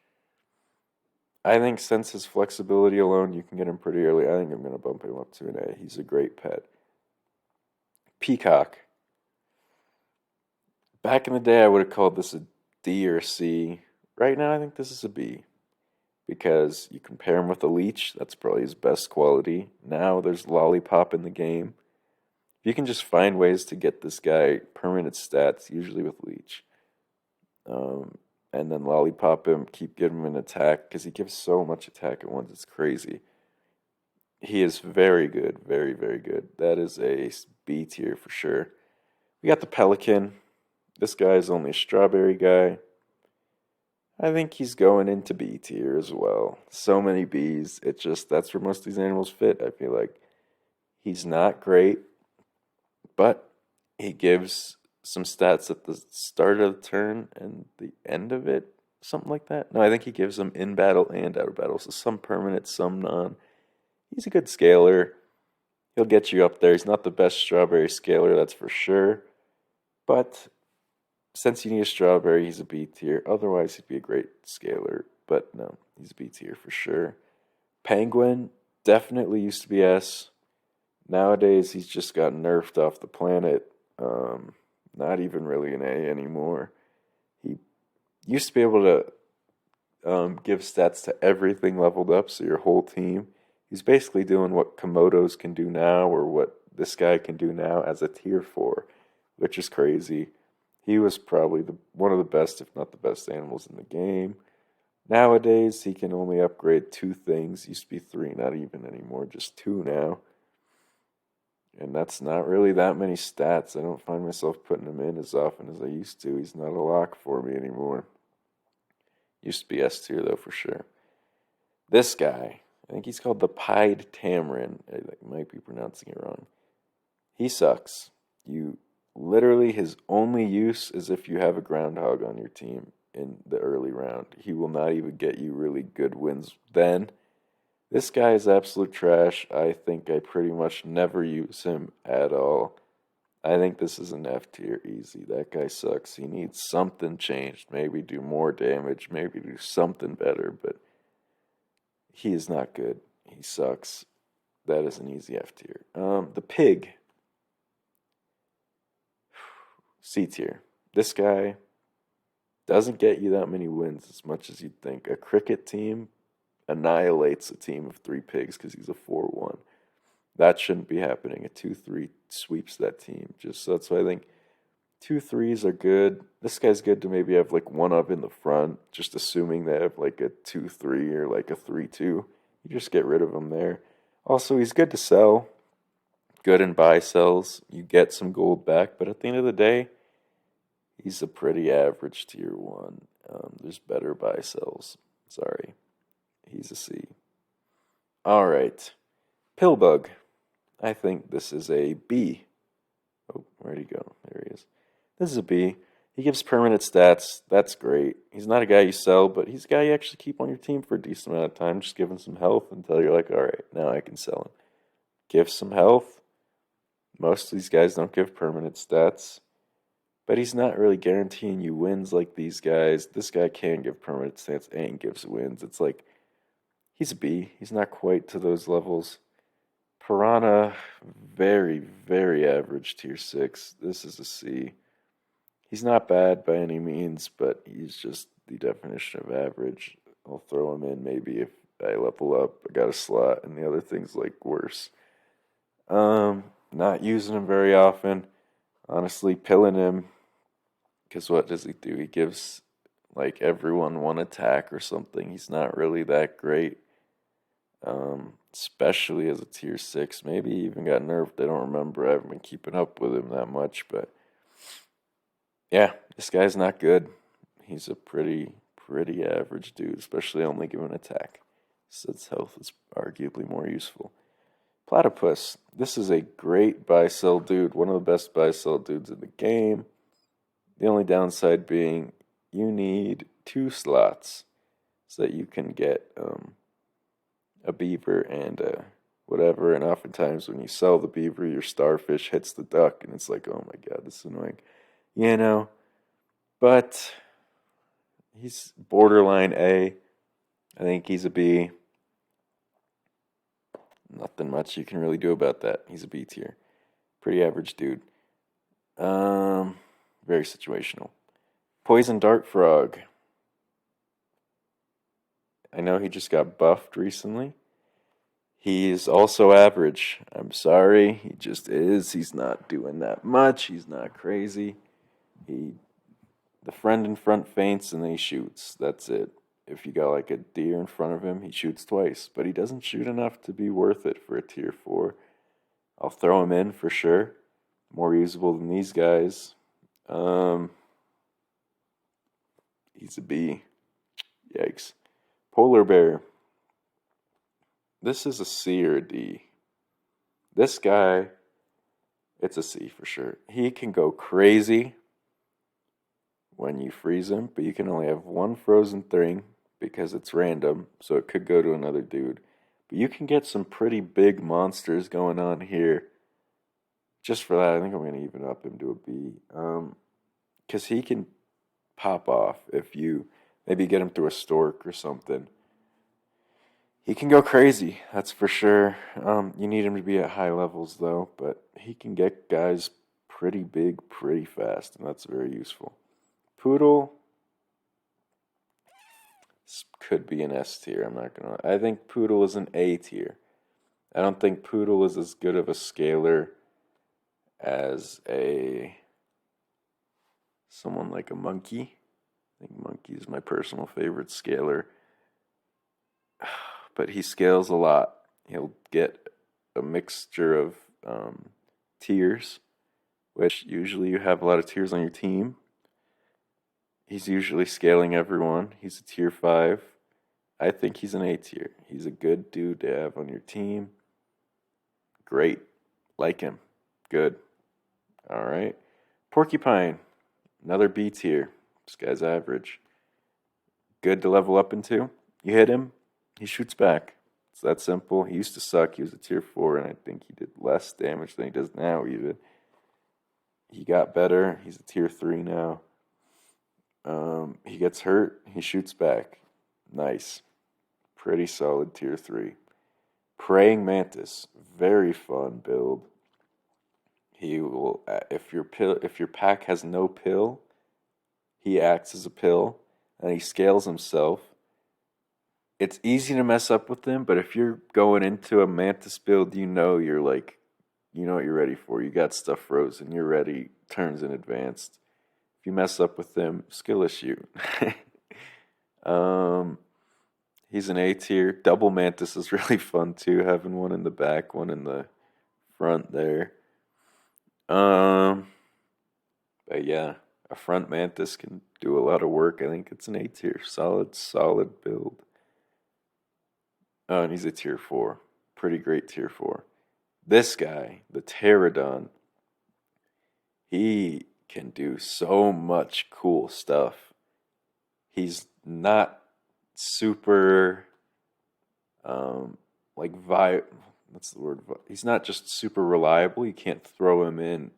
I think since his flexibility alone, you can get him pretty early. I think I'm going to bump him up to an A. He's a great pet. Peacock. Back in the day, I would have called this a D or a C. Right now, I think this is a B. Because you compare him with a leech, that's probably his best quality. Now there's Lollipop in the game. You can just find ways to get this guy permanent stats, usually with leech. And then Lollipop him, keep giving him an attack, because he gives so much attack at once, it's crazy. He is very good, very, very good. That is a B tier for sure. We got the Pelican. This guy is only a strawberry guy. I think he's going into B tier as well. So many Bs. That's where most of these animals fit, I feel like. He's not great, but he gives some stats at the start of the turn and the end of it, something like that. No, I think he gives them in battle and out of battle, so some permanent, some non. He's a good scaler. He'll get you up there. He's not the best strawberry scaler, that's for sure. But since you need a strawberry, he's a B tier. Otherwise, he'd be a great scaler. But no, he's a B tier for sure. Penguin definitely used to be S. Nowadays, he's just got nerfed off the planet. Not even really an A anymore. He used to be able to give stats to everything leveled up, so your whole team. He's basically doing what Komodos can do now, or what this guy can do now as a tier 4, which is crazy. He was probably one of the best, if not the best, animals in the game. Nowadays, he can only upgrade 2 things. Used to be 3, not even anymore, just 2 now. And that's not really that many stats. I don't find myself putting him in as often as I used to. He's not a lock for me anymore. Used to be S tier, though, for sure. This guy, I think he's called the Pied Tamarin. I might be pronouncing it wrong. He sucks. Literally, his only use is if you have a groundhog on your team in the early round. He will not even get you really good wins then. This guy is absolute trash. I think I pretty much never use him at all. I think this is an F tier easy. That guy sucks. He needs something changed. Maybe do more damage. Maybe do something better. But he is not good. He sucks. That is an easy F tier. The pig. C tier. This guy doesn't get you that many wins as much as you'd think. A cricket team annihilates a team of 3 pigs because he's a 4-1. That shouldn't be happening. A 2-3 sweeps that team. Just so that's why I think 2-3s are good. This guy's good to maybe have like one up in the front, just assuming they have like a 2-3 or like a 3-2. You just get rid of him there. Also, he's good to sell, good in buy sells. You get some gold back, but at the end of the day, he's a pretty average tier 1. There's better buy sells. Sorry. He's a C. Alright. Pillbug. I think this is a B. Oh, where'd he go? There he is. This is a B. He gives permanent stats. That's great. He's not a guy you sell, but he's a guy you actually keep on your team for a decent amount of time. Just give him some health until you're like, alright, now I can sell him. Give some health. Most of these guys don't give permanent stats. But he's not really guaranteeing you wins like these guys. This guy can give permanent stats and gives wins. It's like, he's a B. He's not quite to those levels. Piranha, very, very average tier 6. This is a C. He's not bad by any means, but he's just the definition of average. I'll throw him in maybe if I level up. I got a slot, and the other thing's like worse. Not using him very often. Honestly, pilling him. Because what does he do? He gives like everyone one attack or something. He's not really that great. Especially as a tier 6. Maybe he even got nerfed. I don't remember. I haven't been keeping up with him that much, but yeah, this guy's not good. He's a pretty average dude, especially only given attack. So his health is arguably more useful. Platypus. This is a great buy-sell dude. One of the best buy-sell dudes in the game. The only downside being you need 2 slots so that you can get a beaver and whatever. And oftentimes when you sell the beaver, your starfish hits the duck, and it's like, oh my god, this is annoying. You know, but he's borderline A. I think he's a B. Nothing much you can really do about that. He's a B tier. Pretty average dude. Very situational. Poison Dart Frog. I know he just got buffed recently. He's also average. I'm sorry. He just is. He's not doing that much. He's not crazy. The friend in front faints and then he shoots. That's it. If you got like a deer in front of him, he shoots twice. But he doesn't shoot enough to be worth it for a tier 4. I'll throw him in for sure. More usable than these guys. He's a B. Yikes. Polar Bear. This is a C or a D. This guy, it's a C for sure. He can go crazy when you freeze him, but you can only have one frozen thing because it's random, so it could go to another dude. But you can get some pretty big monsters going on here. Just for that, I think I'm going to even up him to a B. Because he can pop off if you maybe get him through a stork or something. He can go crazy, that's for sure. You need him to be at high levels, though, but he can get guys pretty big pretty fast, and that's very useful. Poodle. This could be an S tier, I'm not gonna lie. I think Poodle is an A tier. I don't think Poodle is as good of a scaler as someone like a Monkey. I think Monkey is my personal favorite scaler. But he scales a lot. He'll get a mixture of tiers, which usually you have a lot of tiers on your team. He's usually scaling everyone. He's a tier 5. I think he's an A tier. He's a good dude to have on your team. Great. Like him. Good. Alright. Porcupine. Another B tier. This guy's average. Good to level up into. You hit him, he shoots back. It's that simple. He used to suck. He was a tier 4, and I think he did less damage than he does now, even. He got better. He's a tier 3 now. He gets hurt. He shoots back. Nice. Pretty solid tier 3. Praying Mantis. Very fun build. He will, if your pack has no pill, he acts as a pill, and he scales himself. It's easy to mess up with him, but if you're going into a Mantis build, you know what you're ready for. You got stuff frozen. You're ready. Turns in advanced. If you mess up with him, skill issue. He's an A tier. Double Mantis is really fun too, having one in the back, one in the front there. Um, but yeah, a front Mantis can do a lot of work. I think it's an A tier. Solid, solid build. Oh, and he's a tier 4. Pretty great tier 4. This guy, the Pterodon, he can do so much cool stuff. He's not super like what's the word? He's not just super reliable. You can't throw him in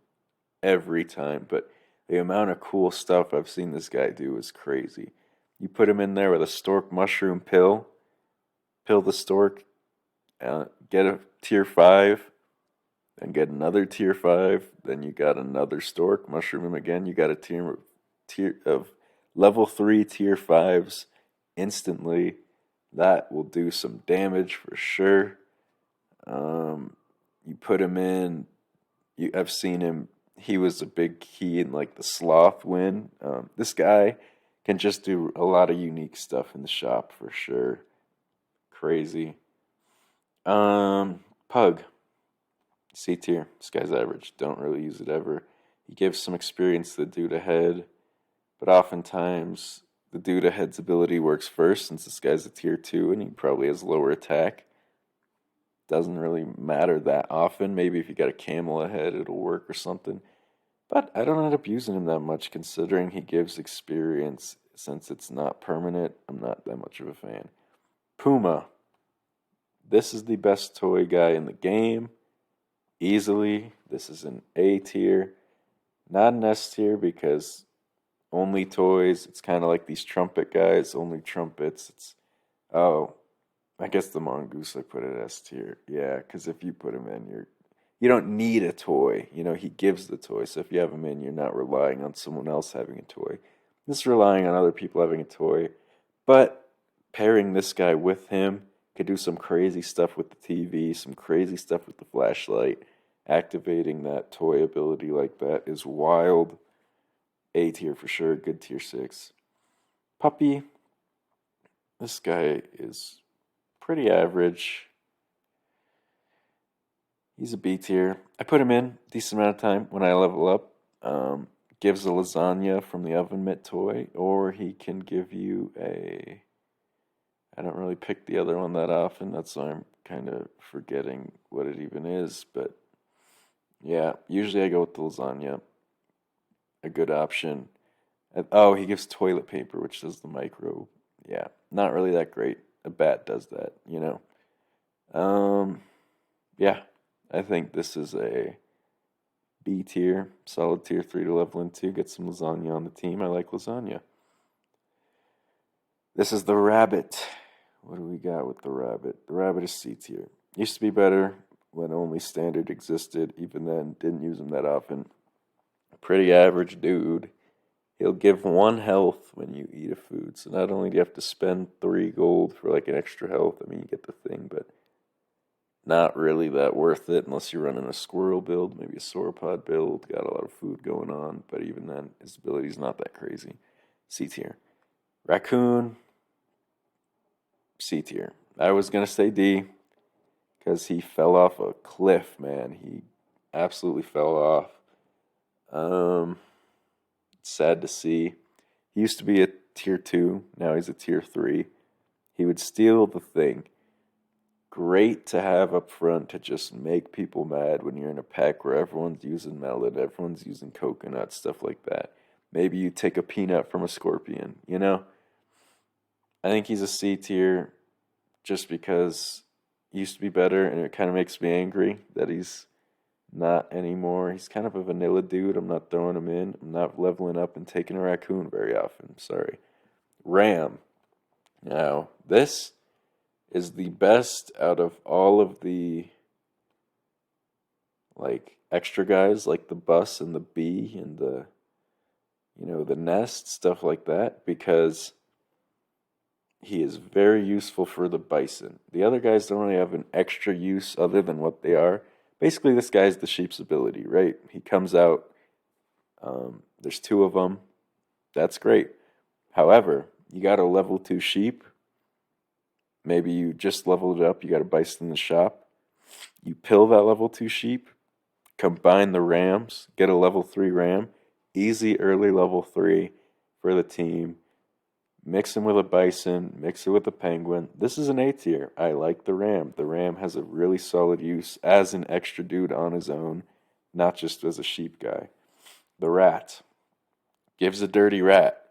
every time, but the amount of cool stuff I've seen this guy do is crazy. You put him in there with a stork mushroom pill the stork, get a tier 5, then get another tier 5, then you got another stork, mushroom him again, you got a tier of level 3 tier 5s instantly. That will do some damage for sure. You put him in, I've seen him, he was a big key in like the sloth win. This guy can just do a lot of unique stuff in the shop for sure. Crazy. Pug. C tier. This guy's average. Don't really use it ever. He gives some experience to the dude ahead, but oftentimes the dude ahead's ability works first since this guy's a tier 2 and he probably has lower attack. Doesn't really matter that often. Maybe if you got a camel ahead, it'll work or something. But I don't end up using him that much considering he gives experience. Since it's not permanent, I'm not that much of a fan. Puma. This is the best toy guy in the game. Easily. This is an A tier. Not an S tier because only toys. It's kind of like these trumpet guys, only trumpets. Oh, I guess the mongoose I put at S tier. Yeah, because if you put him in, you don't need a toy. You know, he gives the toy. So if you have him in, you're not relying on someone else having a toy. This is relying on other people having a toy. But pairing this guy with him could do some crazy stuff with the TV, some crazy stuff with the flashlight. Activating that toy ability like that is wild. A tier for sure, good tier 6. Puppy. This guy is pretty average. He's a B tier. I put him in a decent amount of time when I level up. Gives a lasagna from the oven mitt toy, or he can give you a. I don't really pick the other one that often. That's why I'm kind of forgetting what it even is. But yeah, usually I go with the lasagna. A good option. Oh, he gives toilet paper, which does the micro. Yeah, not really that great. A bat does that, you know. Yeah, I think this is a B tier, solid tier 3 to level into. Get some lasagna on the team. I like lasagna. This is the rabbit. What do we got with the rabbit? The rabbit is C tier. Used to be better when only standard existed. Even then, didn't use him that often. Pretty average dude. He'll give 1 health when you eat a food. So not only do you have to spend 3 gold for like an extra health, I mean, you get the thing, but not really that worth it unless you're running a squirrel build, maybe a sauropod build, got a lot of food going on, but even then, his ability's not that crazy. C tier. Raccoon, C tier. I was going to say D because he fell off a cliff, man. He absolutely fell off. Sad to see. He used to be a tier 2, now he's a tier 3. He would steal the thing. Great to have up front to just make people mad when you're in a pack where everyone's using melon, everyone's using coconut, stuff like that. Maybe you take a peanut from a scorpion, you know? I think he's a C tier just because he used to be better, and it kind of makes me angry that he's not anymore. He's kind of a vanilla dude. I'm not throwing him in. I'm not leveling up and taking a raccoon very often. Sorry. Ram. Now, this is the best out of all of the like extra guys, like the bus and the bee and the the nest, stuff like that, because he is very useful for the bison. The other guys don't really have an extra use other than what they are. Basically, this guy's the sheep's ability, right? He comes out, there's 2 of them. That's great. However, you got a level 2 sheep. Maybe you just leveled it up, you got a bison in the shop. You pill that level 2 sheep, combine the rams, get a level 3 ram, easy early level 3 for the team. Mix him with a bison, mix it with a penguin. This is an A tier. I like the ram. The ram has a really solid use as an extra dude on his own, not just as a sheep guy. The rat gives a dirty rat.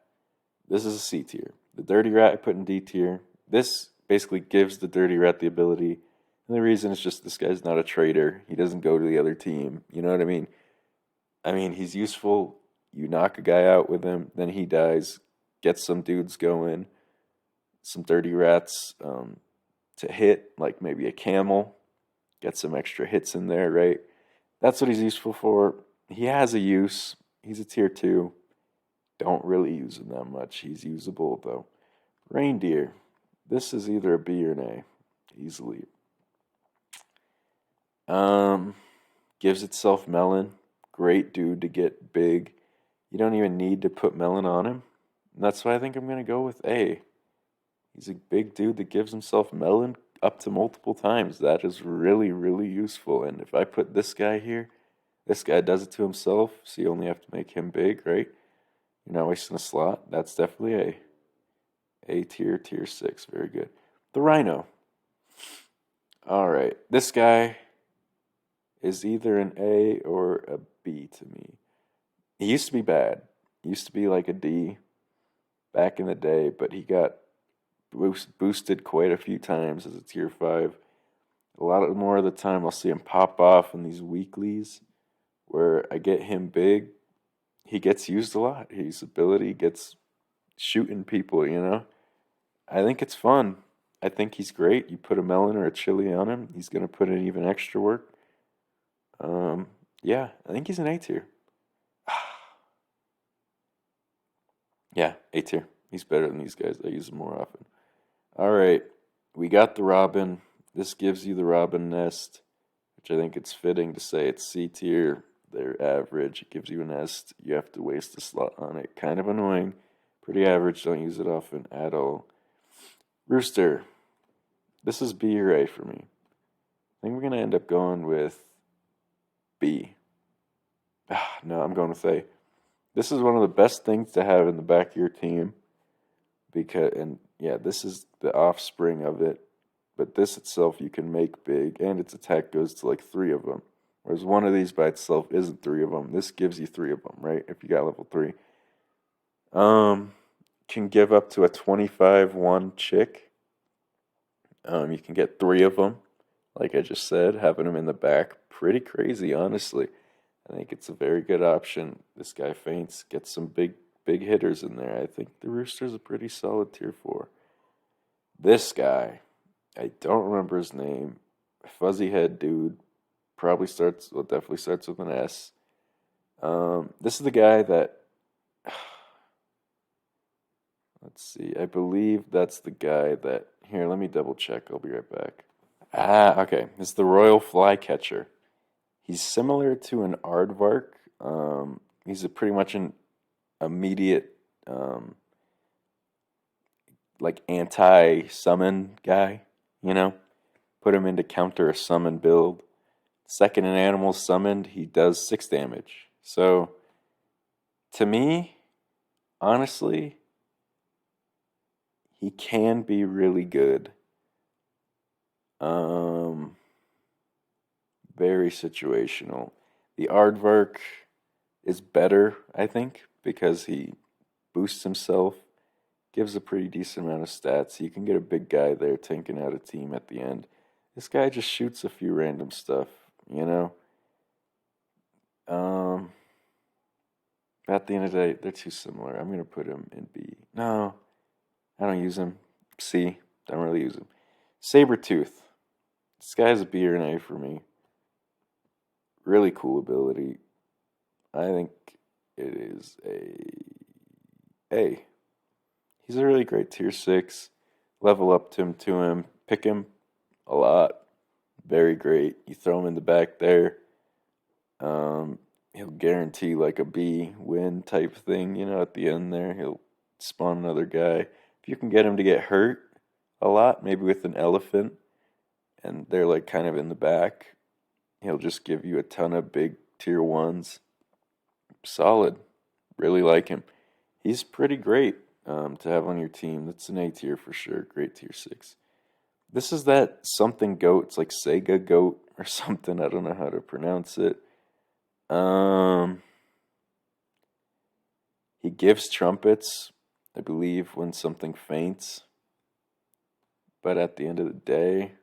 This is a C tier. The dirty rat I put in D tier. This basically gives the dirty rat the ability. And the reason is just this guy's not a traitor. He doesn't go to the other team. You know what I mean? I mean, he's useful. You knock a guy out with him, then he dies. Get some dudes going, some dirty rats to hit, like maybe a camel. Get some extra hits in there, right? That's what he's useful for. He has a use. He's a tier 2. Don't really use him that much. He's usable though. Reindeer. This is either a B or an A, easily. Um, Gives itself melon. Great dude to get big. You don't even need to put melon on him. And that's why I think I'm gonna go with A. He's a big dude that gives himself melon up to multiple times. That is really, really useful. And if I put this guy here, this guy does it to himself, so you only have to make him big, right? You're not wasting a slot. That's definitely A. A tier, tier 6. Very good. The rhino. All right. This guy is either an A or a B to me. He used to be bad. He used to be like a D back in the day, but he got boosted quite a few times as a tier 5. A lot more of the time, I'll see him pop off in these weeklies where I get him big. He gets used a lot. His ability gets shooting people, you know? I think it's fun. I think he's great. You put a melon or a chili on him, he's going to put in even extra work. Yeah, I think he's an A tier. Yeah, A tier. He's better than these guys. I use him more often. All right, we got the robin. This gives you the robin nest, which I think it's fitting to say it's C tier. They're average. It gives you a nest. You have to waste a slot on it. Kind of annoying. Pretty average. Don't use it often at all. Rooster. This is B or A for me. I think we're going to end up going with B. No, I'm going with A. This is one of the best things to have in the back of your team because, and yeah, this is the offspring of it. But this itself you can make big, and its attack goes to like 3 of them. Whereas one of these by itself isn't 3 of them. This gives you 3 of them, right? If you got level 3. Can give up to a 25-1 chick. You can get 3 of them, like I just said, having them in the back. Pretty crazy, honestly. I think it's a very good option. This guy faints, gets some big hitters in there. I think the Rooster's a pretty solid tier 4. This guy, I don't remember his name. Fuzzy head dude. Definitely starts with an S. This is the guy that, let's see, I believe that's the guy that, here, let me double check. I'll be right back. Okay. It's the Royal Flycatcher. He's similar to an Aardvark. He's pretty much an immediate, like anti-summon guy, you know? Put him in to counter a summon build. Second an animal summoned, he does 6 damage. So, to me, honestly, he can be really good. Very situational. The Aardvark is better, I think, because he boosts himself, gives a pretty decent amount of stats. You can get a big guy there tanking out a team at the end. This guy just shoots a few random stuff, you know? At the end of the day, they're too similar. I'm going to put him in B. No, I don't use him. C, don't really use him. Sabretooth. This guy's a B or an A for me. Really cool ability. I think it is A. He's a really great tier 6. Level up to him. Pick him a lot. Very great. You throw him in the back there. He'll guarantee like a B win type thing, you know, at the end there. He'll spawn another guy. If you can get him to get hurt, a lot, maybe with an elephant, and they're like kind of in the back. He'll just give you a ton of big tier ones. Solid. Really like him. He's pretty great to have on your team. That's an A tier for sure. Great tier 6. This is that something goat. It's like Sega goat or something. I don't know how to pronounce it. Um, he gives trumpets, I believe, when something faints. But at the end of the day,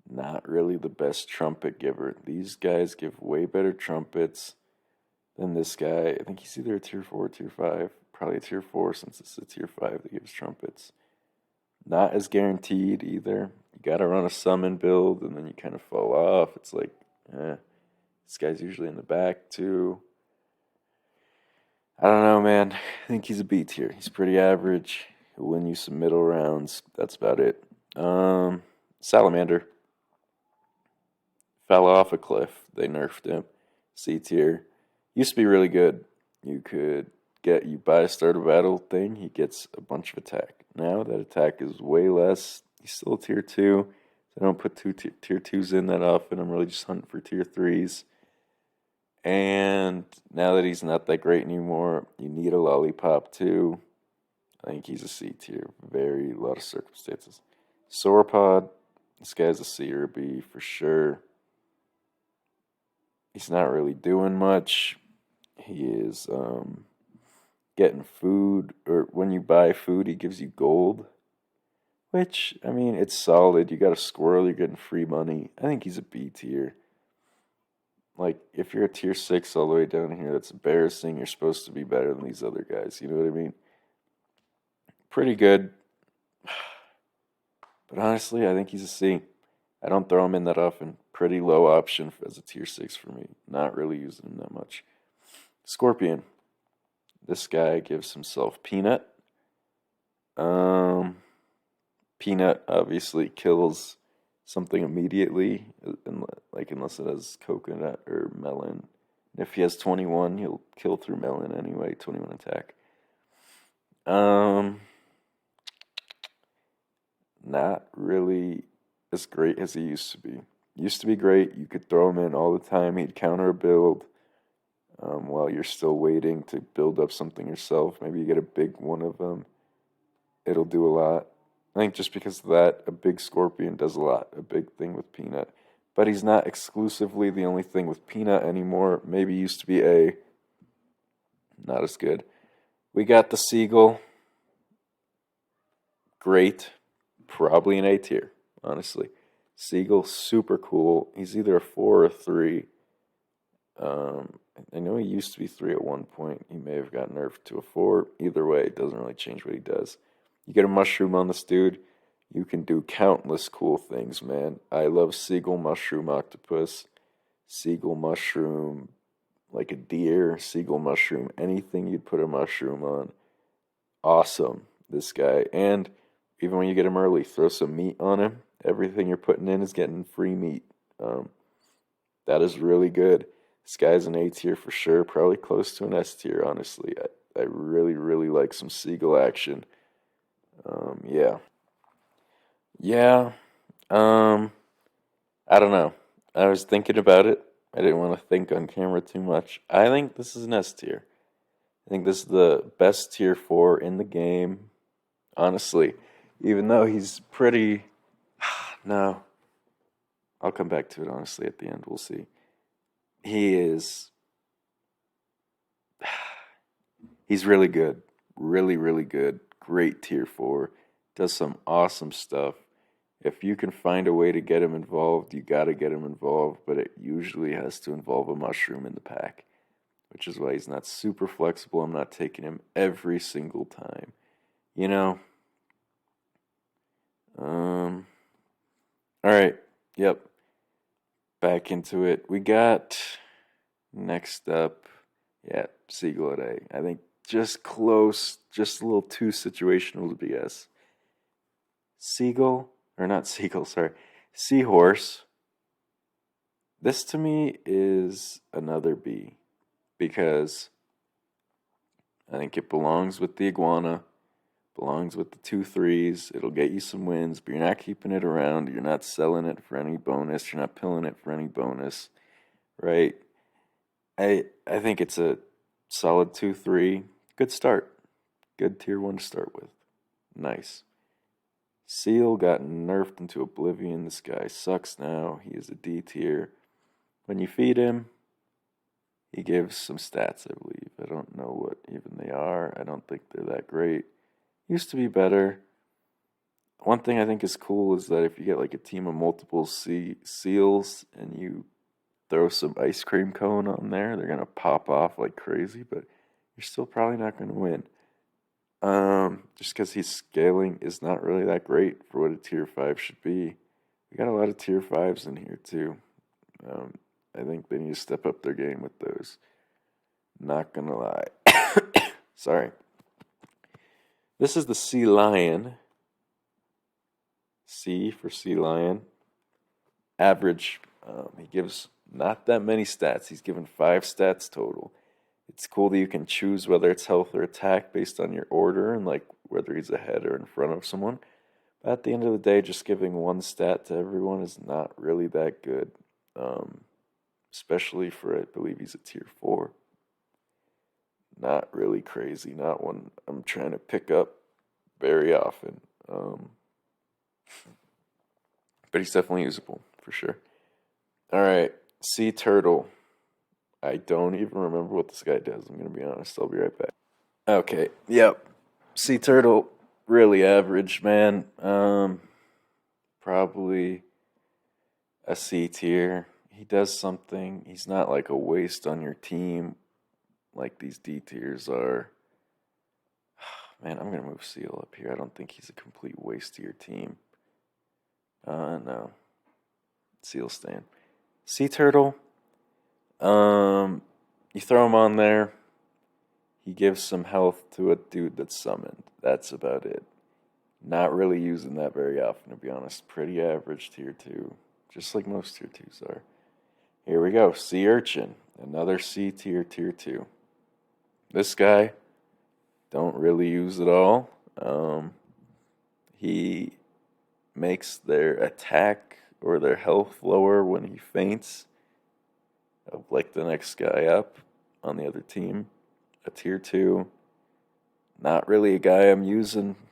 not really the best trumpet giver. These guys give way better trumpets than this guy. I think he's either a tier 4 or tier 5. Probably a tier 4 since it's a tier 5 that gives trumpets. Not as guaranteed either. You gotta run a summon build and then you kind of fall off. It's like, this guy's usually in the back too. I don't know, man. I think he's a B tier. He's pretty average. He'll win you some middle rounds. That's about it. Salamander fell off a cliff. They nerfed him. C tier. Used to be really good. You buy a start a battle thing, he gets a bunch of attack. Now that attack is way less. He's still tier 2. I don't put tier 2s in that often. I'm really just hunting for tier 3s. And now that he's not that great anymore, you need a lollipop too. I think he's a C tier. Very lot of circumstances. Sauropod, this guy's a C or a B for sure. He's not really doing much. He is getting food, or when you buy food, he gives you gold. Which, I mean, it's solid. You got a squirrel, you're getting free money. I think he's a B tier. Like, if you're a tier 6 all the way down here, that's embarrassing. You're supposed to be better than these other guys. You know what I mean? Pretty good. But honestly, I think he's a C. I don't throw him in that often. Pretty low option as a tier 6 for me. Not really using him that much. Scorpion. This guy gives himself Peanut. Peanut obviously kills something immediately, like unless it has coconut or melon. And if he has 21, he'll kill through melon anyway. 21 attack. Not really as great as he used to be. Used to be great. You could throw him in all the time. He'd counter a build while you're still waiting to build up something yourself. Maybe you get a big one of them. It'll do a lot. I think just because of that, a big Scorpion does a lot. A big thing with Peanut. But he's not exclusively the only thing with Peanut anymore. Maybe used to be A. Not as good. We got the Seagull. Great. Probably an A tier, honestly. Seagull, super cool. He's either a 4 or a 3. I know he used to be 3 at one point. He may have got nerfed to a 4. Either way, it doesn't really change what he does. You get a mushroom on this dude, you can do countless cool things, man. I love Seagull Mushroom Octopus, Seagull Mushroom, like a deer, Seagull Mushroom, anything you'd put a mushroom on. Awesome, this guy. And even when you get him early, throw some meat on him. Everything you're putting in is getting free meat. That is really good. This guy's an A tier for sure, probably close to an S tier, honestly. I really, really like some Seagull action. Yeah. Yeah. Um, I don't know. I was thinking about it. I didn't want to think on camera too much. I think this is an S tier. I think this is the best tier 4 in the game, honestly. Even though he's pretty. No. I'll come back to it, honestly, at the end. We'll see. He is. He's really good. Really, really good. Great tier 4. Does some awesome stuff. If you can find a way to get him involved, you gotta get him involved, but it usually has to involve a mushroom in the pack, which is why he's not super flexible. I'm not taking him every single time. You know? Alright. Yep. Back into it. We got next up, yeah, Seagull at A. I think just close, just a little too situational to be S. Seagull, or not Seagull, sorry, Seahorse. This to me is another B because I think it belongs with the iguana. Belongs with the 2 3s. It'll get you some wins, but you're not keeping it around. You're not selling it for any bonus. You're not pilling it for any bonus, right? I think it's a solid 2 3. Good start. Good tier 1 to start with. Nice. Seal got nerfed into oblivion. This guy sucks now. He is a D tier. When you feed him, he gives some stats, I believe. I don't know what even they are. I don't think they're that great. Used to be better. One thing I think is cool is that if you get like a team of multiple seals and you throw some ice cream cone on there, they're gonna pop off like crazy, but you're still probably not gonna win. Just because he's scaling is not really that great for what a tier 5 should be. We got a lot of tier 5s in here too. I think they need to step up their game with those. Not gonna lie. Sorry. This is the Sea Lion. C for Sea Lion. Average. He gives not that many stats. He's given 5 stats total. It's cool that you can choose whether it's health or attack based on your order and like whether he's ahead or in front of someone. But at the end of the day, just giving 1 stat to everyone is not really that good. Especially for, I believe he's a tier 4. Not really crazy. Not one I'm trying to pick up very often. But he's definitely usable, for sure. Alright, Sea Turtle. I don't even remember what this guy does. I'm going to be honest. I'll be right back. Okay, yep. Sea Turtle, really average, man. Probably a C tier. He does something. He's not like a waste on your team like these D tiers are. Man, I'm going to move Seal up here. I don't think he's a complete waste to your team. No. Seal staying. Sea Turtle. You throw him on there. He gives some health to a dude that's summoned. That's about it. Not really using that very often, to be honest. Pretty average tier 2. Just like most tier 2s are. Here we go. Sea Urchin. Another C tier, tier 2. This guy, don't really use at all. He makes their attack or their health lower when he faints of like the next guy up on the other team. A tier 2. Not really a guy I'm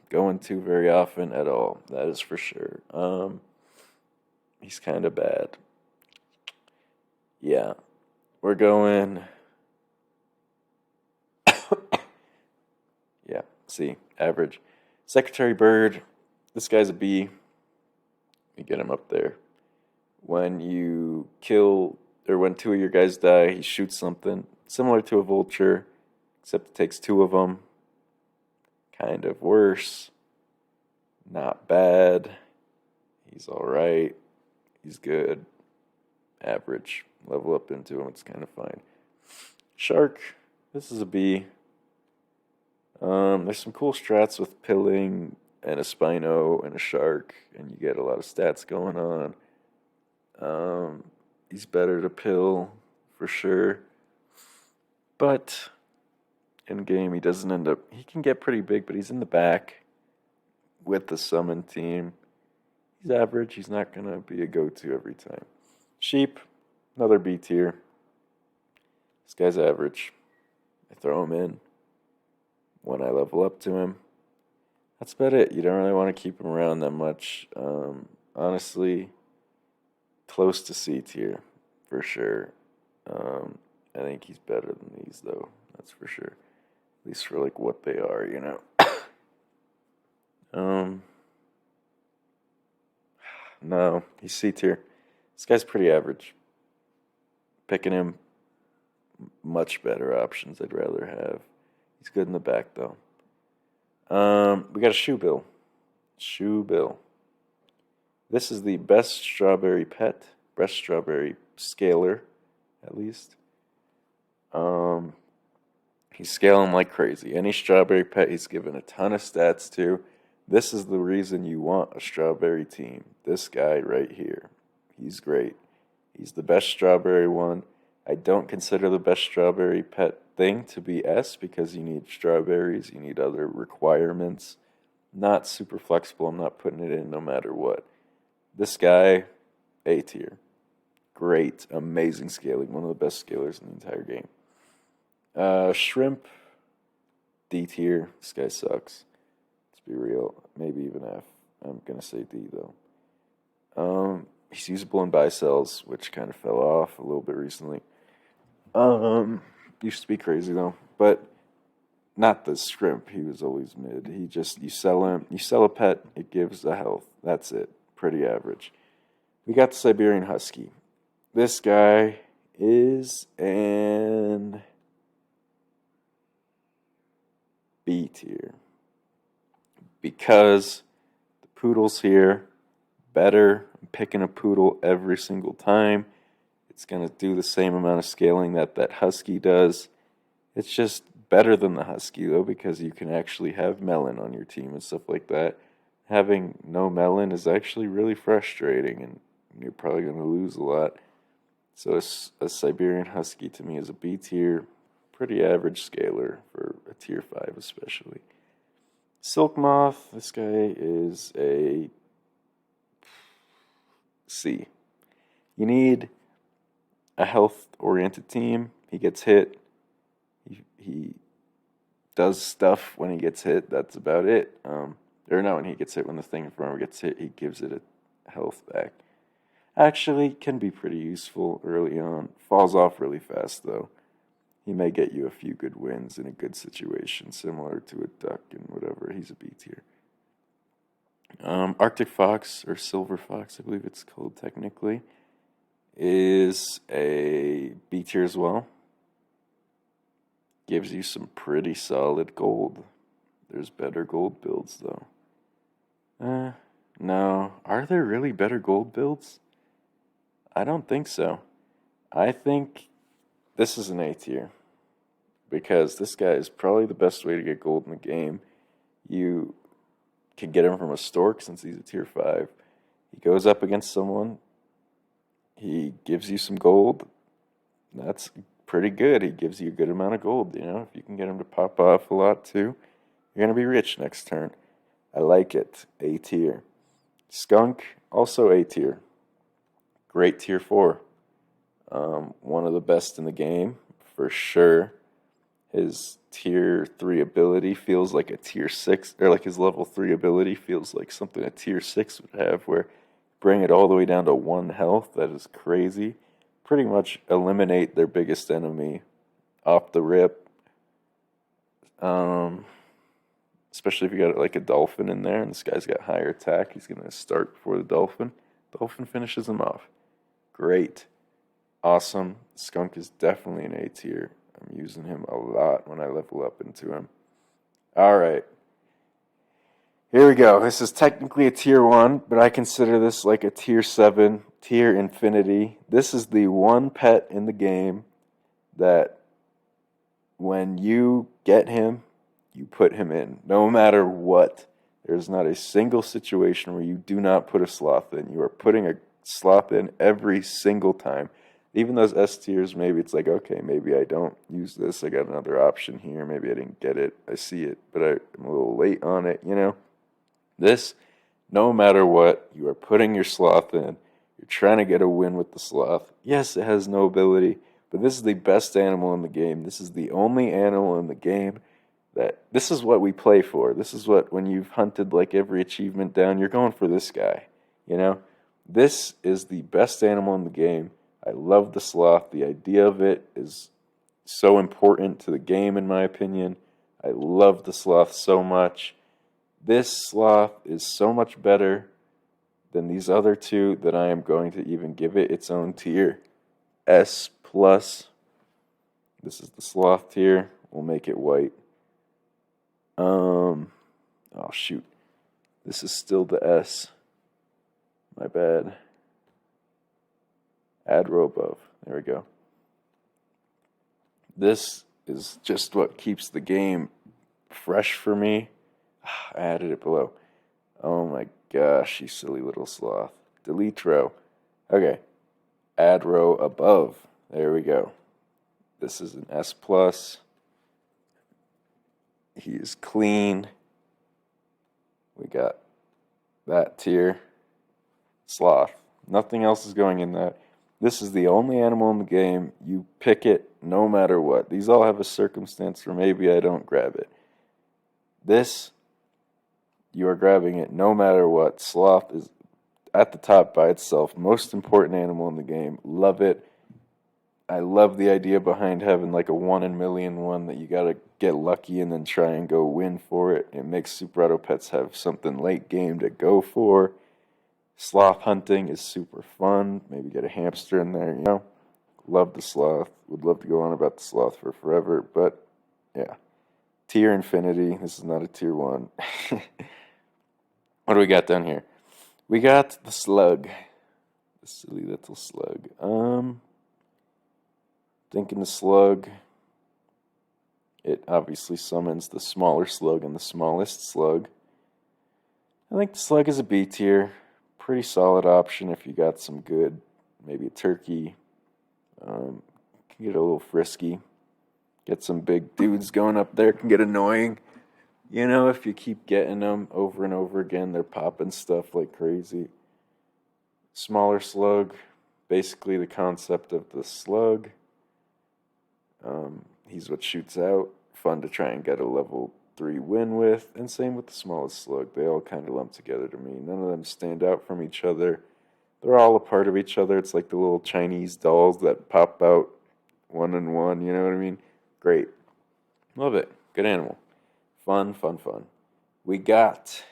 going to very often at all. That is for sure. He's kind of bad. Yeah. We're going... yeah, C. Average. Secretary Bird. This guy's a B. You get him up there. When you kill... or when 2 of your guys die, he shoots something similar to a vulture, except it takes 2 of them. Kind of worse. Not bad. He's alright. He's good. Average. Level up into him, it's kind of fine. Shark. This is a B. There's some cool strats with pilling and a Spino and a shark, and you get a lot of stats going on. He's better to pill, for sure. But in game, he doesn't end up... he can get pretty big, but he's in the back with the summon team. He's average. He's not going to be a go-to every time. Sheep, another B tier. This guy's average. I throw him in when I level up to him. That's about it. You don't really want to keep him around that much. Honestly, close to C tier, for sure. I think he's better than these, though. That's for sure. At least for, like, what they are, you know. No, he's C tier. This guy's pretty average. Picking him, much better options I'd rather have. He's good in the back, though. We got a Shoe Bill. Shoe Bill. This is the best strawberry pet. Best strawberry scaler, at least. He's scaling like crazy. Any strawberry pet he's given a ton of stats to. This is the reason you want a strawberry team. This guy right here. He's great. He's the best strawberry one. I don't consider the best strawberry pet thing to be S because you need strawberries, you need other requirements Not super flexible. I'm not putting it in no matter what. This guy, A tier. Great, amazing scaling. One of the best scalers in the entire game. Shrimp, D tier. This guy sucks. Let's be real. Maybe even F. I'm gonna say D though. He's usable in buy sells, which kind of fell off a little bit recently. Used to be crazy though, but not the shrimp. He was always mid. He just you sell him, you sell a pet, it gives a health. That's it. Pretty average. We got the Siberian Husky. This guy is an B tier because the poodle's here. Better. I'm picking a poodle every single time. It's going to do the same amount of scaling that husky does. It's just better than the husky, though, because you can actually have melon on your team and stuff like that. Having no melon is actually really frustrating, and you're probably going to lose a lot. So a Siberian Husky to me is a B tier, pretty average scaler for a tier 5 especially. Silk Moth, this guy is a C. You need a health-oriented team. He gets hit. He does stuff when he gets hit. That's about it. Or not when he gets hit. When the thing in front of him gets hit, he gives it a health back. Actually, can be pretty useful early on. Falls off really fast, though. He may get you a few good wins in a good situation, similar to a duck and whatever. He's a B tier. Arctic Fox, or Silver Fox, I believe it's called technically, is a B tier as well. Gives you some pretty solid gold. There's better gold builds, though. No. Are there really better gold builds? I don't think so. I think this is an A tier. Because this guy is probably the best way to get gold in the game. You can get him from a stork since he's a tier 5. He goes up against someone. He gives you some gold. That's pretty good. He gives you a good amount of gold, you know. If you can get him to pop off a lot too, you're going to be rich next turn. I like it. A tier. Skunk, also A tier. Great tier 4. One of the best in the game, for sure. His tier 3 ability feels like a tier 6, or like his level 3 ability feels like something a tier 6 would have, where bring it all the way down to 1 health. That is crazy. Pretty much eliminate their biggest enemy off the rip. Especially if you got like a dolphin in there and this guy's got higher attack, he's going to start before the dolphin. Dolphin finishes him off. Great. Awesome. Skunk is definitely an A tier. I'm using him a lot when I level up into him. Alright. Here we go. This is technically a tier 1, but I consider this like a tier 7, tier infinity. This is the one pet in the game that when you get him, you put him in. No matter what. There's not a single situation where you do not put a sloth in. You are putting a sloth in every single time. Even those S tiers, maybe it's like, okay, maybe I don't use this. I got another option here. Maybe I didn't get it. I see it, but I'm a little late on it, you know? This, no matter what, you are putting your sloth in. You're trying to get a win with the sloth. Yes, it has no ability, but this is the best animal in the game. This is the only animal in the game this is what we play for. This is what, when you've hunted like every achievement down, you're going for this guy, you know? This is the best animal in the game. I love the sloth. The idea of it is so important to the game, in my opinion. I love the sloth so much. This sloth is so much better than these other two that I am going to even give it its own tier. S+. This is the sloth tier. We'll make it white. Oh shoot. This is still the S. My bad. Add row above. There we go. This is just what keeps the game fresh for me. I added it below. Oh my gosh, you silly little sloth. Delete row. Okay. Add row above. There we go. This is an S+. He is clean. We got that tier. Sloth. Nothing else is going in that. This is the only animal in the game. You pick it no matter what. These all have a circumstance where maybe I don't grab it. This, you are grabbing it no matter what. Sloth is at the top by itself. Most important animal in the game. Love it. I love the idea behind having like a 1 in a million one that you gotta get lucky and then try and go win for it. It makes Super Auto Pets have something late game to go for. Sloth hunting is super fun. Maybe get a hamster in there, you know. Love the sloth. Would love to go on about the sloth for forever, but yeah. Tier infinity. This is not a tier 1. What do we got down here? We got the slug. The silly little slug. Thinking the slug. It obviously summons the smaller slug and the smallest slug. I think the slug is a B tier. Pretty solid option if you got some good, maybe a turkey. Can get a little frisky. Get some big dudes going up there. Can get annoying. You know, if you keep getting them over and over again, they're popping stuff like crazy. Smaller slug. Basically the concept of the slug. He's what shoots out. Fun to try and get a level 3 win with. And same with the smallest slug. They all kind of lump together to me. None of them stand out from each other. They're all a part of each other. It's like the little Chinese dolls that pop out one and one. You know what I mean? Great. Love it. Good animal. Fun, fun, fun. We got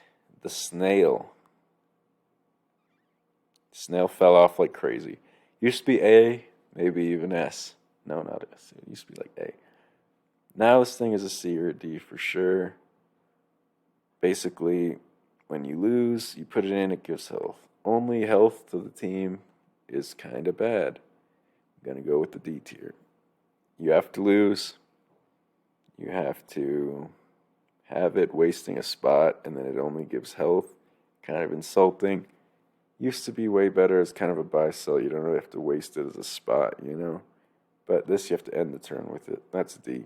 the snail. Snail fell off like crazy. Used to be A, maybe even S. No, not S. It used to be like A. Now this thing is a C or a D for sure. Basically, when you lose, you put it in, it gives health. Only health to the team is kind of bad. I'm going to go with the D tier. You have to lose. You have to have it wasting a spot, and then it only gives health. Kind of insulting. Used to be way better as kind of a buy-sell. You don't really have to waste it as a spot, you know? But this, you have to end the turn with it. That's a D.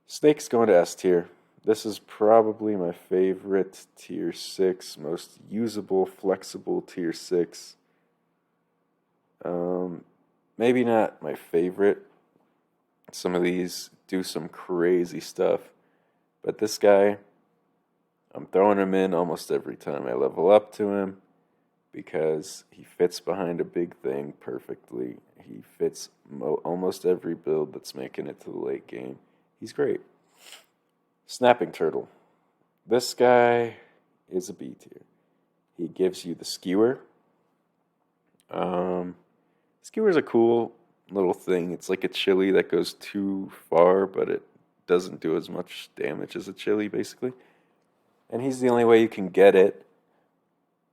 Snake's going to S tier. This is probably my favorite tier 6, most usable, flexible tier 6. Maybe not my favorite. Some of these do some crazy stuff. But this guy, I'm throwing him in almost every time I level up to him because he fits behind a big thing perfectly. He fits almost every build that's making it to the late game. He's great. Snapping Turtle. This guy is a B tier. He gives you the skewer. Skewer's a cool little thing. It's like a chili that goes too far, but it doesn't do as much damage as a chili, basically. And he's the only way you can get it,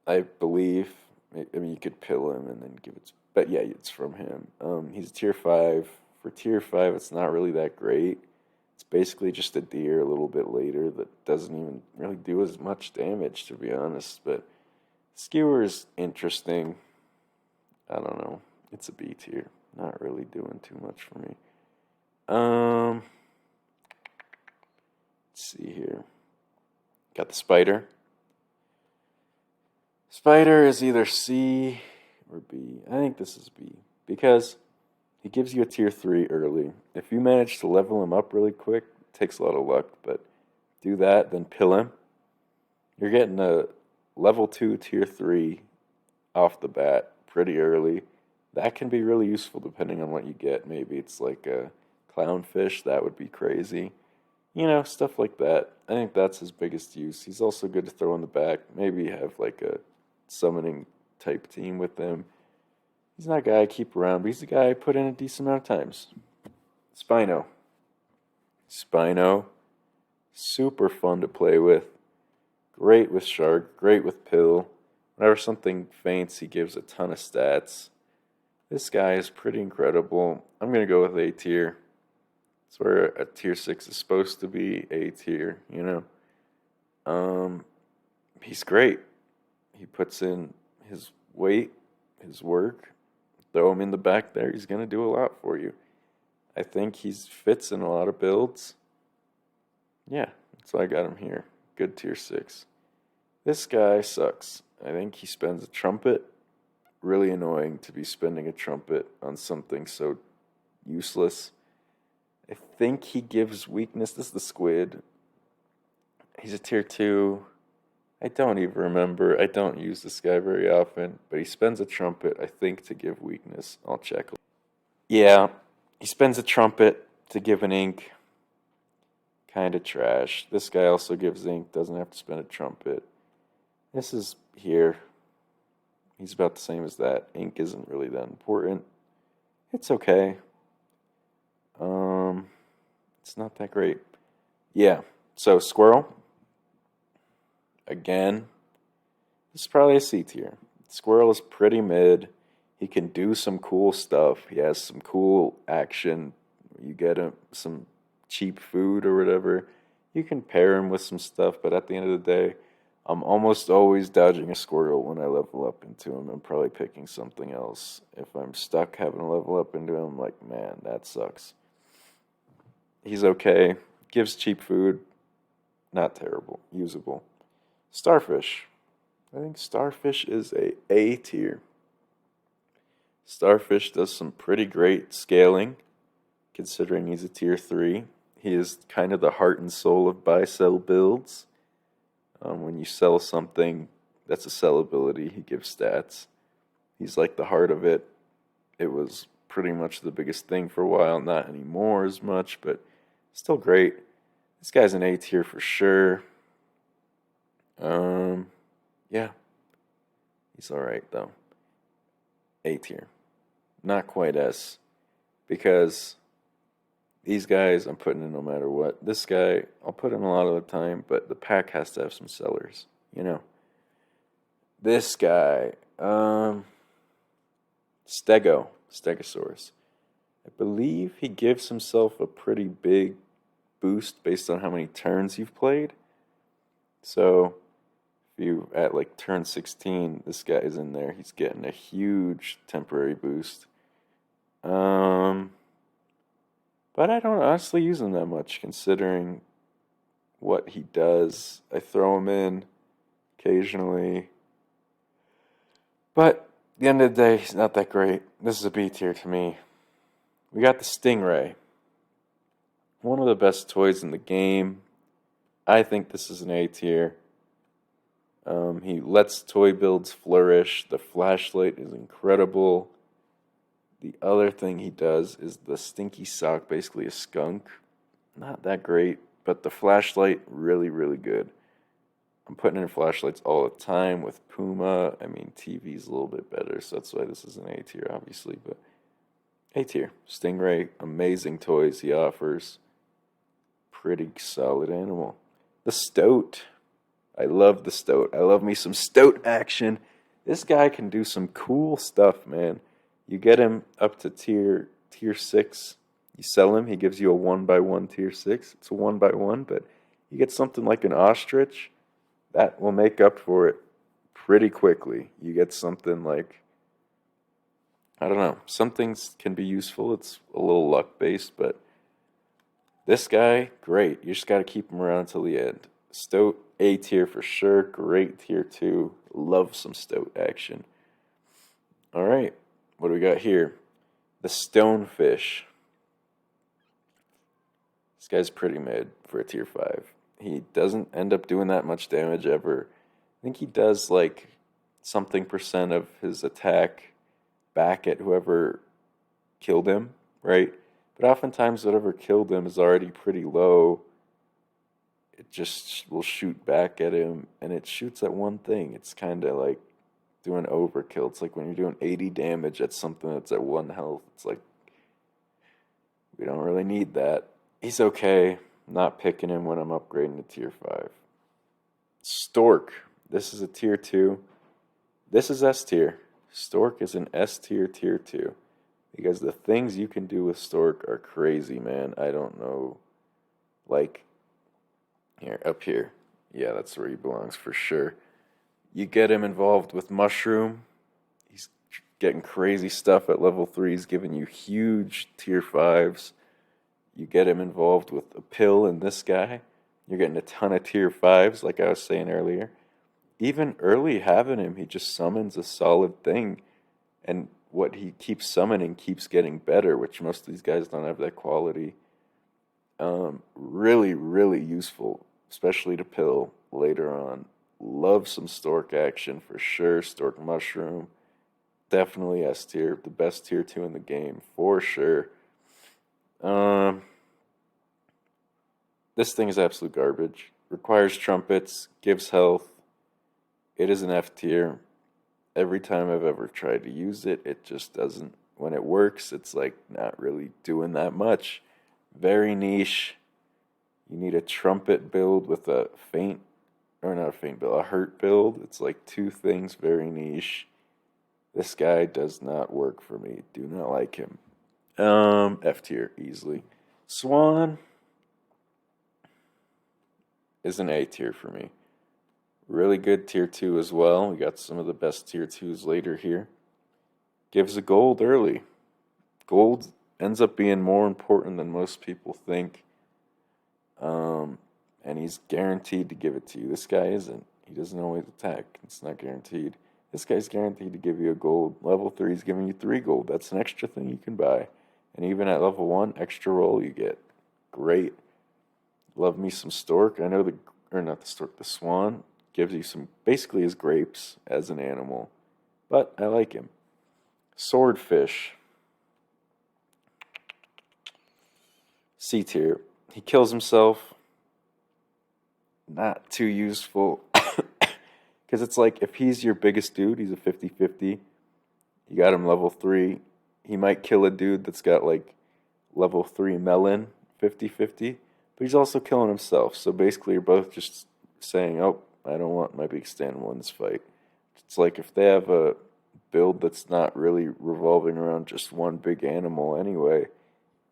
I believe. I mean, you could pill him and then give it... But yeah, it's from him. He's tier 5. For tier 5, it's not really that great. It's basically just a deer a little bit later that doesn't even really do as much damage, to be honest. But Skewer is interesting. I don't know. It's a B tier. Not really doing too much for me. Let's see here. Got the spider. Spider is either C or B. I think this is B because he gives you a tier 3 early. If you manage to level him up really quick, it takes a lot of luck, but do that, then pill him. You're getting a level 2 tier 3 off the bat pretty early. That can be really useful depending on what you get. Maybe it's like a clownfish. That would be crazy. You know, stuff like that. I think that's his biggest use. He's also good to throw in the back. Maybe have like a summoning type team with him. He's not a guy I keep around, but he's a guy I put in a decent amount of times. Spino. Spino. Super fun to play with. Great with Shark. Great with Pill. Whenever something faints, he gives a ton of stats. This guy is pretty incredible. I'm going to go with A tier. It's where a tier 6 is supposed to be, A tier, you know. He's great. He puts in his weight, his work. Throw him in the back there, he's going to do a lot for you. I think he fits in a lot of builds. Yeah, that's why I got him here. Good tier 6. This guy sucks. I think he spends a trumpet. Really annoying to be spending a trumpet on something so useless. I think he gives weakness. This is the squid. He's a tier 2. I don't even remember. I don't use this guy very often, but he spends a trumpet, I think, to give weakness. I'll check. Yeah, he spends a trumpet to give an ink. Kind of trash. This guy also gives ink, doesn't have to spend a trumpet. This is here. He's about the same as that. Ink isn't really that important. It's okay. It's not that great. Yeah. So squirrel. Again, this is probably a C tier. Squirrel is pretty mid. He can do some cool stuff. He has some cool action. You get him some cheap food or whatever. You can pair him with some stuff, but at the end of the day, I'm almost always dodging a squirrel when I level up into him and probably picking something else. If I'm stuck having to level up into him, like, man, that sucks. He's okay. Gives cheap food. Not terrible. Usable. Starfish. I think Starfish is A tier. Starfish does some pretty great scaling, considering he's a tier 3. He is kind of the heart and soul of buy sell builds. When you sell something, that's a sell ability. He gives stats. He's like the heart of it. It was pretty much the biggest thing for a while. Not anymore as much, but still great. This guy's an A tier for sure. Yeah, he's all right though. A tier, not quite S, because these guys I'm putting in no matter what. This guy I'll put in a lot of the time, but the pack has to have some sellers, you know. This guy, Stegosaurus. I believe he gives himself a pretty big boost based on how many turns you've played. So if you at like turn 16, this guy is in there. He's getting a huge temporary boost. But I don't honestly use him that much considering what he does. I throw him in occasionally. But at the end of the day, he's not that great. This is a B tier to me. We got the Stingray. One of the best toys in the game. I think this is an A tier. He lets toy builds flourish. The flashlight is incredible. The other thing he does is the stinky sock, basically a skunk. Not that great, but the flashlight, really, really good. I'm putting in flashlights all the time with Puma. I mean, TV's a little bit better, so that's why this is an A tier, obviously. But A tier. Stingray, amazing toys he offers. Pretty solid animal. The Stoat. I love the Stoat. I love me some Stoat action. This guy can do some cool stuff, man. You get him up to tier 6. You sell him, he gives you a 1x1 tier 6. It's a 1x1, but you get something like an ostrich. That will make up for it pretty quickly. You get something like, I don't know, some things can be useful. It's a little luck based, but this guy, great. You just got to keep him around until the end. Stoat, A tier for sure. Great tier 2. Love some Stoat action. All right, what do we got here? The Stonefish. This guy's pretty mid for a tier 5. He doesn't end up doing that much damage ever. I think he does like something percent of his attack back at whoever killed him, right? But oftentimes whatever killed him is already pretty low. It just will shoot back at him, and it shoots at one thing. It's kind of like doing overkill. It's like when you're doing 80 damage at something that's at 1 health. It's like, we don't really need that. He's okay. Not picking him when I'm upgrading to tier 5. Stork. This is a tier 2. This is S tier. Stork is an S tier, tier 2. Because the things you can do with Stork are crazy, man. I don't know. Like, here, up here. Yeah, that's where he belongs for sure. You get him involved with Mushroom. He's getting crazy stuff at level 3. He's giving you huge tier 5s. You get him involved with a pill and this guy. You're getting a ton of tier 5s, like I was saying earlier. even early having him, he just summons a solid thing, and what he keeps summoning keeps getting better, which most of these guys don't have that quality. Really, really useful, especially to pill later on. Love some Stork action for sure. Stork Mushroom, definitely S tier, the best tier 2 in the game for sure. Um, this thing is absolute garbage. Requires trumpets, gives health. It is an F tier. Every time I've ever tried to use it, it just doesn't. When it works, it's like not really doing that much. Very niche. You need a trumpet build with a faint, or not a faint build, a hurt build. It's like two things, very niche. This guy does not work for me. Do not like him. F tier easily. Swan is an A tier for me. Really good tier 2 as well. We got some of the best tier 2s later here. Gives a gold early. Gold ends up being more important than most people think. And he's guaranteed to give it to you. This guy isn't. He doesn't always attack. It's not guaranteed. This guy's guaranteed to give you a gold. Level 3 is giving you 3 gold. That's an extra thing you can buy. And even at level 1, extra roll you get. Great. Love me some Stork. I know or not the Stork, the Swan gives you some, basically his grapes as an animal. But I like him. Swordfish. C tier. He kills himself. Not too useful. Because it's like, if he's your biggest dude, he's a 50-50. You got him level 3. He might kill a dude that's got like level 3 melon, 50-50. But he's also killing himself. So basically, you're both just saying, oh, I don't want my big animal in this fight. It's like if they have a build that's not really revolving around just one big animal anyway,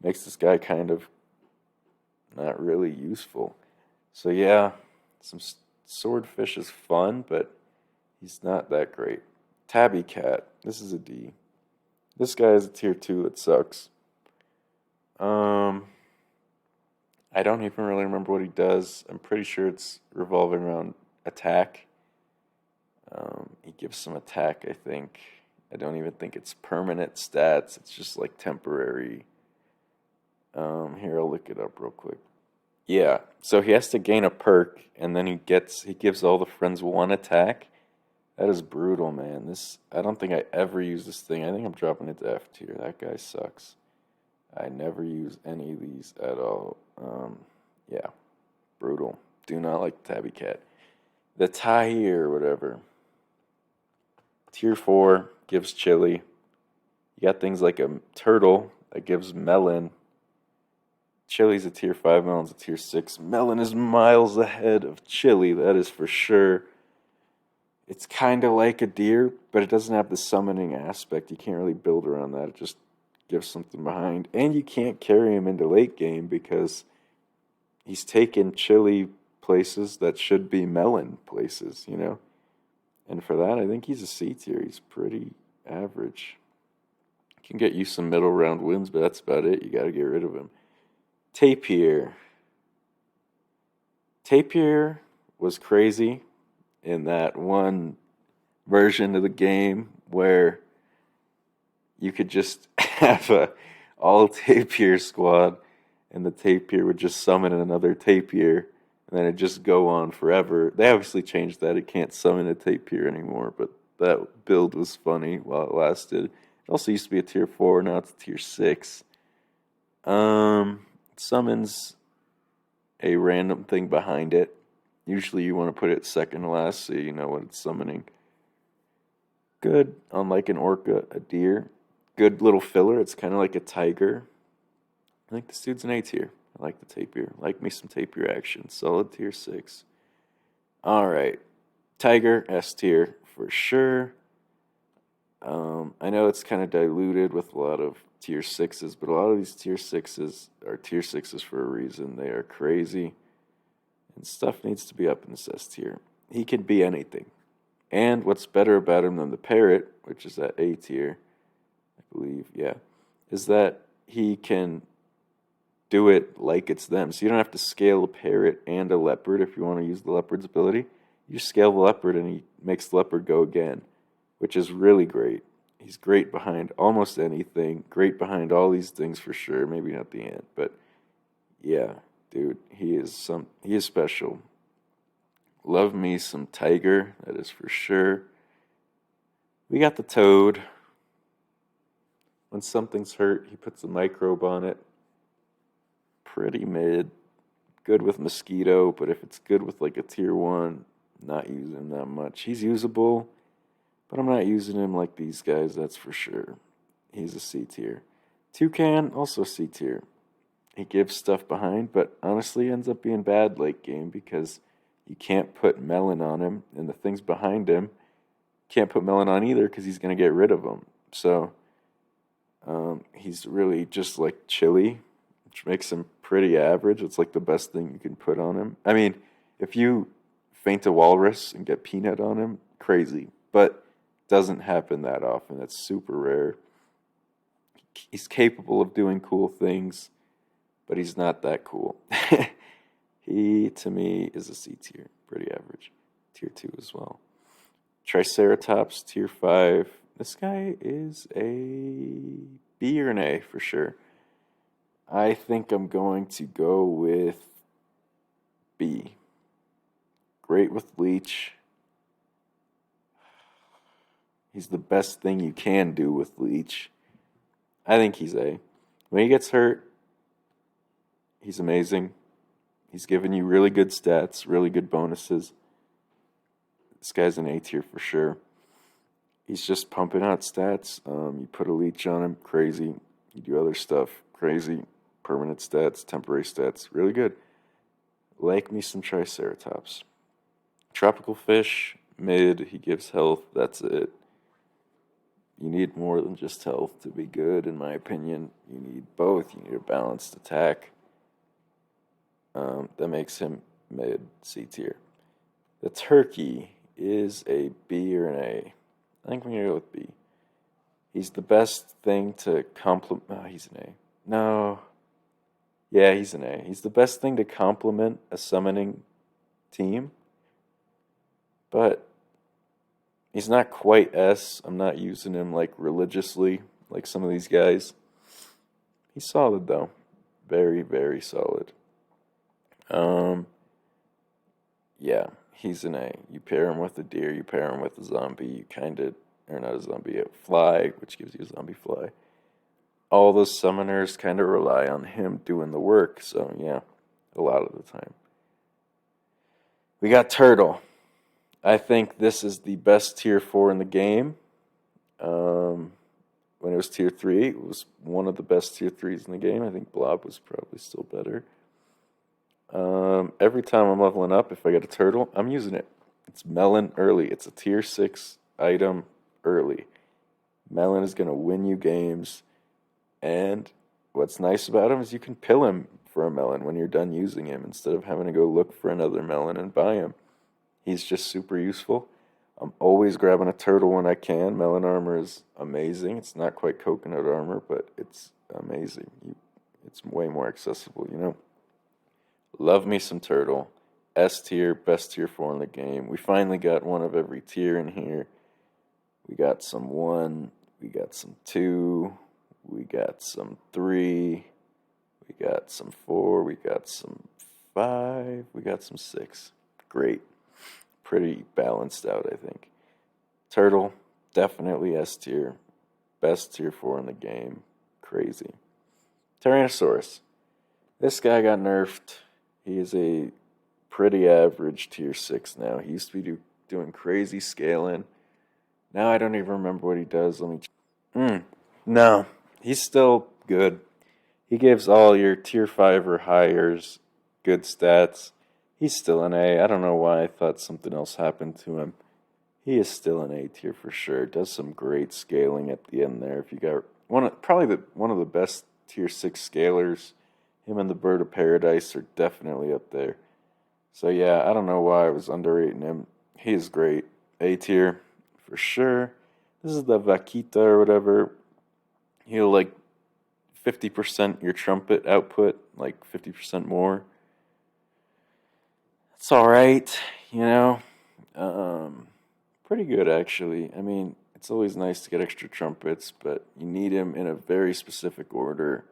makes this guy kind of not really useful. So yeah, some Swordfish is fun, but he's not that great. Tabby Cat, this is a D. This guy is a tier 2 that sucks. I don't even really remember what he does. I'm pretty sure it's revolving around attack. He gives some attack, I think. I don't even think it's permanent stats. It's just like temporary. Here, I'll look it up real quick. Yeah, so he has to gain a perk, and then he gives all the friends one attack. That is brutal, man. I don't think I ever use this thing. I think I'm dropping it to F tier. That guy sucks. I never use any of these at all. Yeah, brutal. Do not like Tabby Cat. The Tahir or whatever. Tier 4 gives chili. You got things like a turtle that gives melon. Chili's a tier 5, melon's a tier 6. Melon is miles ahead of chili, that is for sure. It's kind of like a deer, but it doesn't have the summoning aspect. You can't really build around that. It just gives something behind. And you can't carry him into late game because he's taken chili places that should be melon places, you know? And for that, I think he's a C tier. He's pretty average. Can get you some middle round wins, but that's about it. You got to get rid of him. Tapir. Tapir was crazy in that one version of the game where you could just have a all Tapir squad, and the Tapir would just summon another Tapir, and then it'd just go on forever. They obviously changed that. It can't summon a Tapir anymore, but that build was funny while it lasted. It also used to be a tier 4, now it's a tier 6. It summons a random thing behind it. Usually you want to put it second to last so you know what it's summoning. Good, unlike an orca, a deer. Good little filler. It's kind of like a tiger. I think this dude's an A tier. I like the Tapir. Like me some Tapir action. Solid tier 6. Alright. Tiger, S tier for sure. I know it's kind of diluted with a lot of tier 6s, but a lot of these tier 6s are tier 6s for a reason. They are crazy. And stuff needs to be up in this S tier. He can be anything. And what's better about him than the parrot, which is at A tier, I believe, yeah, is that he can do it like it's them. So you don't have to scale a parrot and a leopard if you want to use the leopard's ability. You scale the leopard and he makes the leopard go again, which is really great. He's great behind almost anything, great behind all these things for sure. Maybe not the ant, but yeah, dude, he is special. Love me some tiger, that is for sure. We got the toad. When something's hurt, he puts a microbe on it. Pretty mid. Good with mosquito, but if it's good with like a tier 1, not using him that much. He's usable, but I'm not using him like these guys, that's for sure. He's a C tier. Toucan, also C tier. He gives stuff behind, but honestly ends up being bad late game because you can't put melon on him, and the things behind him can't put melon on either because he's going to get rid of them. So he's really just like chili, which makes him pretty average. It's like the best thing you can put on him. I mean, if you faint a walrus and get peanut on him, crazy. But doesn't happen that often. It's super rare. He's capable of doing cool things, but he's not that cool. He, to me, is a C tier. Pretty average. Tier 2 as well. Triceratops, tier 5. This guy is a B or an A for sure. I think I'm going to go with B. Great with leech. He's the best thing you can do with leech. I think he's A. When he gets hurt, he's amazing. He's giving you really good stats, really good bonuses. This guy's an A tier for sure. He's just pumping out stats. You put a leech on him, crazy. You do other stuff, crazy. Permanent stats, temporary stats, really good. Like me some Triceratops. Tropical fish, mid. He gives health, that's it. You need more than just health to be good, in my opinion. You need both. You need a balanced attack. That makes him mid C tier. The turkey is a B or an A. I think we're going to go with B. He's the best thing to complement. Oh, he's an A. No. Yeah, he's an A. He's the best thing to complement a summoning team. But he's not quite S. I'm not using him like religiously like some of these guys. He's solid though. Very, very solid. Yeah, he's an A. You pair him with a deer, you pair him with a zombie, you kind of, or not a zombie, a fly, which gives you a zombie fly. All those summoners kind of rely on him doing the work, so yeah, a lot of the time. We got Turtle. I think this is the best tier 4 in the game. When it was tier 3, it was one of the best tier 3s in the game. I think Blob was probably still better. Every time I'm leveling up, if I get a turtle, I'm using it. It's melon early. It's a tier 6 item early. Melon is going to win you games. And what's nice about him is you can pill him for a melon when you're done using him instead of having to go look for another melon and buy him. He's just super useful. I'm always grabbing a turtle when I can. Melon armor is amazing. It's not quite coconut armor, but it's amazing. It's way more accessible, you know? Love me some turtle. S tier, best tier 4 in the game. We finally got one of every tier in here. We got some 1, we got some 2, we got some 3, we got some 4, we got some 5, we got some 6. Great. Pretty balanced out, I think. Turtle, definitely S tier. Best tier 4 in the game. Crazy. Tyrannosaurus. This guy got nerfed. He is a pretty average tier 6 now. He used to be doing crazy scaling. Now I don't even remember what he does. Let me. No, he's still good. He gives all your tier 5 or highers good stats. He's still an A. I don't know why I thought something else happened to him. He is still an A tier for sure. Does some great scaling at the end there. If you got one of the best tier 6 scalers. Him and the Bird of Paradise are definitely up there. So yeah, I don't know why I was underrating him. He is great. A tier for sure. This is the Vaquita or whatever. He'll like 50% your trumpet output, like 50% more. It's alright, you know. Um, Pretty good actually. I mean, it's always nice to get extra trumpets, but you need him in a very specific order.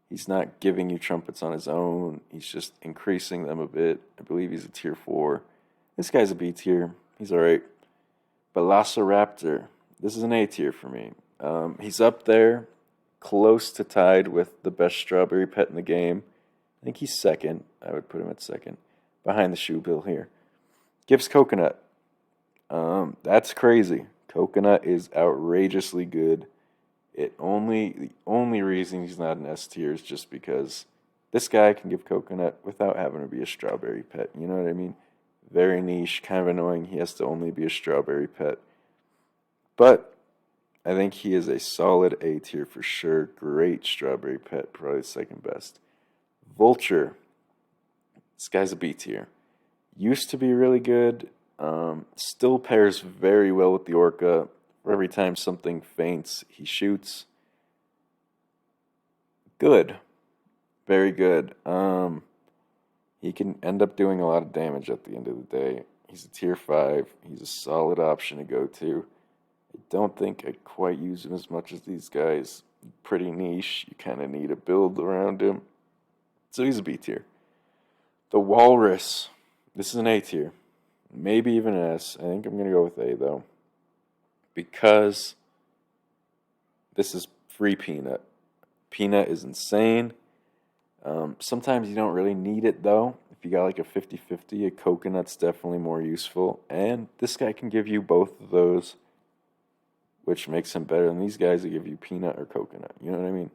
He's not giving you trumpets on his own. He's just increasing them a bit. I believe he's a tier 4. This guy's a B tier. He's alright. Velociraptor. This is an A tier for me. He's up there, close to tied with the best strawberry pet in the game. I think he's second. I would put him at second, behind the shoe bill here. Gives coconut. That's crazy. Coconut is outrageously good. The only reason he's not an S tier is just because this guy can give coconut without having to be a strawberry pet. You know what I mean? Very niche, kind of annoying. He has to only be a strawberry pet. But I think he is a solid A tier for sure. Great strawberry pet, probably second best. Vulture. This guy's a B tier. Used to be really good. Still pairs very well with the Orca. Every time something faints, he shoots. Good. Very good. He can end up doing a lot of damage at the end of the day. He's a tier 5. He's a solid option to go to. I don't think I'd quite use him as much as these guys. Pretty niche. You kind of need a build around him. So he's a B tier. The Walrus. This is an A tier. Maybe even an S. I think I'm going to go with A, though. Because this is free peanut. Peanut is insane. Sometimes you don't really need it, though. If you got like a 50-50, a coconut's definitely more useful. And this guy can give you both of those, which makes him better than these guys that give you peanut or coconut. You know what I mean?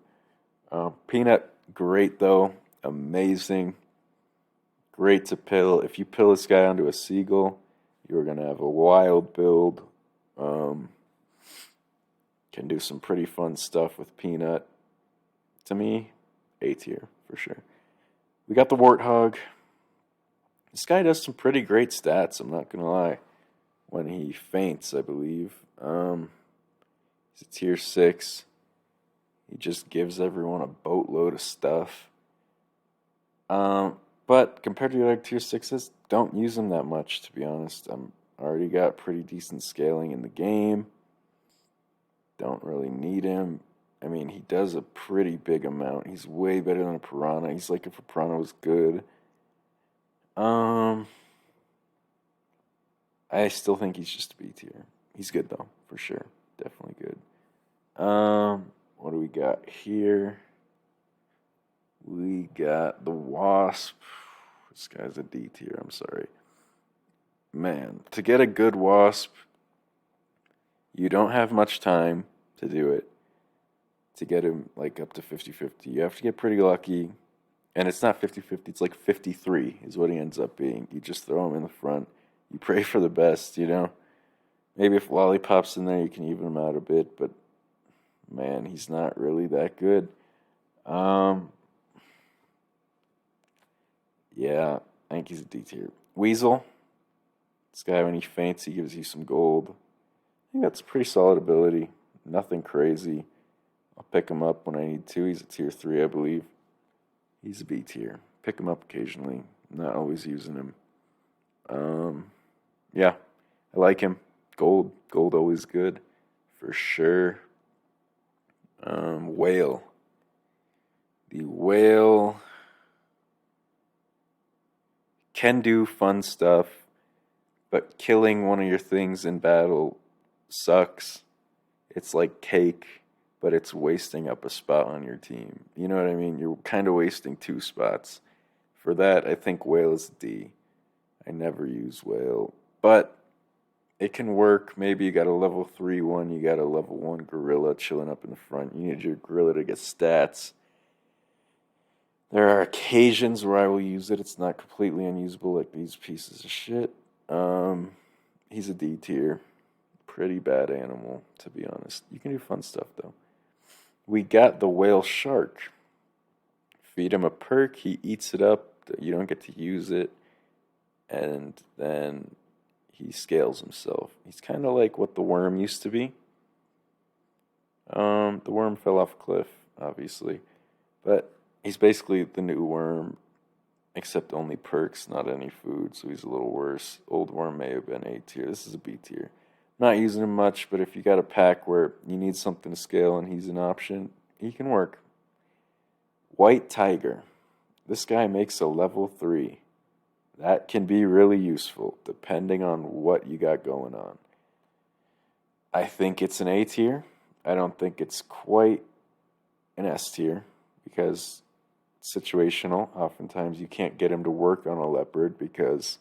Peanut, great, though. Amazing. Great to pill. If you pill this guy onto a seagull, you're going to have a wild build. Can do some pretty fun stuff with Peanut. To me, A tier for sure. We got the Warthog. This guy does some pretty great stats, I'm not going to lie. When he faints, I believe. He's a tier 6. He just gives everyone a boatload of stuff. But compared to the other tier 6s, don't use him that much, to be honest. I'm already got pretty decent scaling in the game. Don't really need him. I mean, he does a pretty big amount. He's way better than a Piranha. He's like if a Piranha was good. I still think he's just a B tier. He's good though, for sure. Definitely good. What do we got here? We got the Wasp. This guy's a D tier, I'm sorry. Man, to get a good Wasp, you don't have much time to do it. To get him like up to 50-50. You have to get pretty lucky. And it's not 50-50, it's like 53 is what he ends up being. You just throw him in the front. You pray for the best, you know? Maybe if Lollipop's in there, you can even him out a bit, but man, he's not really that good. Yeah, I think he's a D tier. Weasel. This guy, when he faints, he gives you some gold. I think that's a pretty solid ability. Nothing crazy. I'll pick him up when I need to. He's a tier 3, I believe. He's a B tier. Pick him up occasionally. Not always using him. Yeah, I like him. Gold. Gold always good. For sure. Whale. The whale can do fun stuff, but killing one of your things in battle sucks. It's like cake, but it's wasting up a spot on your team. You know what I mean? You're kind of wasting 2 spots. For that, I think whale is D. I never use whale, but it can work. Maybe you got a level 3 one, you got a level 1 gorilla chilling up in the front. You need your gorilla to get stats. There are occasions where I will use it. It's not completely unusable like these pieces of shit. He's a D tier. Pretty bad animal, to be honest. You can do fun stuff, though. We got the whale shark. Feed him a perk, he eats it up. You don't get to use it. And then he scales himself. He's kind of like what the worm used to be. The worm fell off a cliff, obviously. But he's basically the new worm, except only perks, not any food, so he's a little worse. Old Worm may have been A tier. This is a B tier. Not using him much, but if you got a pack where you need something to scale and he's an option, he can work. White Tiger. This guy makes a level 3. That can be really useful, depending on what you got going on. I think it's an A tier. I don't think it's quite an S tier, because it's situational. Oftentimes you can't get him to work on a leopard because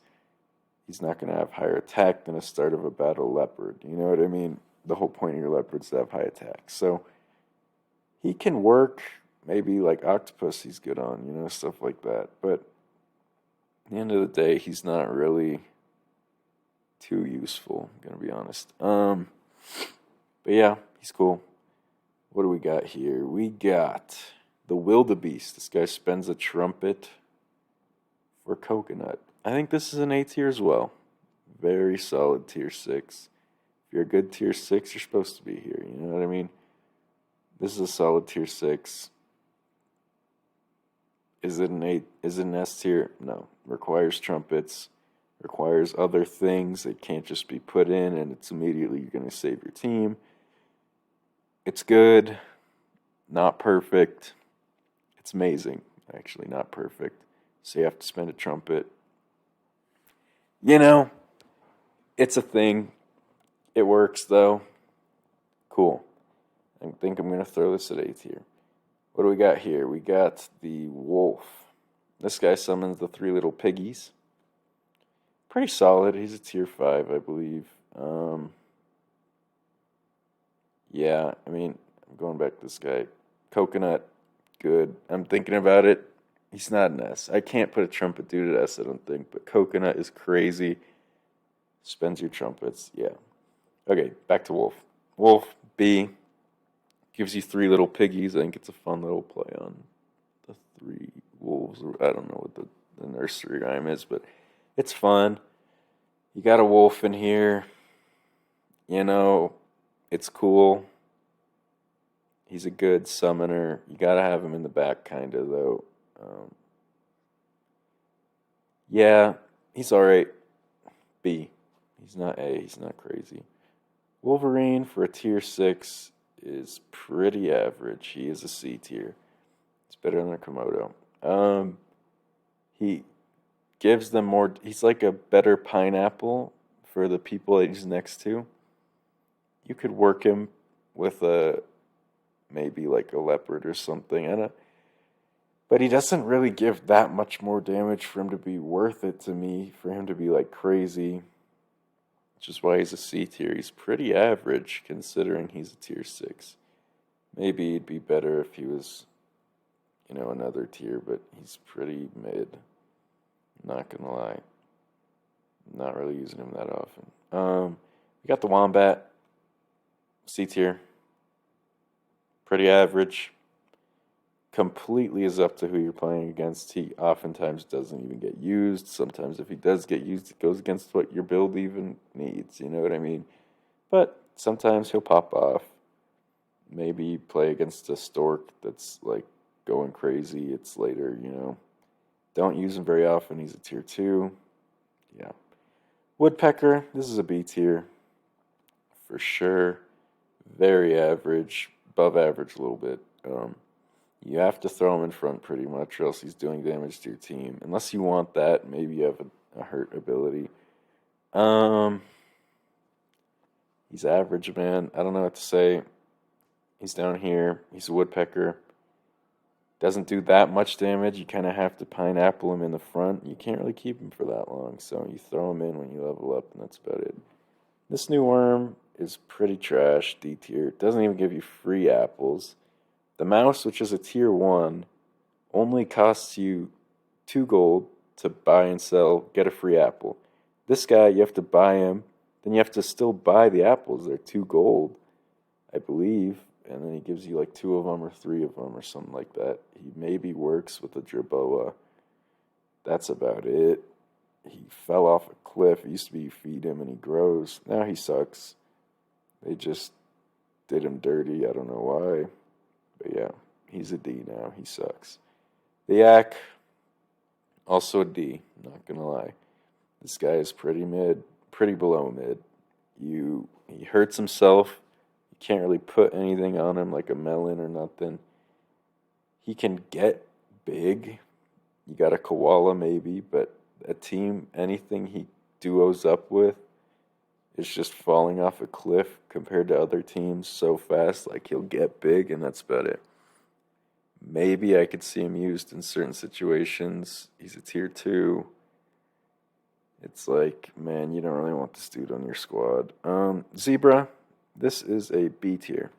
he's not going to have higher attack than a start of a battle leopard. You know what I mean? The whole point of your leopards is to have high attack. So he can work, maybe like Octopus he's good on, you know, stuff like that. But at the end of the day, he's not really too useful, I'm going to be honest. But yeah, he's cool. What do we got here? We got the Wildebeest. This guy spends a trumpet for coconut. I think this is an A tier as well. Very solid tier 6. If you're a good tier 6, you're supposed to be here. You know what I mean? This is a solid tier 6. Is it an A? Is it an S tier? No. Requires trumpets. Requires other things. It can't just be put in and it's immediately you're going to save your team. It's good. Not perfect. It's amazing. Actually, not perfect. So you have to spend a trumpet. You know, it's a thing. It works, though. Cool. I think I'm going to throw this at A tier. What do we got here? We got the wolf. This guy summons the 3 little piggies. Pretty solid. He's a tier 5, I believe. Yeah, I mean, I'm going back to this guy. Coconut, good. I'm thinking about it. He's not an S. I can't put a trumpet dude at S, I don't think. But Coconut is crazy. Spends your trumpets. Yeah. Okay, back to Wolf. Wolf, B. Gives you 3 little piggies. I think it's a fun little play on the 3 wolves. I don't know what the nursery rhyme is, but it's fun. You got a wolf in here. You know, it's cool. He's a good summoner. You gotta have him in the back, kind of, though. Yeah, he's alright. B. He's not A. He's not crazy. Wolverine for a tier 6 is pretty average. He is a C tier. It's better than a Komodo. He gives them more. He's like a better pineapple for the people that he's next to. You could work him with a maybe like a leopard or something. But he doesn't really give that much more damage for him to be worth it to me. For him to be like crazy, which is why he's a C tier. He's pretty average considering he's a tier 6. Maybe he'd be better if he was, you know, another tier, but he's pretty mid. Not gonna lie. Not really using him that often. We got the Wombat. C tier. Pretty average. Completely is up to who you're playing against. He oftentimes doesn't even get used. Sometimes if he does get used, it goes against what your build even needs. You know what I mean? But sometimes he'll pop off. Maybe you play against a Stork that's like going crazy. It's later, you know. Don't use him very often. He's a tier 2. Yeah. Woodpecker, this is a B tier. For sure. Very average. Above average a little bit. You have to throw him in front pretty much, or else he's doing damage to your team. Unless you want that, maybe you have a hurt ability. He's average, man. I don't know what to say. He's down here. He's a woodpecker. Doesn't do that much damage. You kind of have to pineapple him in the front. You can't really keep him for that long, so you throw him in when you level up, and that's about it. This new worm is pretty trash, D tier. It doesn't even give you free apples. The mouse, which is a tier 1, only costs you 2 gold to buy and sell, get a free apple. This guy, you have to buy him, then you have to still buy the apples. They're 2 gold, I believe, and then he gives you like 2 of them or 3 of them or something like that. He maybe works with a jerboa. That's about it. He fell off a cliff. It used to be you feed him and he grows. Now he sucks. They just did him dirty. I don't know why. But yeah, he's a D now. He sucks. The Yak, Also a D, not gonna lie. This guy is pretty mid, pretty below mid. He hurts himself. You can't really put anything on him like a melon or nothing. He can get big. You got a koala maybe, but a team, anything he duos up with is just falling off a cliff compared to other teams so fast. Like he'll get big and that's about it. Maybe I could see him used in certain situations. He's a tier 2. It's like, man, you don't really want this dude on your squad. Zebra, this is a B tier.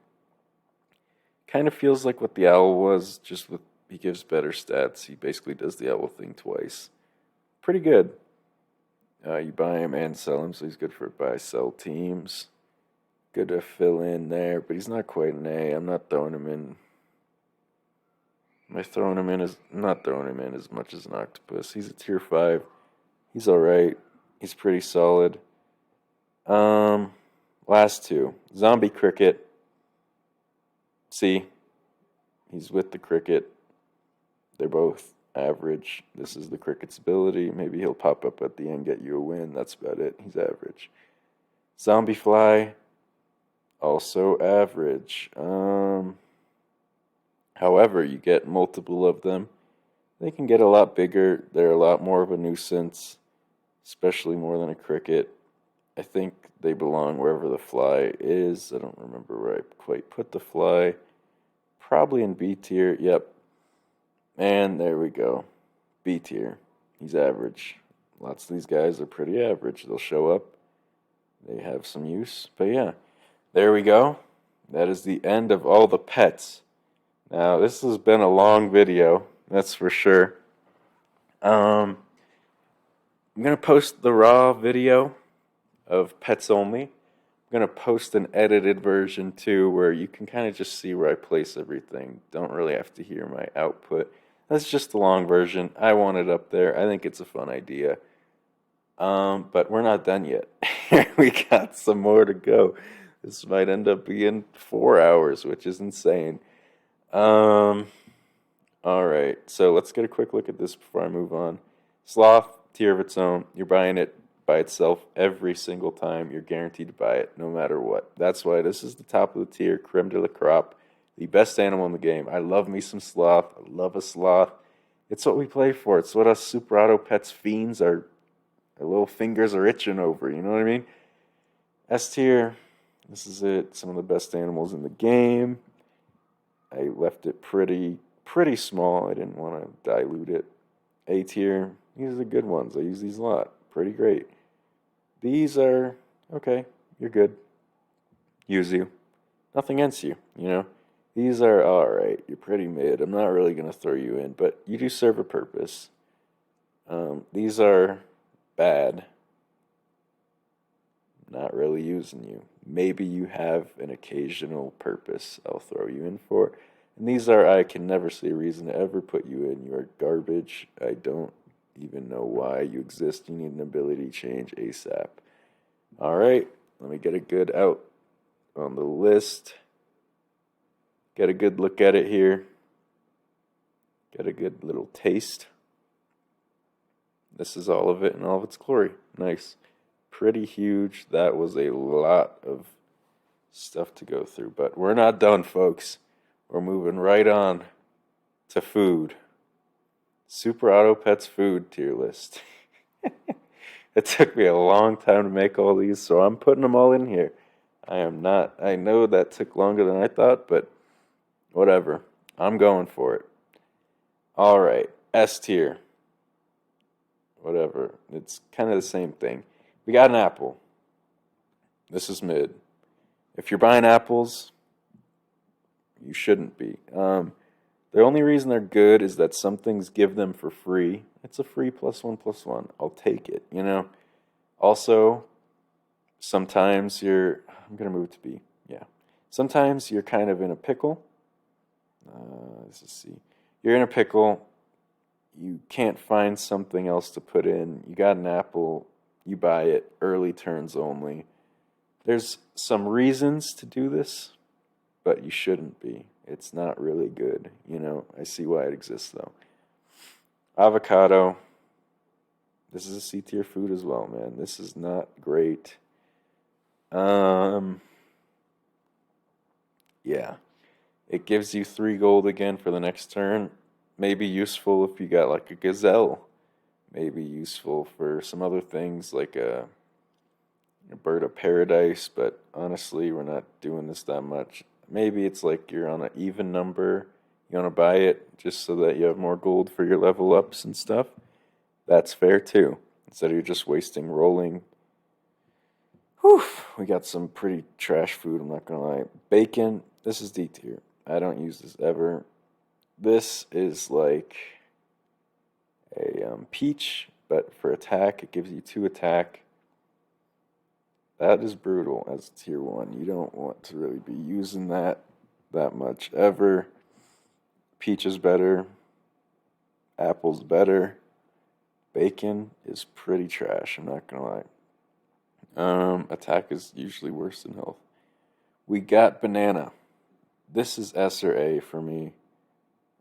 Kind of feels like what the owl was, just with he gives better stats. He basically does the owl thing twice. Pretty good. You buy him and sell him, so he's good for buy-sell teams. Good to fill in there, but he's not quite an A. I'm not throwing him in. Am I throwing him in as I'm not throwing him in as much as an octopus. He's a tier 5. He's alright. He's pretty solid. Last two. Zombie Cricket. See, he's with the Cricket. They're both average. This is the Cricket's ability. Maybe he'll pop up at the end, get you a win. That's about it. He's average. Zombie Fly, also average. However, you get multiple of them. They can get a lot bigger. They're a lot more of a nuisance, especially more than a Cricket. I think they belong wherever the fly is. I don't remember where I quite put the fly. Probably in B tier. Yep. And there we go. B tier. He's average. Lots of these guys are pretty average. They'll show up. They have some use. But yeah, there we go. That is the end of all the pets. Now, this has been a long video. That's for sure. I'm going to post the raw video of pets only. I'm going to post an edited version too where you can kind of just see where I place everything. Don't really have to hear my output. That's just the long version. I want it up there. I think it's a fun idea. But we're not done yet. We got some more to go. This might end up being 4 hours, which is insane. All right, so let's get a quick look at this before I move on. Sloth, tier of its own. You're buying it by itself every single time. You're guaranteed to buy it no matter what. That's why this is the top of the tier, creme de la crop, the best animal in the game. I love me some sloth. I love a sloth. It's what we play for. It's what us Super Auto Pets fiends our little fingers are itching over. You know what I mean? S tier. This is it. Some of the best animals in the game. I left it pretty small. I didn't want to dilute it. A tier. These are the good ones. I use these a lot. Pretty great. These are okay. You're good. Use you. Nothing against you. You know. These are all right. You're pretty mid. I'm not really gonna throw you in, but you do serve a purpose. These are bad. Not really using you. Maybe you have an occasional purpose I'll throw you in for. And these are, I can never see a reason to ever put you in. You are garbage. I don't even know why you exist. You need an ability change ASAP. All right, let me get a good out on the list. Get a good look at it here. Get a good little taste. This is all of it in all of its glory. Nice. Pretty huge. That was a lot of stuff to go through, but we're not done, folks. We're moving right on to food. Super Auto Pets food tier list. It took me a long time to make all these, so I'm putting them all in here. I know that took longer than I thought, but whatever. I'm going for it. All right, S tier. Whatever. It's kind of the same thing. We got an apple. This is mid. If you're buying apples, you shouldn't be. The only reason they're good is that some things give them for free. It's a free +1/+1. I'll take it, you know. Also, sometimes I'm going to move to B. Yeah. Sometimes you're kind of in a pickle. Let's see. You're in a pickle. You can't find something else to put in. You got an apple. You buy it. Early turns only. There's some reasons to do this, but you shouldn't be. It's not really good. You know, I see why it exists, though. Avocado. This is a C tier food as well, man. This is not great. Um, yeah. It gives you 3 gold again for the next turn. Maybe useful if you got like a gazelle. Maybe useful for some other things like a bird of paradise, but honestly, we're not doing this that much. Maybe it's like you're on an even number. You want to buy it just so that you have more gold for your level ups and stuff. That's fair too. Instead of you just wasting rolling. Whew, we got some pretty trash food, I'm not gonna lie. Bacon, this is D tier. I don't use this ever. This is like a peach, but for attack, it gives you 2 attack. That is brutal as tier 1. You don't want to really be using that much ever. Peach is better. Apple's better. Bacon is pretty trash, I'm not gonna lie. Attack is usually worse than health. We got banana. This is S or A for me.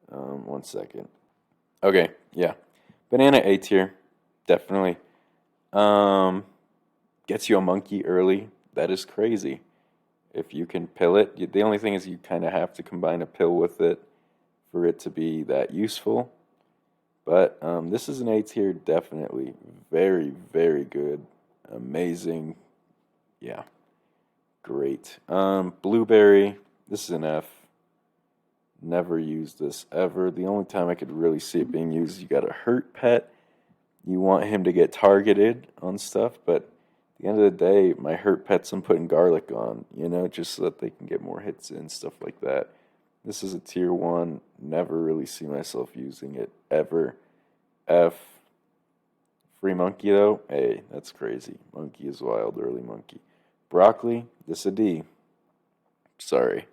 1 second. Okay, yeah. Banana A tier, definitely. Um, Gets you a monkey early. That is crazy. If you can pill it, the only thing is you kind of have to combine a pill with it for it to be that useful. But this is an A tier, definitely. Very, very good. Amazing. Yeah, great. Blueberry, this is an F. Never used this ever. The only time I could really see it being used, you got a hurt pet. You want him to get targeted on stuff, but at the end of the day, my hurt pets I'm putting garlic on, just so that they can get more hits in, stuff like that. This is a tier 1. Never really see myself using it ever. F. Free monkey though? Hey, that's crazy. Monkey is wild, early monkey. Broccoli, this a D. Sorry.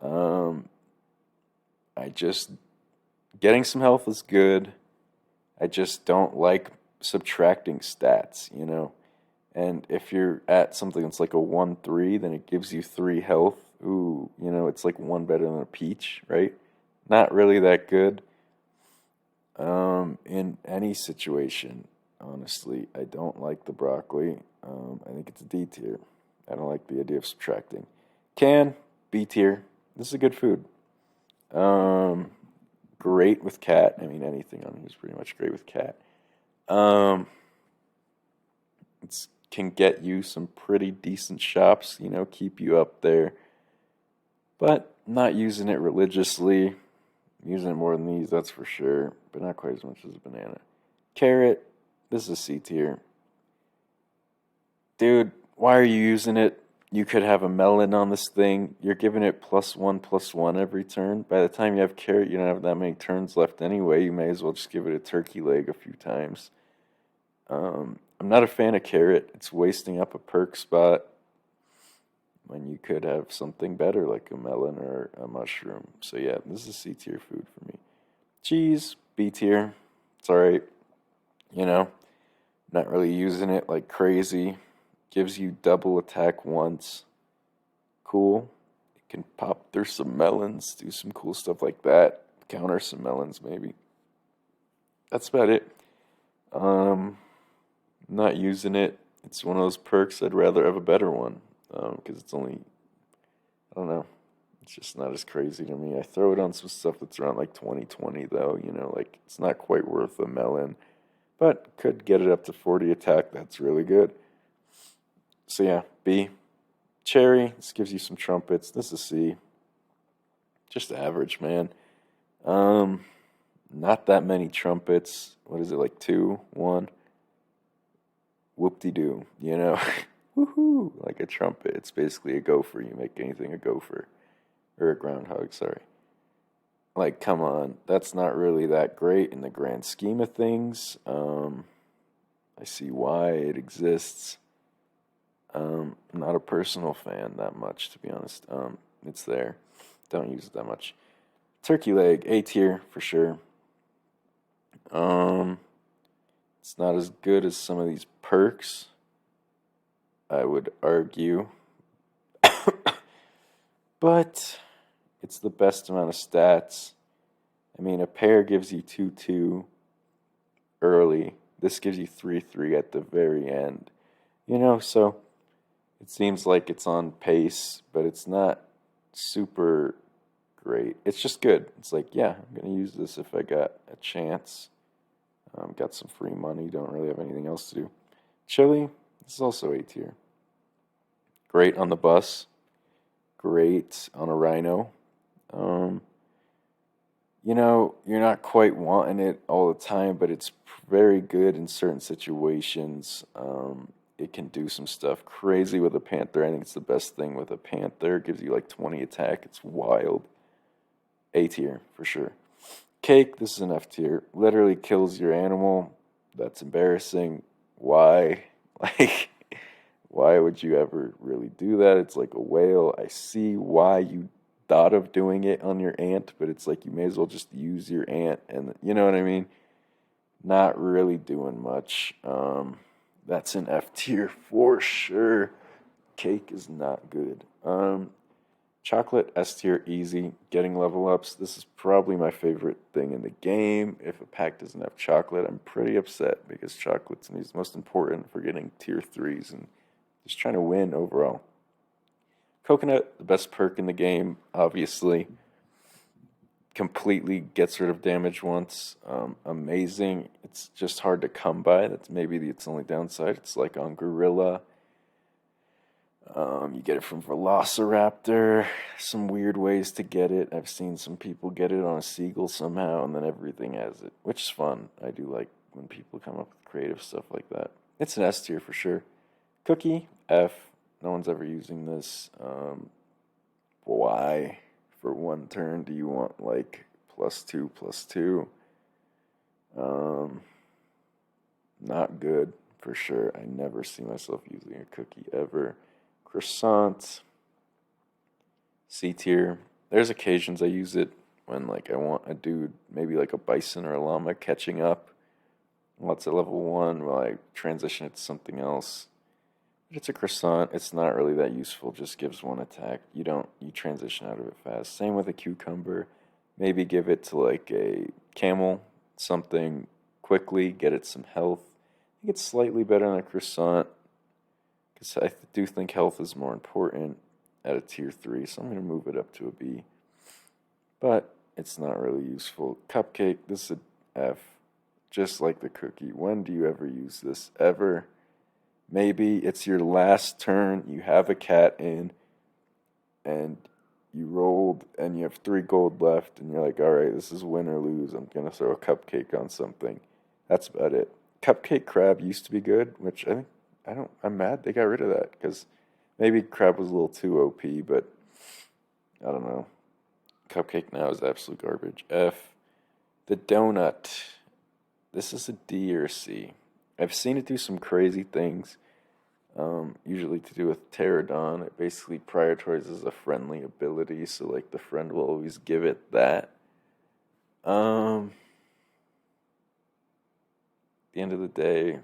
Um, I just getting some health is good. I just don't like subtracting stats. And if you're at something that's like a 1-3, then it gives you 3 health. Ooh, it's like 1 better than a peach, right? Not really that good. In any situation, honestly, I don't like the broccoli. I think it's a D tier. I don't like the idea of subtracting. Can, B tier. This is a good food. Um, Great with cat. I mean, anything on it is pretty much great with cat. Um, it can get you some pretty decent shops, keep you up there. But not using it religiously. Using it more than these, that's for sure. But not quite as much as a banana. Carrot, this is a C tier. Dude, why are you using it? You could have a melon on this thing. You're giving it +1/+1 every turn. By the time you have carrot, you don't have that many turns left anyway. You may as well just give it a turkey leg a few times. I'm not a fan of carrot. It's wasting up a perk spot when you could have something better like a melon or a mushroom. So yeah, this is C tier food for me. Cheese, B tier. It's alright. Not really using it like crazy. Gives you double attack once. Cool. It can pop through some melons, do some cool stuff like that. Counter some melons, maybe. That's about it. Not using it. It's one of those perks. I'd rather have a better one. Because it's only, I don't know. It's just not as crazy to me. I throw it on some stuff that's around like 2020 though. Like it's not quite worth a melon. But could get it up to 40 attack. That's really good. So yeah, B. Cherry, this gives you some trumpets. This is C. Just average, man. Um, Not that many trumpets. What is it, like 2, 1? Whoop-de-doo, Woohoo! Like a trumpet. It's basically a gopher. You make anything a gopher. Or a groundhog, sorry. Like, come on. That's not really that great in the grand scheme of things. I see why it exists. I'm not a personal fan that much, to be honest. It's there. Don't use it that much. Turkey leg, A tier for sure. It's not as good as some of these perks, I would argue. But it's the best amount of stats. I mean, a pear gives you 2/2 early. This gives you 3-3 at the very end. So it seems like it's on pace, but it's not super great. It's just good. It's like, yeah, I'm going to use this if I got a chance. Got some free money, don't really have anything else to do. Chili, this is also A tier. Great on the bus, great on a rhino. Um, you're not quite wanting it all the time, but it's very good in certain situations. It can do some stuff crazy with a panther. I think it's the best thing with a panther. It gives you like 20 attack. It's wild. A tier for sure. Cake, this is an F tier. Literally kills your animal. That's embarrassing. Why? Like, why would you ever really do that? It's like a whale. I see why you thought of doing it on your ant, but it's like you may as well just use your ant, and you know what I mean? Not really doing much. That's an F tier for sure. Cake is not good. Chocolate S tier, easy. Getting level ups. This is probably my favorite thing in the game. If a pack doesn't have chocolate, I'm pretty upset because chocolate to me is most important for getting tier threes and just trying to win overall. Coconut, the best perk in the game, obviously. Completely gets rid of damage once. Amazing. It's just hard to come by. That's maybe its only downside. It's like on Gorilla. You get it from Velociraptor. Some weird ways to get it. I've seen some people get it on a seagull somehow, and then everything has it, which is fun. I do like when people come up with creative stuff like that. It's an S tier for sure. Cookie, F. No one's ever using this. Why? For one turn, do you want like +2/+2? Um, Not good for sure. I never see myself using a cookie ever. Croissant, C tier. There's occasions I use it when like I want a dude, maybe like a bison or a llama catching up. Lots at level 1 while I transition it to something else. But it's a croissant. It's not really that useful. Just gives one attack. You transition out of it fast. Same with a cucumber. Maybe give it to like a camel, something quickly, get it some health. I think it's slightly better than a croissant because I do think health is more important at a tier 3, so I'm going to move it up to a B. But it's not really useful. Cupcake, this is a F. Just like the cookie. When do you ever use this? Ever? Maybe it's your last turn, you have a cat in, and you rolled, and you have 3 gold left, and you're like, alright, this is win or lose. I'm going to throw a cupcake on something. That's about it. Cupcake crab used to be good, which I'm mad they got rid of that, because maybe crab was a little too OP, but I don't know. Cupcake now is absolute garbage. F. The donut. This is a D or a C. I've seen it do some crazy things, usually to do with Pterodon. It basically prioritizes a friendly ability, so like the friend will always give it that. At the end of the day,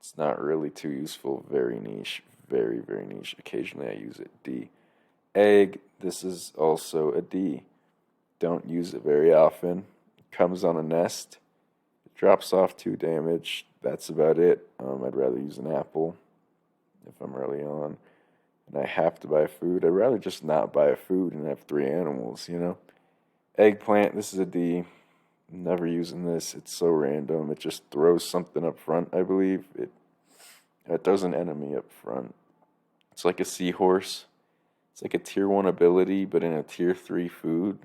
it's not really too useful. Very niche. Very, very niche. Occasionally I use it. D. Egg. This is also a D. Don't use it very often. It comes on a nest. It drops off 2 damage. That's about it. I'd rather use an apple if I'm early on. And I have to buy food. I'd rather just not buy a food and have 3 animals. Eggplant. This is a D. Never using this. It's so random. It just throws something up front, I believe. It throws an enemy up front. It's like a seahorse. It's like a tier 1 ability, but in a tier 3 food.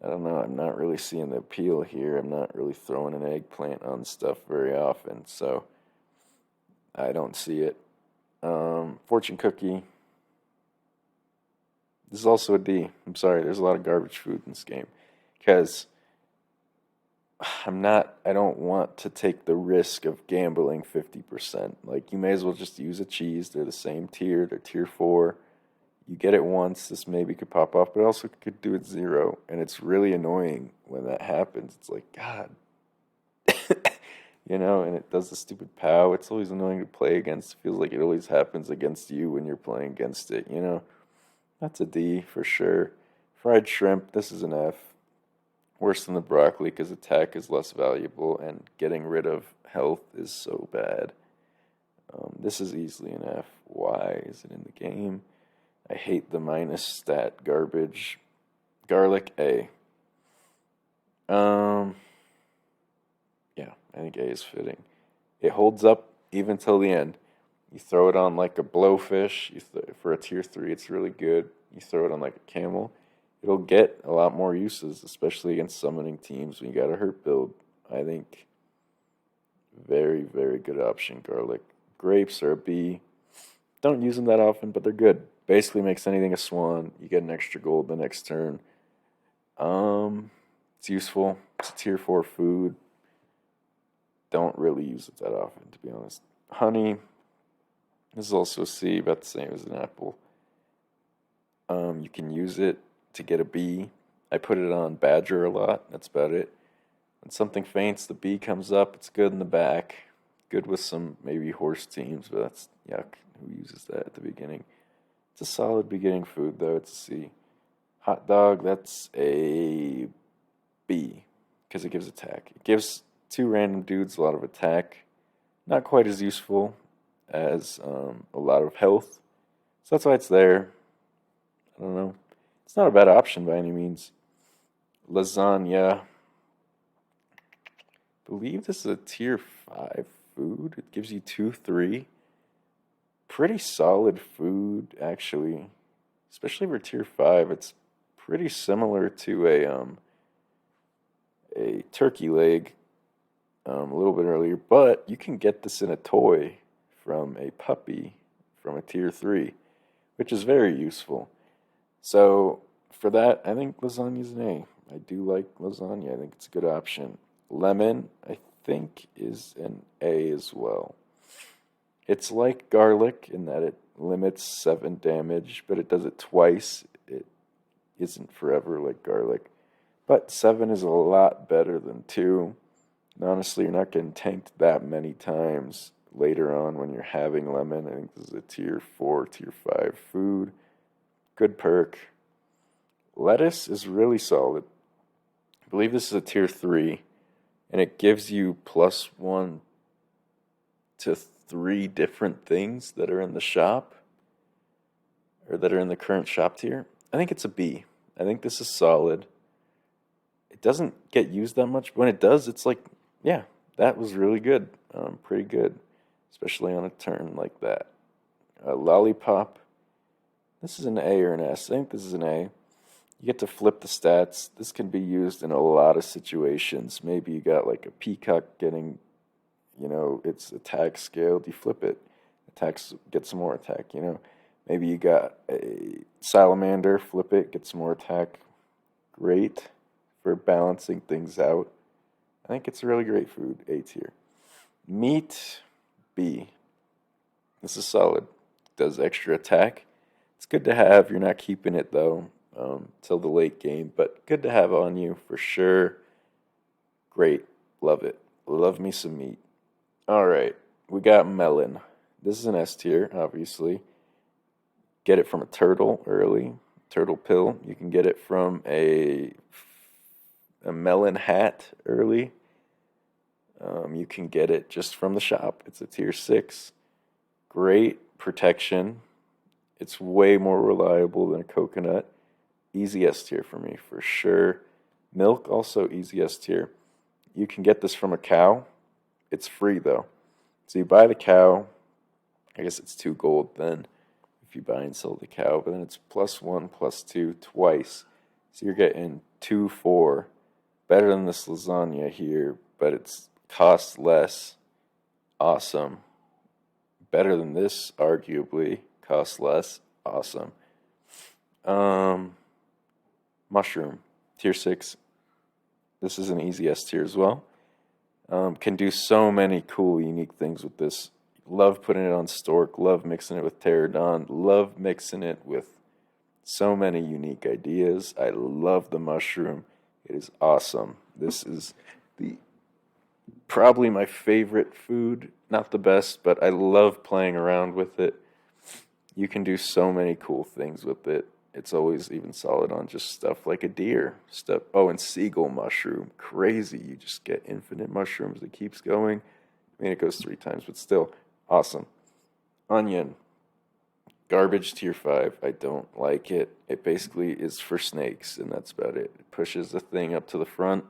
I don't know. I'm not really seeing the appeal here. I'm not really throwing an eggplant on stuff very often, so I don't see it. Fortune cookie. This is also a D. I'm sorry. There's a lot of garbage food in this game because I don't want to take the risk of gambling 50%. Like, you may as well just use a cheese. They're the same tier. They're tier 4. You get it once, this maybe could pop off, but also could do it 0. And it's really annoying when that happens. It's like, God. And it does the stupid POW. It's always annoying to play against. It feels like it always happens against you when you're playing against it. That's a D for sure. Fried shrimp, this is an F. Worse than the broccoli because attack is less valuable and getting rid of health is so bad. This is easily an F. Why is it in the game? I hate the minus stat garbage. Garlic A. Um, yeah, I think A is fitting. It holds up even till the end. You throw it on like a blowfish. For a tier 3, it's really good. You throw it on like a camel. It'll get a lot more uses, especially against summoning teams when you got a hurt build. I think very, very good option, garlic. Grapes are a B. Don't use them that often, but they're good. Basically makes anything a swan. You get an extra gold the next turn. It's useful. It's a tier 4 food. Don't really use it that often, to be honest. Honey. This is also a C, about the same as an apple. You can use it to get a B. I put it on badger a lot. That's about it. When something faints, the B comes up. It's good in the back. Good with some maybe horse teams, but that's yuck. Who uses that at the beginning? It's a solid beginning food, though. It's a C. Hot dog, that's a B because it gives attack. It gives 2 random dudes a lot of attack. Not quite as useful as a lot of health. So that's why it's there. I don't know. It's not a bad option by any means. Lasagna. I believe this is a tier 5 food. It gives you 2, 3. Pretty solid food, actually. Especially for tier 5. It's pretty similar to a turkey leg a little bit earlier, but you can get this in a toy from a puppy from a tier 3, which is very useful. So for that, I think lasagna is an A. I do like lasagna. I think it's a good option. Lemon, I think, is an A as well. It's like garlic in that it limits 7 damage, but it does it twice. It isn't forever like garlic. But 7 is a lot better than 2. And honestly, you're not getting tanked that many times later on when you're having lemon. I think this is a tier 4, tier 5 food. Good perk. Lettuce is really solid. I believe this is a tier 3, and it gives you +1 to 3 different things that are in the shop, or that are in the current shop tier. I think it's a B. I think this is solid. It doesn't get used that much, but when it does, it's like, yeah, that was really good. Pretty good, especially on a turn like that. Lollipop. This is an A or an S. I think this is an A. You get to flip the stats. This can be used in a lot of situations. Maybe you got like a peacock getting, its attack scaled. You flip it. Attacks, get some more attack, Maybe you got a salamander, flip it, get some more attack. Great for balancing things out. I think it's a really great food, A tier. Meat, B. This is solid. Does extra attack. It's good to have. You're not keeping it, though, till the late game, but good to have on you for sure. Great. Love it. Love me some meat. All right. We got melon. This is an S tier, obviously. Get it from a turtle early. Turtle pill. You can get it from a melon hat early. You can get it just from the shop. It's a tier 6. Great protection. It's way more reliable than a coconut. Easy S tier for me, for sure. Milk, also easy S tier. You can get this from a cow. It's free, though. So you buy the cow. I guess it's 2 gold then, if you buy and sell the cow. But then it's +1, +2 twice. So you're getting 2, 4. Better than this lasagna here, but it's costs less. Awesome. Better than this, arguably. Costs less. Awesome. Mushroom. Tier 6. This is an easy S tier as well. Can do so many cool, unique things with this. Love putting it on Stork. Love mixing it with Pterodon. Love mixing it with so many unique ideas. I love the mushroom. It is awesome. This is probably my favorite food. Not the best, but I love playing around with it. You can do so many cool things with it. it's always even solid on just stuff like a deer. Stuff. Oh, and seagull mushroom. Crazy. You just get infinite mushrooms. It keeps going. I mean, it goes 3 times, but still awesome. Onion. Garbage tier 5. I don't like it. It basically is for snakes, and that's about it. It pushes the thing up to the front.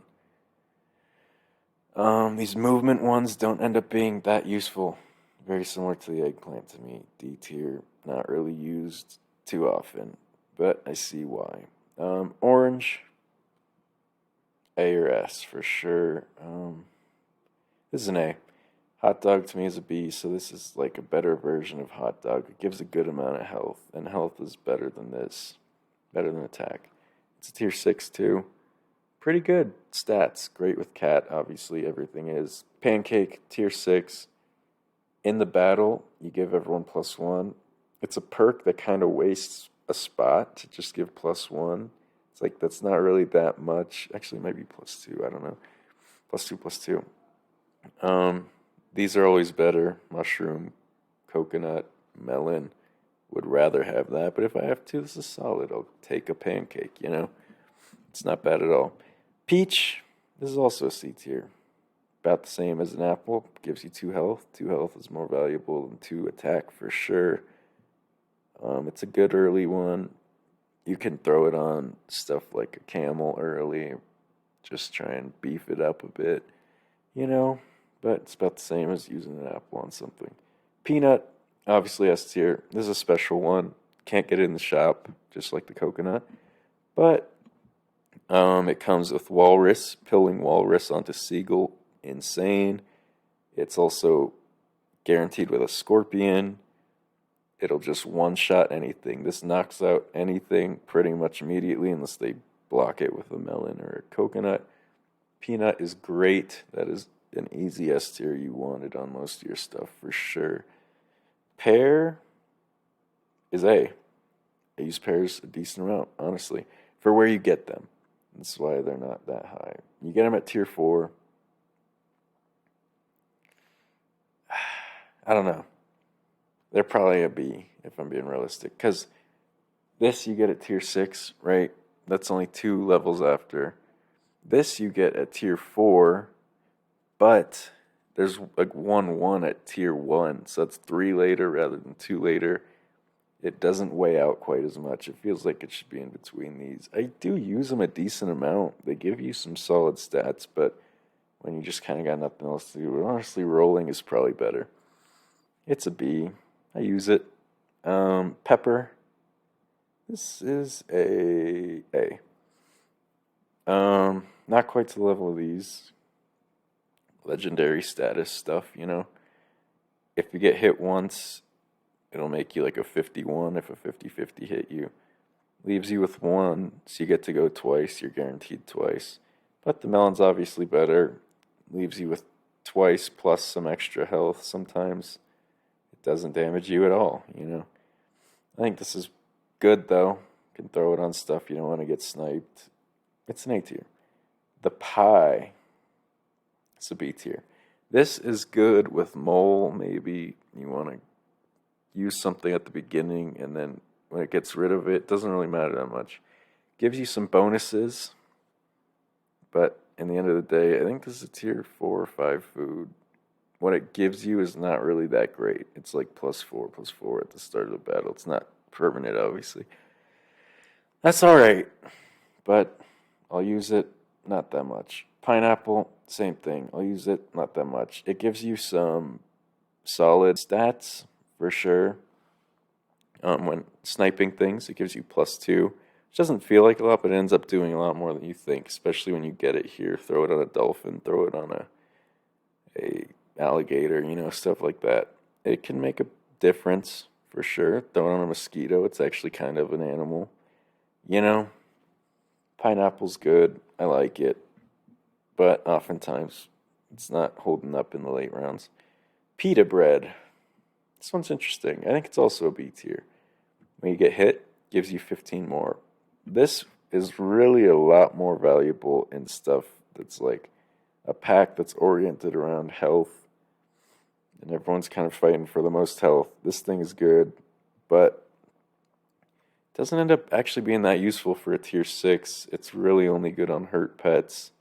These movement ones don't end up being that useful. Very similar to the eggplant to me. D tier, not really used too often, but I see why. Orange, A or S for sure. This is an A. Hot dog to me is a B, so this is like a better version of hot dog. It gives a good amount of health, and health is better than this, better than attack. It's a tier 6 too. Pretty good stats. Great with cat, obviously, everything is. Pancake, tier 6. In the battle, you give everyone +1. It's a perk that kind of wastes a spot to just give +1. It's like that's not really that much. Actually, it might be +2. I don't know. +2, +2. These are always better. Mushroom, coconut, melon. Would rather have that, but if I have to, this is solid. I'll take a pancake, you know? It's not bad at all. Peach, this is also a C tier. About the same as an apple. Gives you 2 health. 2 health is more valuable than 2 attack for sure. It's a good early one. You can throw it on stuff like a camel early. Just try and beef it up a bit, you know? But it's about the same as using an apple on something. Peanut, obviously S tier. This is a special one. Can't get it in the shop, just like the coconut. But it comes with walrus, pilling walrus onto seagull. Insane. It's also guaranteed with a scorpion. It'll just one-shot anything. This knocks out anything pretty much immediately unless they block it with a melon or a coconut. Peanut is great. That is an easy S tier. You want it on most of your stuff for sure. Pear is A. I use pears a decent amount, honestly, for where you get them. That's why they're not that high. You get them at tier 4. I don't know. They're probably a B if I'm being realistic. Because this you get at tier 6, right? That's only 2 levels after. This you get at tier 4, but there's like 1 at tier 1. So that's 3 later rather than 2 later. It doesn't weigh out quite as much. It feels like it should be in between these. I do use them a decent amount. They give you some solid stats, but when you just kind of got nothing else to do, honestly, rolling is probably better. It's a B. I use it. Pepper. This is a A. Not quite to the level of these legendary status stuff, you know. If you get hit once, it'll make you like a 51 if a 50-50 hit you. Leaves you with 1, so you get to go twice. You're guaranteed twice. But the melon's obviously better. Leaves you with twice plus some extra health sometimes. It doesn't damage you at all, you know. I think this is good, though. You can throw it on stuff you don't want to get sniped. It's an A tier. The pie. It's a B tier. This is good with mole, maybe. You want to use something at the beginning, and then when it gets rid of it, it doesn't really matter that much. Gives you some bonuses, but in the end of the day, I think this is a tier 4 or 5 food. What it gives you is not really that great. It's like +4 at the start of the battle. It's not permanent, obviously. That's alright, but I'll use it, not that much. Pineapple, same thing. I'll use it, not that much. It gives you some solid stats, for sure. When sniping things, it gives you +2, which doesn't feel like a lot, but it ends up doing a lot more than you think, especially when you get it here. Throw it on a dolphin, throw it on a alligator, you know, stuff like that. It can make a difference, for sure. Throw it on a mosquito, it's actually kind of an animal. You know, pineapple's good. I like it. But oftentimes, it's not holding up in the late rounds. Pita bread. This one's interesting. I think it's also a B tier. When you get hit, gives you 15 more. This is really a lot more valuable in stuff that's like a pack that's oriented around health. And everyone's kind of fighting for the most health. This thing is good, but it doesn't end up actually being that useful for a tier 6. It's really only good on hurt pets.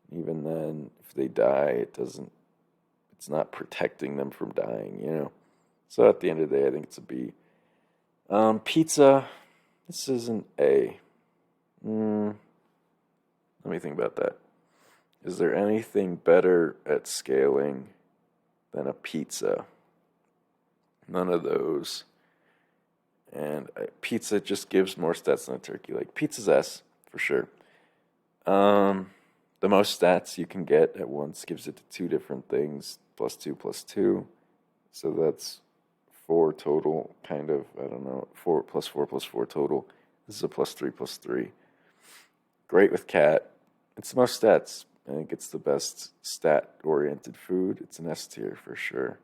Even then, if they die, it's not protecting them from dying, you know? So at the end of the day, I think it's a B. Pizza, this is an A. Let me think about that. Is there anything better at scaling than a pizza? None of those. And pizza just gives more stats than a turkey. Like pizza's S for sure. The most stats you can get at once gives it to two different things, +2, +2. So that's 4 total, kind of. I don't know, 4 +4 +4 total. This is a +3 +3. Great with cat. It's the most stats. I think it's the best stat-oriented food. It's an S tier for sure.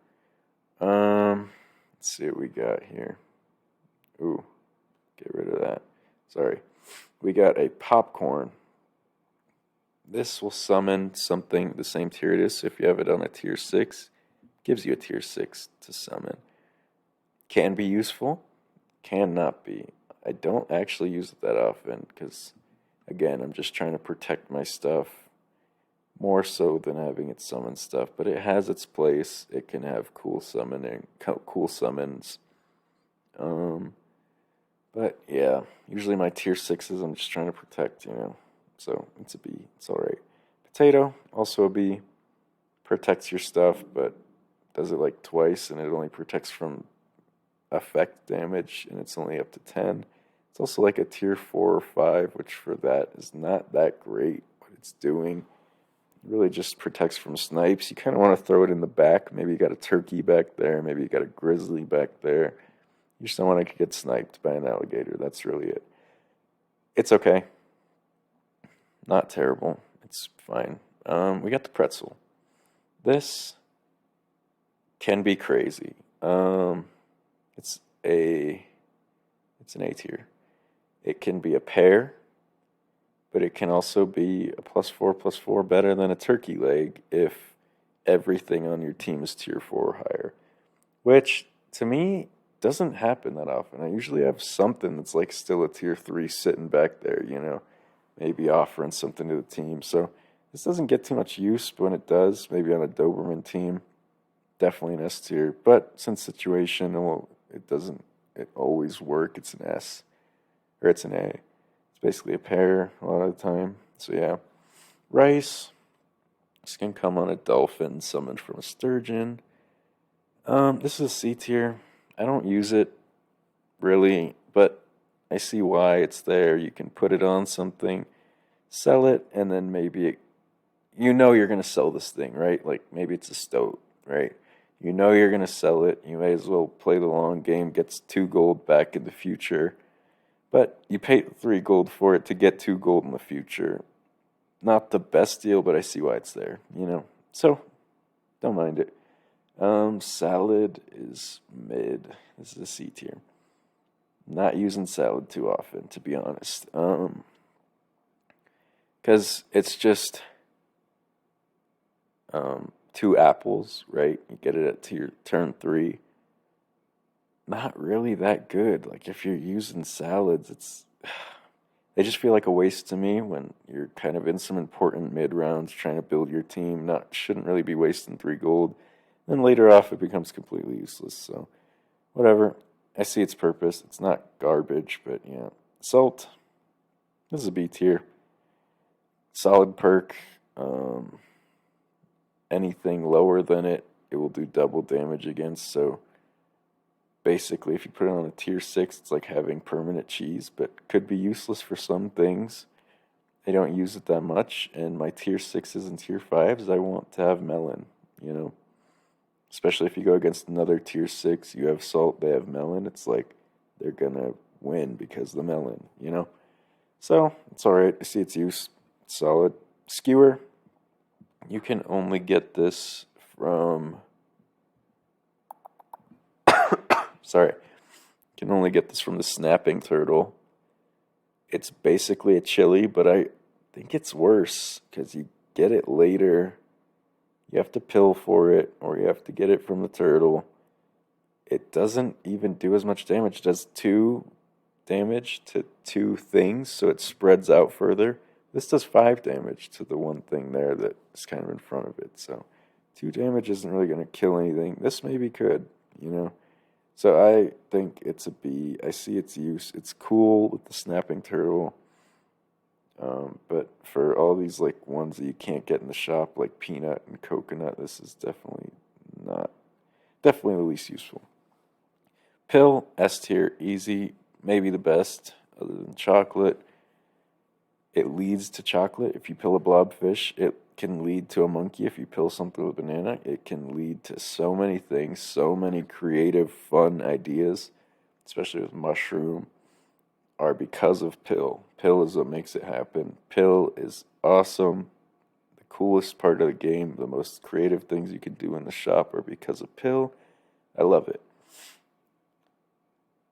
Let's see what we got here. Ooh, get rid of that. Sorry. We got a popcorn. This will summon something the same tier it is. So if you have it on a tier 6, it gives you a tier 6 to summon. Can be useful, can not be. I don't actually use it that often because, again, I'm just trying to protect my stuff more so than having it summon stuff. But it has its place. It can have cool summons. But yeah, usually my tier 6s I'm just trying to protect, you know. So it's a B. It's alright. Potato, also a B. Protects your stuff, but does it like twice, and it only protects from effect damage, and it's only up to 10. It's also like a tier 4 or 5, which for that is not that great what it's doing. It really just protects from snipes. You kind of want to throw it in the back. Maybe you got a turkey back there. Maybe you got a grizzly back there. You just don't want to get sniped by an alligator. That's really it. It's okay. Not terrible. It's fine. We got the pretzel. This can be crazy. It's an A tier. It can be a pair, but it can also be a +4 +4 better than a turkey leg if everything on your team is tier 4 or higher. Which, to me, doesn't happen that often. I usually have something that's like still a tier 3 sitting back there, you know, maybe offering something to the team. So this doesn't get too much use, but when it does, maybe on a Doberman team, definitely an S tier. But since situational, it doesn't always work. It's an S, or it's an A. It's basically a pair a lot of the time. So yeah. Rice. This can come on a dolphin summoned from a sturgeon. This is a C tier. I don't use it really, but I see why it's there. You can put it on something, sell it, and then maybe you know you're going to sell this thing, right? Like maybe it's a stoat, right? You know you're going to sell it. You may as well play the long game, gets 2 gold back in the future. But you paid 3 gold for it to get 2 gold in the future. Not the best deal, but I see why it's there, you know? So, don't mind it. Salad is mid. This is a C tier. Not using salad too often, to be honest. Because it's just 2 apples, right? You get it at your turn 3. Not really that good. Like if you're using salads, they just feel like a waste to me when you're kind of in some important mid rounds trying to build your team. Shouldn't really be wasting 3 gold. Then later off it becomes completely useless. So whatever. I see its purpose. It's not garbage, but yeah. Salt. This is a B tier. Solid perk. Anything lower than it will do double damage against. So basically, if you put it on a tier 6, it's like having permanent cheese, but could be useless for some things. I don't use it that much, and my tier 6s and tier 5s, I want to have melon, you know? Especially if you go against another tier 6, you have salt, they have melon, it's like they're gonna win because of the melon, you know? So, it's alright, I see its use, it's solid. Skewer, you can only get this from... Sorry. You can only get this from the snapping turtle. It's basically a chili, but I think it's worse because you get it later. You have to pill for it, or you have to get it from the turtle. It doesn't even do as much damage. It does 2 damage to 2 things, so it spreads out further. This does 5 damage to the one thing there that is kind of in front of it. So 2 damage isn't really going to kill anything. This maybe could, you know. So I think it's a B. I see its use. It's cool with the snapping turtle. But for all these like ones that you can't get in the shop, like peanut and coconut, this is definitely the least useful. Pill, S tier, easy, maybe the best other than chocolate. It leads to chocolate. If you pill a blobfish, it can lead to a monkey. If you pill something with a banana, it can lead to so many things, so many creative, fun ideas, especially with mushroom, are because of pill. Pill is what makes it happen. Pill is awesome. The coolest part of the game, the most creative things you can do in the shop are because of pill. I love it.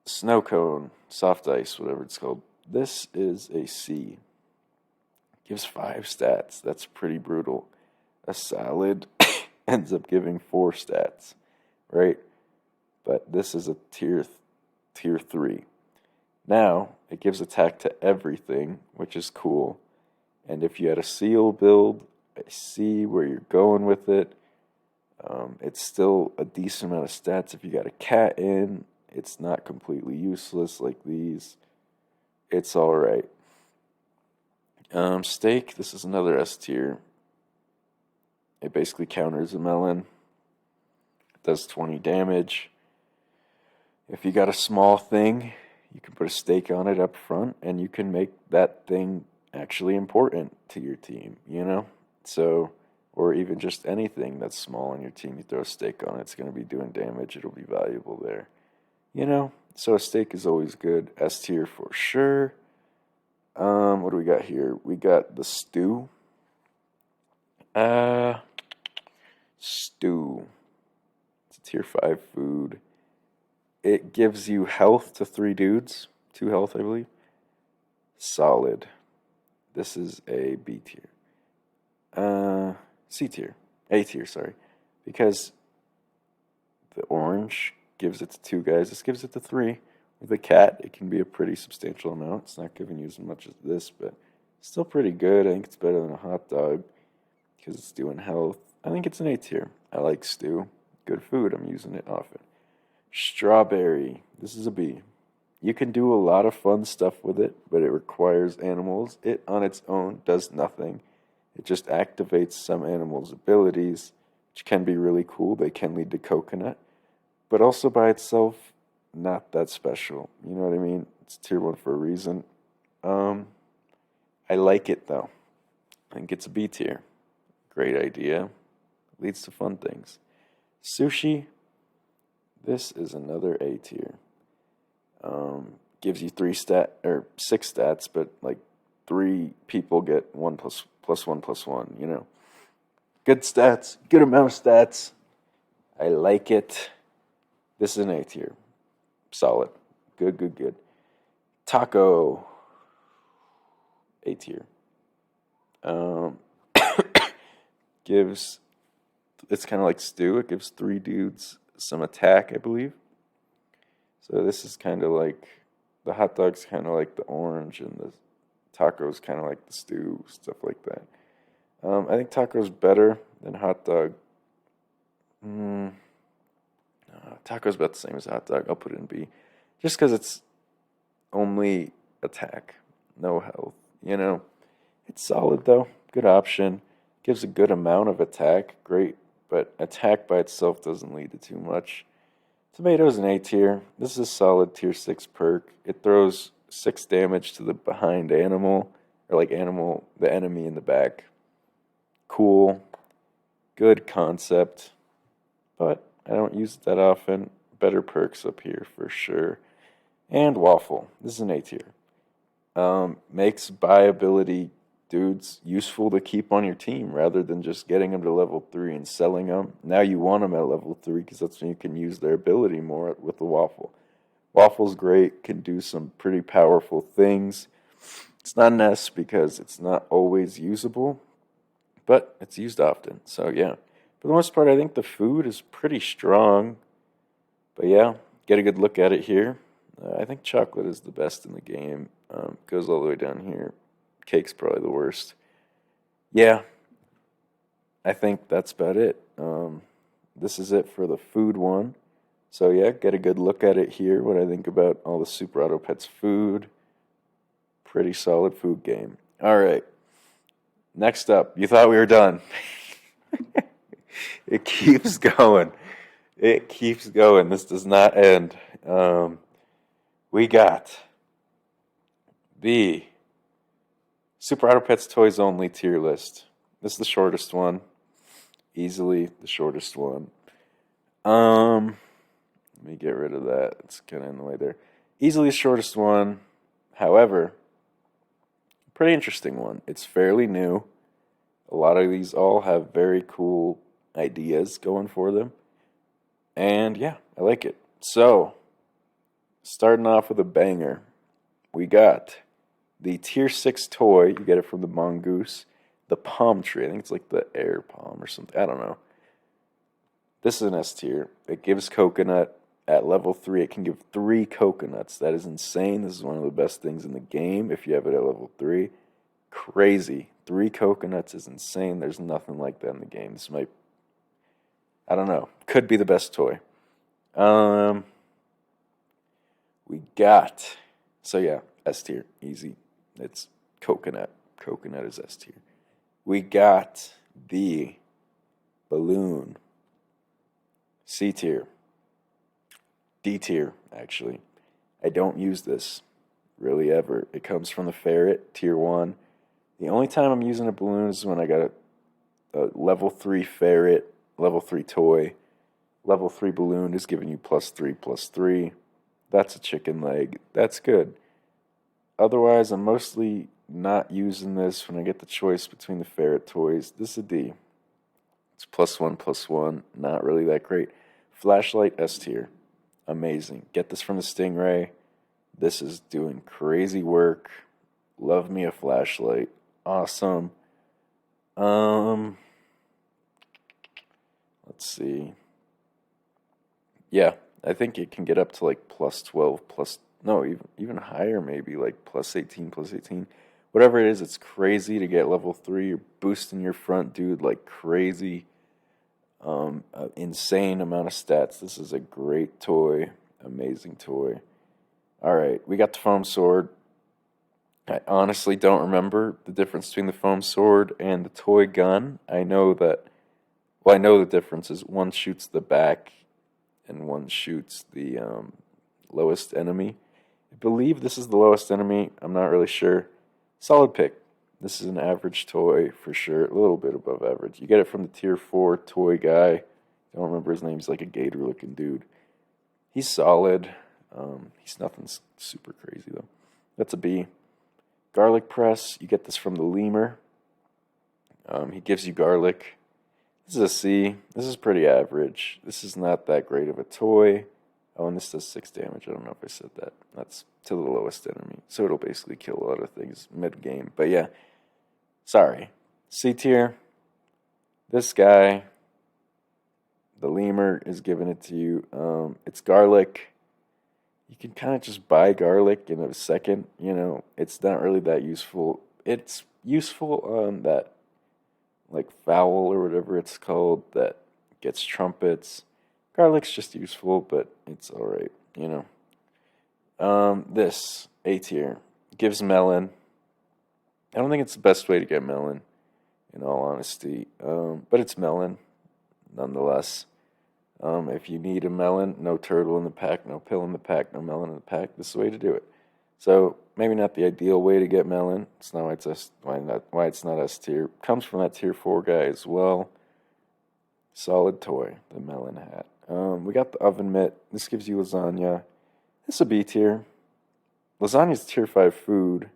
Snow cone, soft ice, whatever it's called. This is a C. Gives 5 stats. That's pretty brutal. A salad ends up giving 4 stats, right? But this is a tier 3. Now, it gives attack to everything, which is cool. And if you had a seal build, I see where you're going with it. It's still a decent amount of stats. If you got a cat in, it's not completely useless like these. It's alright. Steak, this is another S tier. It basically counters a melon. It does 20 damage. If you got a small thing, you can put a steak on it up front, and you can make that thing actually important to your team, you know? So, or even just anything that's small on your team, you throw a steak on it, it's going to be doing damage, it'll be valuable there. You know? So a steak is always good. S tier for sure. What do we got here? We got the stew. Stew. It's a tier 5 food. It gives you health to 3 dudes. 2 health, I believe. Solid. This is a B tier. C tier. A tier, sorry. Because the orange gives it to 2 guys. This gives it to 3. With a cat, it can be a pretty substantial amount. It's not giving you as much as this, but still pretty good. I think it's better than a hot dog because it's doing health. I think it's an A tier. I like stew. Good food. I'm using it often. Strawberry. This is a B. You can do a lot of fun stuff with it, but it requires animals. It on its own does nothing. It just activates some animals' abilities, which can be really cool. They can lead to coconut. But also by itself, not that special. You know what I mean? It's tier 1 for a reason. I like it though. I think it's a B tier. Great idea. Leads to fun things. Sushi. This is another A tier. Gives you 6 stats, but like 3 people get 1 plus 1 plus 1, you know. Good stats, good amount of stats. I like it. This is an A tier. Solid. Good. Taco. A tier. It's kind of like stew. It gives 3 dudes some attack, I believe. So this is kind of like, the hot dog's kind of like the orange, and the taco's kind of like the stew, stuff like that. I think taco's better than hot dog. Taco's about the same as hot dog. I'll put it in B. Just because it's only attack, no health. You know, it's solid though. Good option. Gives a good amount of attack. Great. But attack by itself doesn't lead to too much. Tomato's an A tier. This is a solid tier 6 perk. It throws 6 damage to the behind animal, or like the enemy in the back. Cool. Good concept. But I don't use it that often. Better perks up here for sure. And waffle. This is an A tier. Makes buy ability dudes useful to keep on your team rather than just getting them to level 3 and selling them. Now you want them at level 3 because that's when you can use their ability more with the waffle. Waffle's great, can do some pretty powerful things. It's not an S because it's not always usable, but it's used often. So yeah, for the most part, I think the food is pretty strong. But yeah, get a good look at it here. I think chocolate is the best in the game. Goes all the way down here. Cake's probably the worst. Yeah, I think that's about it. This is it for the food one. So yeah, get a good look at it here. What I think about all the Super Auto Pets food. Pretty solid food game. All right. Next up, you thought we were done. It keeps going. It keeps going. This does not end. We got the Super Auto Pets Toys Only tier list. This is the shortest one. Easily the shortest one. Let me get rid of that. It's kind of in the way there. Easily the shortest one. However, pretty interesting one. It's fairly new. A lot of these all have very cool ideas going for them. And yeah, I like it. So, starting off with a banger, we got the Tier 6 toy. You get it from the Mongoose. The palm tree. I think it's like the air palm or something. I don't know. This is an S tier. It gives coconut. At level 3, it can give 3 coconuts. That is insane. This is one of the best things in the game if you have it at level 3. Crazy. 3 coconuts is insane. There's nothing like that in the game. This might, I don't know, could be the best toy. We got, so yeah, S tier, easy. It's coconut. Coconut is S tier. We got the balloon. C tier. D tier, actually. I don't use this really ever. It comes from the ferret, tier 1. The only time I'm using a balloon is when I got a level 3 ferret, level 3 toy. Level 3 balloon is giving you +3/+3. That's a chicken leg. That's good. Otherwise, I'm mostly not using this when I get the choice between the ferret toys. This is a D. It's +1/+1. Not really that great. Flashlight, S tier. Amazing. Get this from the Stingray. This is doing crazy work. Love me a flashlight. Awesome. Let's see. Yeah, I think it can get up to like +12, no, even higher maybe, like +18, +18. Whatever it is, it's crazy to get level 3. You're boosting your front dude like crazy. Insane amount of stats. This is a great toy. Amazing toy. Alright, we got the foam sword. I honestly don't remember the difference between the foam sword and the toy gun. I know that, well, I know the difference is one shoots the back and one shoots the lowest enemy. I believe this is the lowest enemy. I'm not really sure. Solid pick. This is an average toy for sure. A little bit above average. You get it from the tier 4 toy guy. I don't remember his name. He's like a gator looking dude. He's solid. He's nothing super crazy though. That's a B. Garlic press. You get this from the lemur. He gives you garlic. This is a C. This is pretty average. This is not that great of a toy. Oh, and this does 6 damage. I don't know if I said that. That's to the lowest enemy. So it'll basically kill a lot of things mid-game. But yeah, sorry. C tier. This guy, the lemur, is giving it to you. It's garlic. You can kind of just buy garlic in a second. You know, it's not really that useful. It's useful on that, like, fowl or whatever it's called that gets trumpets. Garlic's just useful, but it's alright, you know. This, A tier, gives melon. I don't think it's the best way to get melon, in all honesty. But it's melon, nonetheless. If you need a melon, no turtle in the pack, no pill in the pack, no melon in the pack, this is the way to do it. So, maybe not the ideal way to get melon. It's not why it's not S tier. Comes from that tier 4 guy as well. Solid toy, the melon hat. We got the oven mitt. This gives you lasagna. This is a B tier. Lasagna is tier 5 food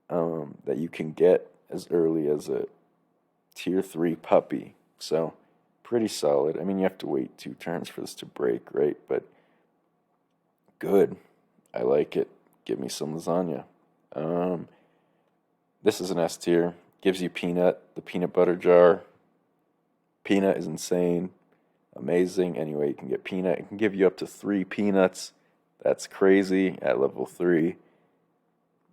that you can get as early as a tier 3 puppy. So, pretty solid. I mean, you have to wait 2 turns for this to break, right? But good. I like it. Give me some lasagna. This is an S tier. Gives you peanut, the peanut butter jar. Peanut is insane. Amazing. Anyway, you can get peanut. It can give you up to 3 peanuts. That's crazy at level 3.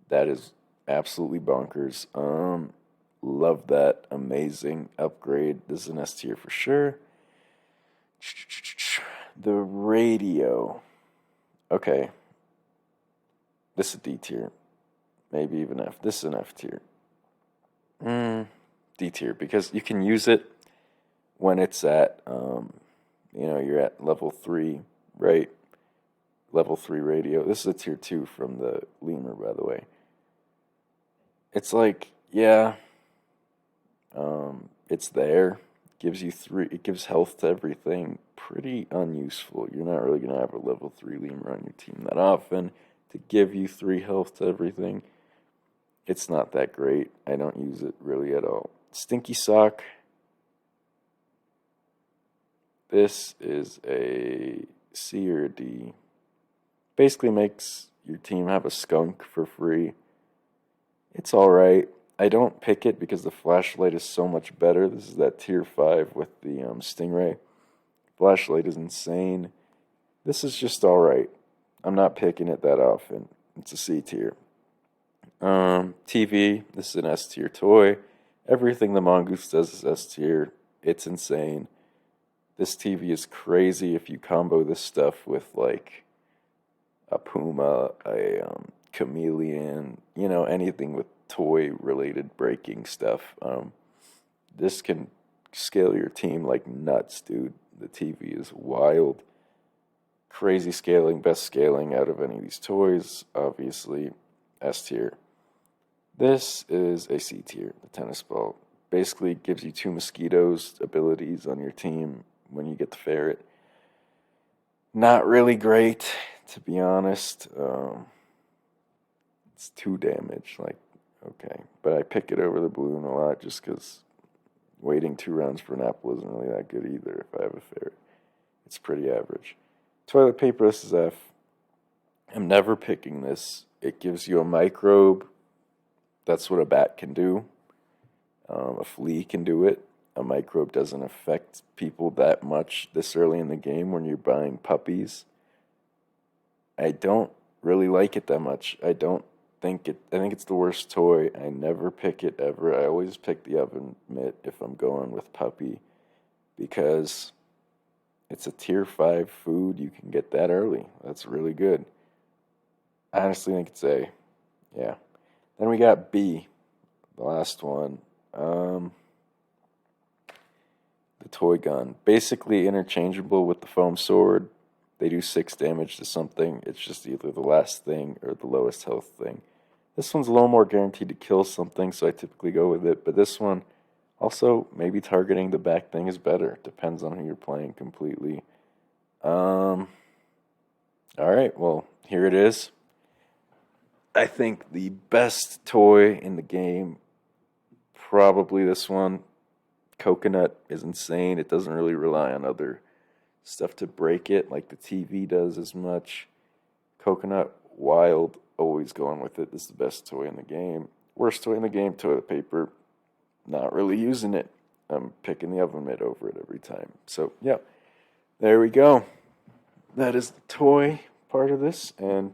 That is absolutely bonkers. Love that. Amazing upgrade. This is an S tier for sure. The radio. Okay. This is a D tier. Maybe even F. This is an F tier. D tier because you can use it when it's at, you're at level 3, right? Level 3 radio. This is a tier 2 from the lemur, by the way. It's like, yeah, it's there. Gives you 3. It gives health to everything. Pretty unuseful. You're not really gonna have a level 3 lemur on your team that often to give you 3 health to everything. It's not that great. I don't use it really at all. Stinky Sock. This is a C or a D. Basically makes your team have a skunk for free. It's alright. I don't pick it because the flashlight is so much better. This is that tier 5 with the Stingray. Flashlight is insane. This is just alright. I'm not picking it that often. It's a C tier. TV. This is an S tier toy. Everything the Mongoose does is S tier. It's insane. This TV is crazy if you combo this stuff with like a Puma, a Chameleon, anything with toy related breaking stuff. This can scale your team like nuts, dude. The TV is wild. Crazy scaling, best scaling out of any of these toys, obviously. S tier. This is a C tier, the tennis ball. Basically gives you 2 mosquitoes abilities on your team when you get the ferret. Not really great, to be honest. It's 2 damage, okay. But I pick it over the balloon a lot just because waiting 2 rounds for an apple isn't really that good either if I have a ferret. It's pretty average. Toilet paper, this is F. I'm never picking this. It gives you a microbe. That's what a bat can do. A flea can do it. A microbe doesn't affect people that much this early in the game when you're buying puppies. I don't really like it that much. I think it's the worst toy. I never pick it ever. I always pick the oven mitt if I'm going with puppy because it's a tier 5 food. You can get that early. That's really good. I honestly think it's A. Yeah. Then we got B, the last one. The toy gun. Basically interchangeable with the foam sword. They do 6 damage to something. It's just either the last thing or the lowest health thing. This one's a little more guaranteed to kill something, so I typically go with it. But this one, also, maybe targeting the back thing is better. Depends on who you're playing completely. Alright, well, here it is. I think the best toy in the game, probably this one. Coconut is insane. It doesn't really rely on other stuff to break it like the TV does as much. Coconut, wild, always going with it. This is the best toy in the game. Worst toy in the game, toilet paper. Not really using it. I'm picking the oven mitt over it every time. So, yeah, there we go. That is the toy part of this. And,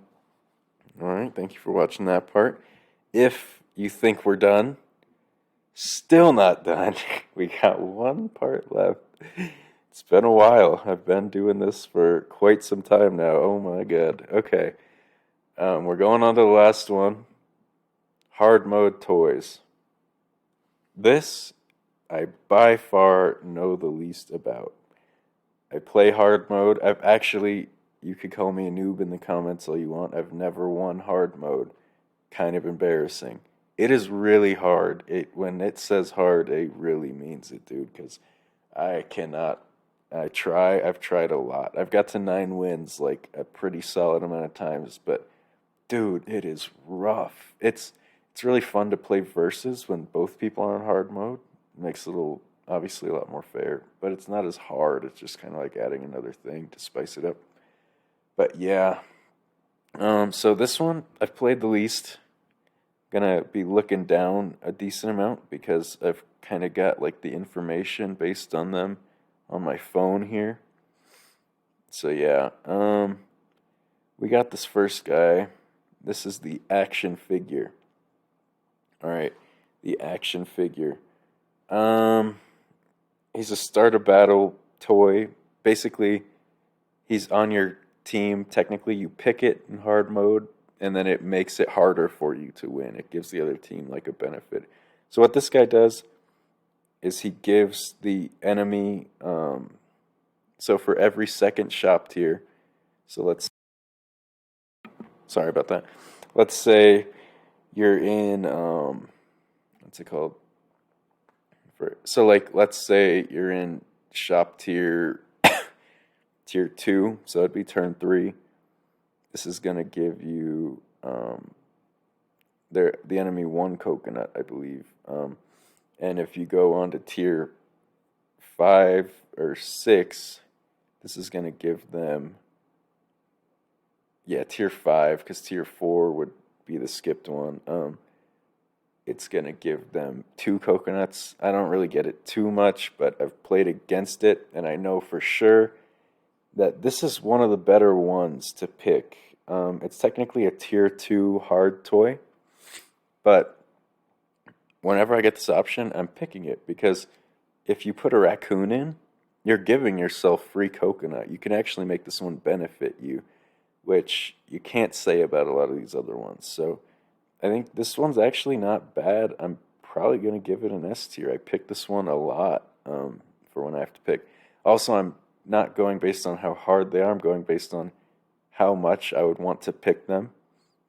alright, thank you for watching that part. If you think we're done, still not done. We got one part left. It's been a while. I've been doing this for quite some time now. Oh my god. Okay. We're going on to the last one. Hard mode toys. This, I by far know the least about. I play hard mode. You could call me a noob in the comments all you want. I've never won hard mode. Kind of embarrassing. It is really hard. When it says hard, it really means it, dude, because I cannot. I've tried a lot. I've got to 9 wins, like a pretty solid amount of times, but dude, it is rough. It's really fun to play versus when both people are on hard mode. It makes it obviously a lot more fair, but it's not as hard. It's just kind of like adding another thing to spice it up. But yeah, so this one I've played the least. Gonna be looking down a decent amount because I've kind of got like the information based on them on my phone here. So yeah, We got this first guy. This is the action figure. All right, the action figure. Um, he's a start a battle toy. Basically, he's on your team. Technically, you pick it in hard mode, and then it makes it harder for you to win. It gives the other team like a benefit. So what this guy does is he gives the enemy. So for every second shop tier. So let's. Sorry about that. Let's say you're in. What's it called? So like let's say you're in shop tier 2, so it'd be turn 3. This is gonna give you the enemy 1 coconut, I believe. And if you go on to tier 5 or 6, this is gonna give them, yeah, tier 5, because tier 4 would be the skipped one. It's gonna give them 2 coconuts. I don't really get it too much, but I've played against it, and I know for sure that this is one of the better ones to pick. It's technically a tier 2 hard toy, but whenever I get this option, I'm picking it because if you put a raccoon in, you're giving yourself free coconut. You can actually make this one benefit you, which you can't say about a lot of these other ones. So I think this one's actually not bad. I'm probably going to give it an S tier. I pick this one a lot for when I have to pick. Also, I'm not going based on how hard they are. I'm going based on how much I would want to pick them.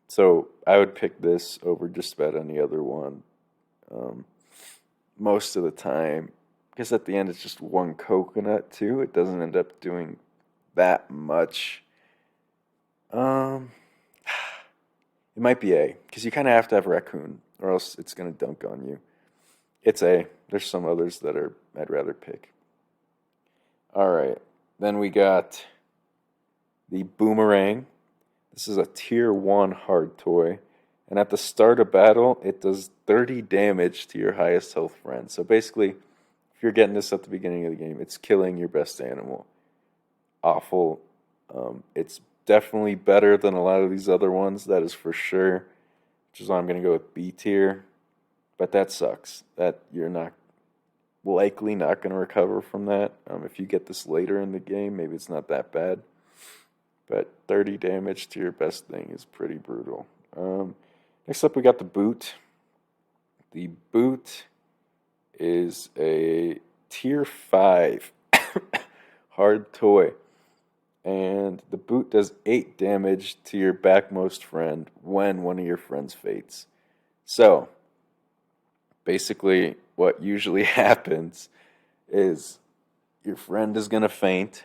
So I would pick this over just about any other one most of the time. Because at the end, it's just 1 coconut, too. It doesn't end up doing that much. Um, it might be A, because you kind of have to have a raccoon, or else it's going to dunk on you. It's A. There's some others that I'd rather pick. All right. Then we got the boomerang. This is a tier 1 hard toy. And at the start of battle, it does 30 damage to your highest health friend. So basically, if you're getting this at the beginning of the game, it's killing your best animal. Awful. It's definitely better than a lot of these other ones, that is for sure. Which is why I'm going to go with B tier. But that sucks. That you're not likely not going to recover from that. If you get this later in the game, maybe it's not that bad. But 30 damage to your best thing is pretty brutal. Next up, we got the boot. The boot is a tier 5 hard toy. And the boot does 8 damage to your backmost friend when one of your friends faints. So, basically, what usually happens is your friend is going to faint,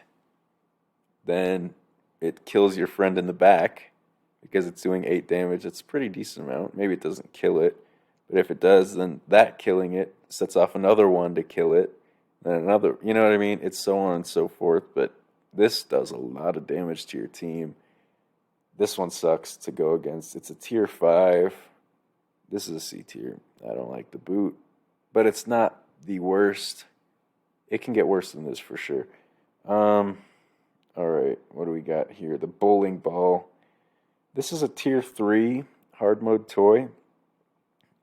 then it kills your friend in the back because it's doing 8 damage. It's a pretty decent amount. Maybe it doesn't kill it, but if it does, then that killing it sets off another one to kill it, then another, you know what I mean? It's so on and so forth, but this does a lot of damage to your team. This one sucks to go against. It's a tier 5. This is a C tier. I don't like the boot, but it's not the worst. It can get worse than this for sure. All right, what do we got here? The bowling ball. This is a tier 3 hard mode toy.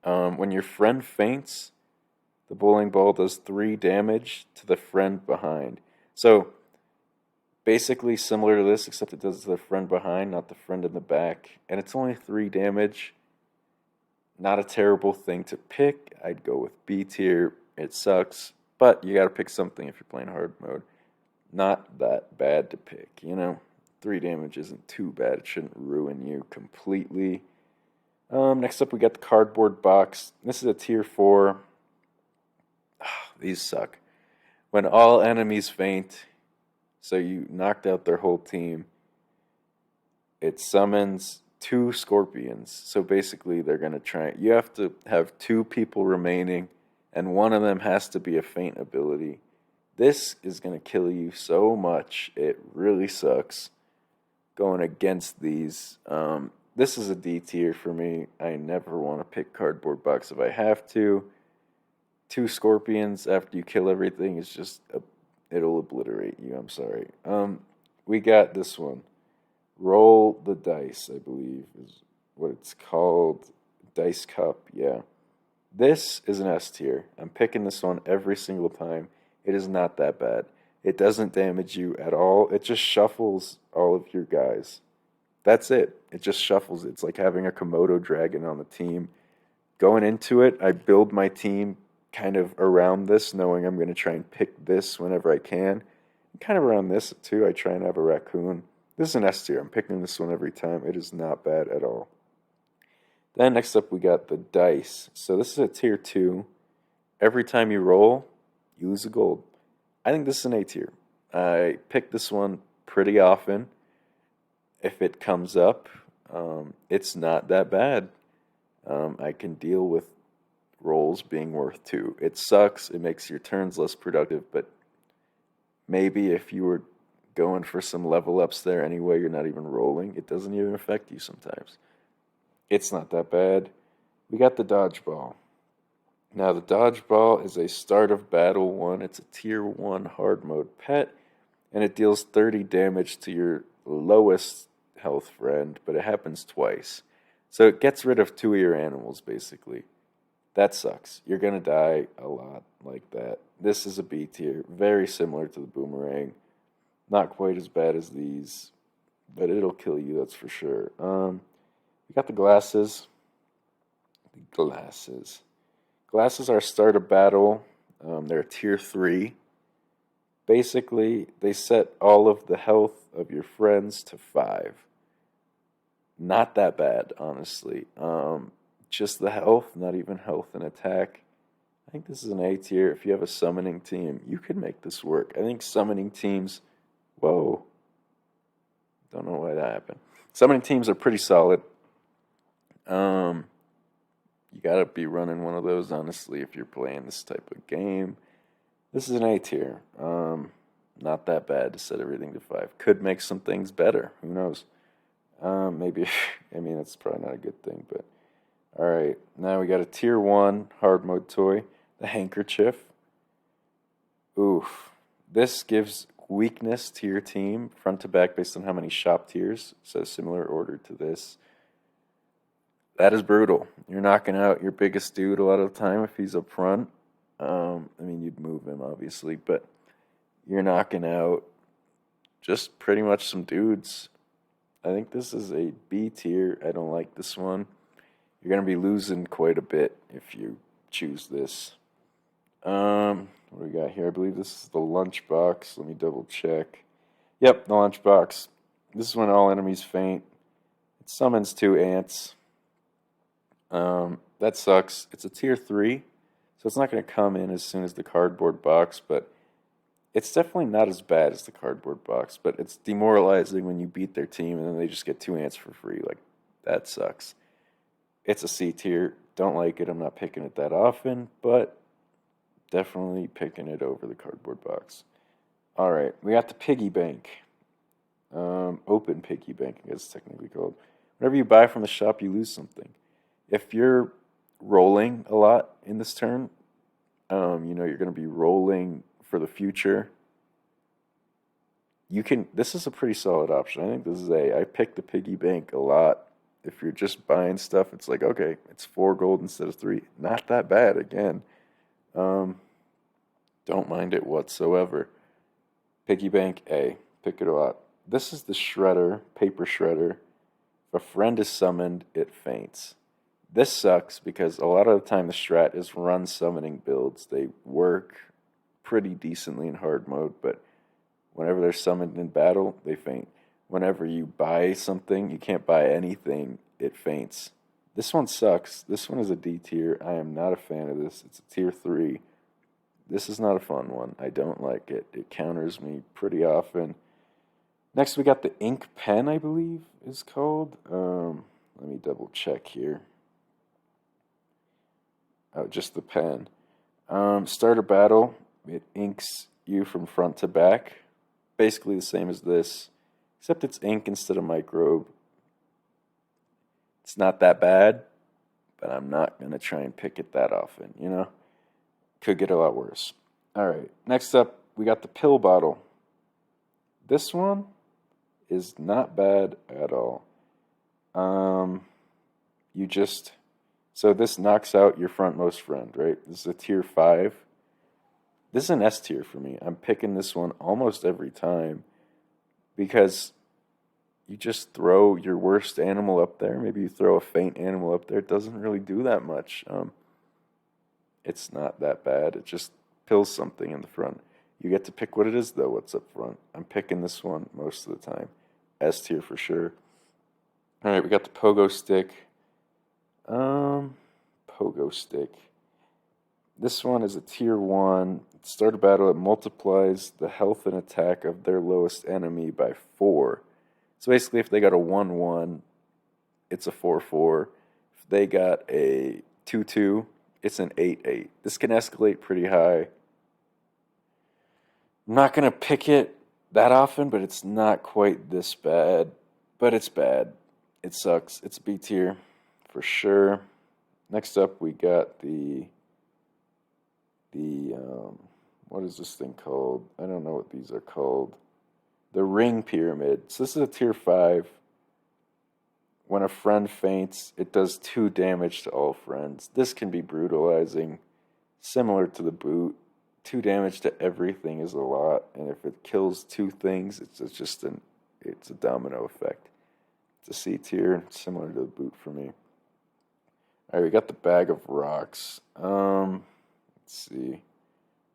When your friend faints, the bowling ball does 3 damage to the friend behind. So, basically similar to this, except it does to the friend behind, not the friend in the back. And it's only 3 damage. Not a terrible thing to pick. I'd go with B tier. It sucks, but you got to pick something if you're playing hard mode. Not that bad to pick, you know? 3 damage isn't too bad. It shouldn't ruin you completely. Next up, we got the cardboard box. This is a tier 4. These suck. When all enemies faint, so you knocked out their whole team, it summons 2 scorpions. So basically, they're going to try. You have to have 2 people remaining, and one of them has to be a faint ability. This is going to kill you so much. It really sucks going against these. This is a D tier for me. I never want to pick cardboard box if I have to. 2 scorpions after you kill everything is just it'll obliterate you. I'm sorry. We got this one. Roll the dice, I believe, is what it's called. Dice Cup, yeah. This is an S tier. I'm picking this one every single time. It is not that bad. It doesn't damage you at all. It just shuffles all of your guys. That's it. It just shuffles. It's like having a Komodo dragon on the team. Going into it, I build my team kind of around this, knowing I'm going to try and pick this whenever I can. And kind of around this too. I try and have a raccoon. This is an S tier. I'm picking this one every time. It is not bad at all. Then next up, we got the dice. So this is a tier 2. Every time you roll, you lose a gold. I think this is an A tier. I pick this one pretty often. If it comes up, it's not that bad. I can deal with rolls being worth 2. It sucks. It makes your turns less productive, but maybe if you were going for some level ups there anyway, you're not even rolling. It doesn't even affect you sometimes. It's not that bad. We got the dodgeball. Now, the dodgeball is a start of battle one. It's a tier 1 hard mode pet, and it deals 30 damage to your lowest health friend, but it happens twice. So it gets rid of 2 of your animals, basically. That sucks. You're going to die a lot like that. This is a B tier, very similar to the boomerang. Not quite as bad as these, but it'll kill you, that's for sure. We got the glasses. Glasses are start a battle. They're tier 3. Basically, they set all of the health of your friends to 5. Not that bad, honestly. Just the health, not even health and attack. I think this is an A tier. If you have a summoning team, you can make this work. I think summoning teams... Whoa. Don't know why that happened. Summoning teams are pretty solid. You gotta be running one of those, honestly, if you're playing this type of game. This is an A tier. Not that bad to set everything to 5. Could make some things better. Who knows? Maybe, I mean, that's probably not a good thing, but... Alright, now we got a tier 1 hard mode toy, the handkerchief. Oof. This gives weakness to your team, front to back, based on how many shop tiers. So similar order to this. That is brutal. You're knocking out your biggest dude a lot of the time if he's up front. I mean, you'd move him, obviously, but you're knocking out just pretty much some dudes. I think this is a B tier. I don't like this one. You're going to be losing quite a bit if you choose this. What do we got here? I believe this is the lunchbox. Let me double check. Yep, the lunchbox. This is when all enemies faint. It summons 2 ants. That sucks. It's a tier 3, so it's not going to come in as soon as the cardboard box, but it's definitely not as bad as the cardboard box, but it's demoralizing when you beat their team and then they just get 2 ants for free. Like, that sucks. It's a C tier. Don't like it. I'm not picking it that often, but definitely picking it over the cardboard box. All right, we got the piggy bank. Open piggy bank, I guess it's technically called. Whenever you buy from the shop, you lose something. If you're rolling a lot in this turn, you're going to be rolling for the future. This is a pretty solid option. I think this is I pick the piggy bank a lot. If you're just buying stuff, it's like, okay, it's 4 gold instead of 3. Not that bad, again. Don't mind it whatsoever. Piggy bank A. Pick it a lot. This is the shredder, paper shredder. If a friend is summoned, it faints. This sucks because a lot of the time the strat is run summoning builds. They work pretty decently in hard mode, but whenever they're summoned in battle, they faint. Whenever you buy something, you can't buy anything, it faints. This one sucks. This one is a D tier. I am not a fan of this. It's a tier 3. This is not a fun one. I don't like it. It counters me pretty often. Next, we got the ink pen, I believe is called. Let me double check here. Oh, just the pen. Start a battle. It inks you from front to back. Basically the same as this, except it's ink instead of microbe. It's not that bad, but I'm not going to try and pick it that often, Could get a lot worse. All right, next up, we got the pill bottle. This one is not bad at all. Um, you just so this knocks out your frontmost friend, right? This is a tier 5. This is an S tier for me. I'm picking this one almost every time because you just throw your worst animal up there. Maybe you throw a faint animal up there. It doesn't really do that much. It's not that bad. It just pills something in the front. You get to pick what it is, though, what's up front. I'm picking this one most of the time. S tier for sure. All right, we got the pogo stick. Pogo stick. This one is a tier 1. Start a battle, it multiplies the health and attack of their lowest enemy by 4. So basically, if they got a 1-1, it's a 4-4. If they got a 2-2, it's an 8-8. This can escalate pretty high. I'm not going to pick it that often, but it's not quite this bad. But it's bad. It sucks. It's B tier for sure. Next up, we got the what is this thing called? I don't know what these are called. The ring pyramid. So this is a tier 5. When a friend faints, it does 2 damage to all friends. This can be brutalizing, similar to the boot. 2 damage to everything is a lot, and if it kills 2 things, it's a domino effect. It's a C tier, similar to the boot for me. All right, we got the bag of rocks. Let's see.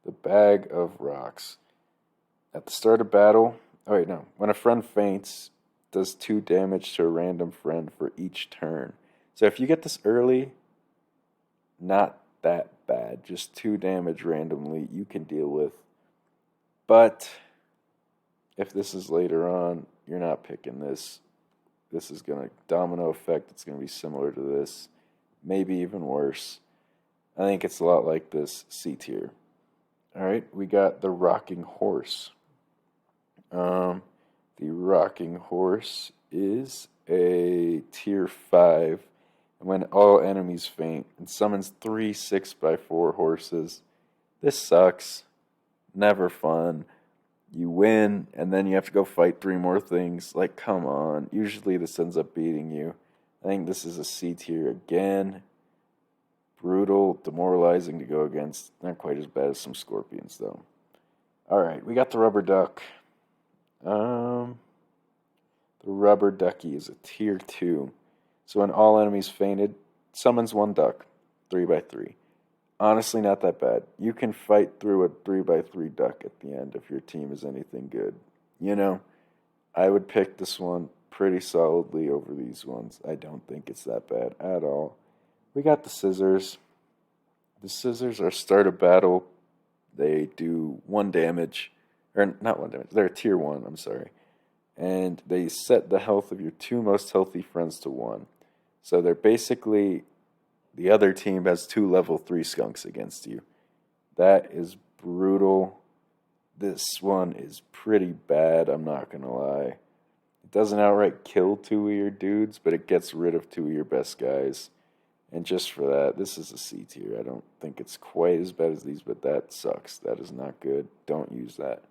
The bag of rocks. At the start of battle, when a friend faints, does 2 damage to a random friend for each turn. So if you get this early, not that bad. Just 2 damage randomly you can deal with. But if this is later on, you're not picking this. This is going to domino effect. It's going to be similar to this. Maybe even worse. I think it's a lot like this, C tier. All right, we got the rocking horse. The rocking horse is a tier 5. And when all enemies faint, it summons 3 6x4 horses. This sucks. Never fun. You win, and then you have to go fight 3 more things. Like, come on. Usually this ends up beating you. I think this is a C tier again. Brutal, demoralizing to go against. Not quite as bad as some scorpions, though. Alright, we got the rubber duck. The rubber ducky is a tier 2. So when all enemies fainted, summons 1 duck. 3x3. Honestly, not that bad. You can fight through a 3x3 duck at the end if your team is anything good. You know, I would pick this one pretty solidly over these ones. I don't think it's that bad at all. We got the scissors. The scissors are start a battle. They do 1 damage. Or not 1 damage. They're a tier 1, I'm sorry. And they set the health of your 2 most healthy friends to 1. So they're basically, the other team has 2 level 3 skunks against you. That is brutal. This one is pretty bad, I'm not going to lie. It doesn't outright kill 2 of your dudes, but it gets rid of 2 of your best guys. And just for that, this is a C tier. I don't think it's quite as bad as these, but that sucks. That is not good. Don't use that.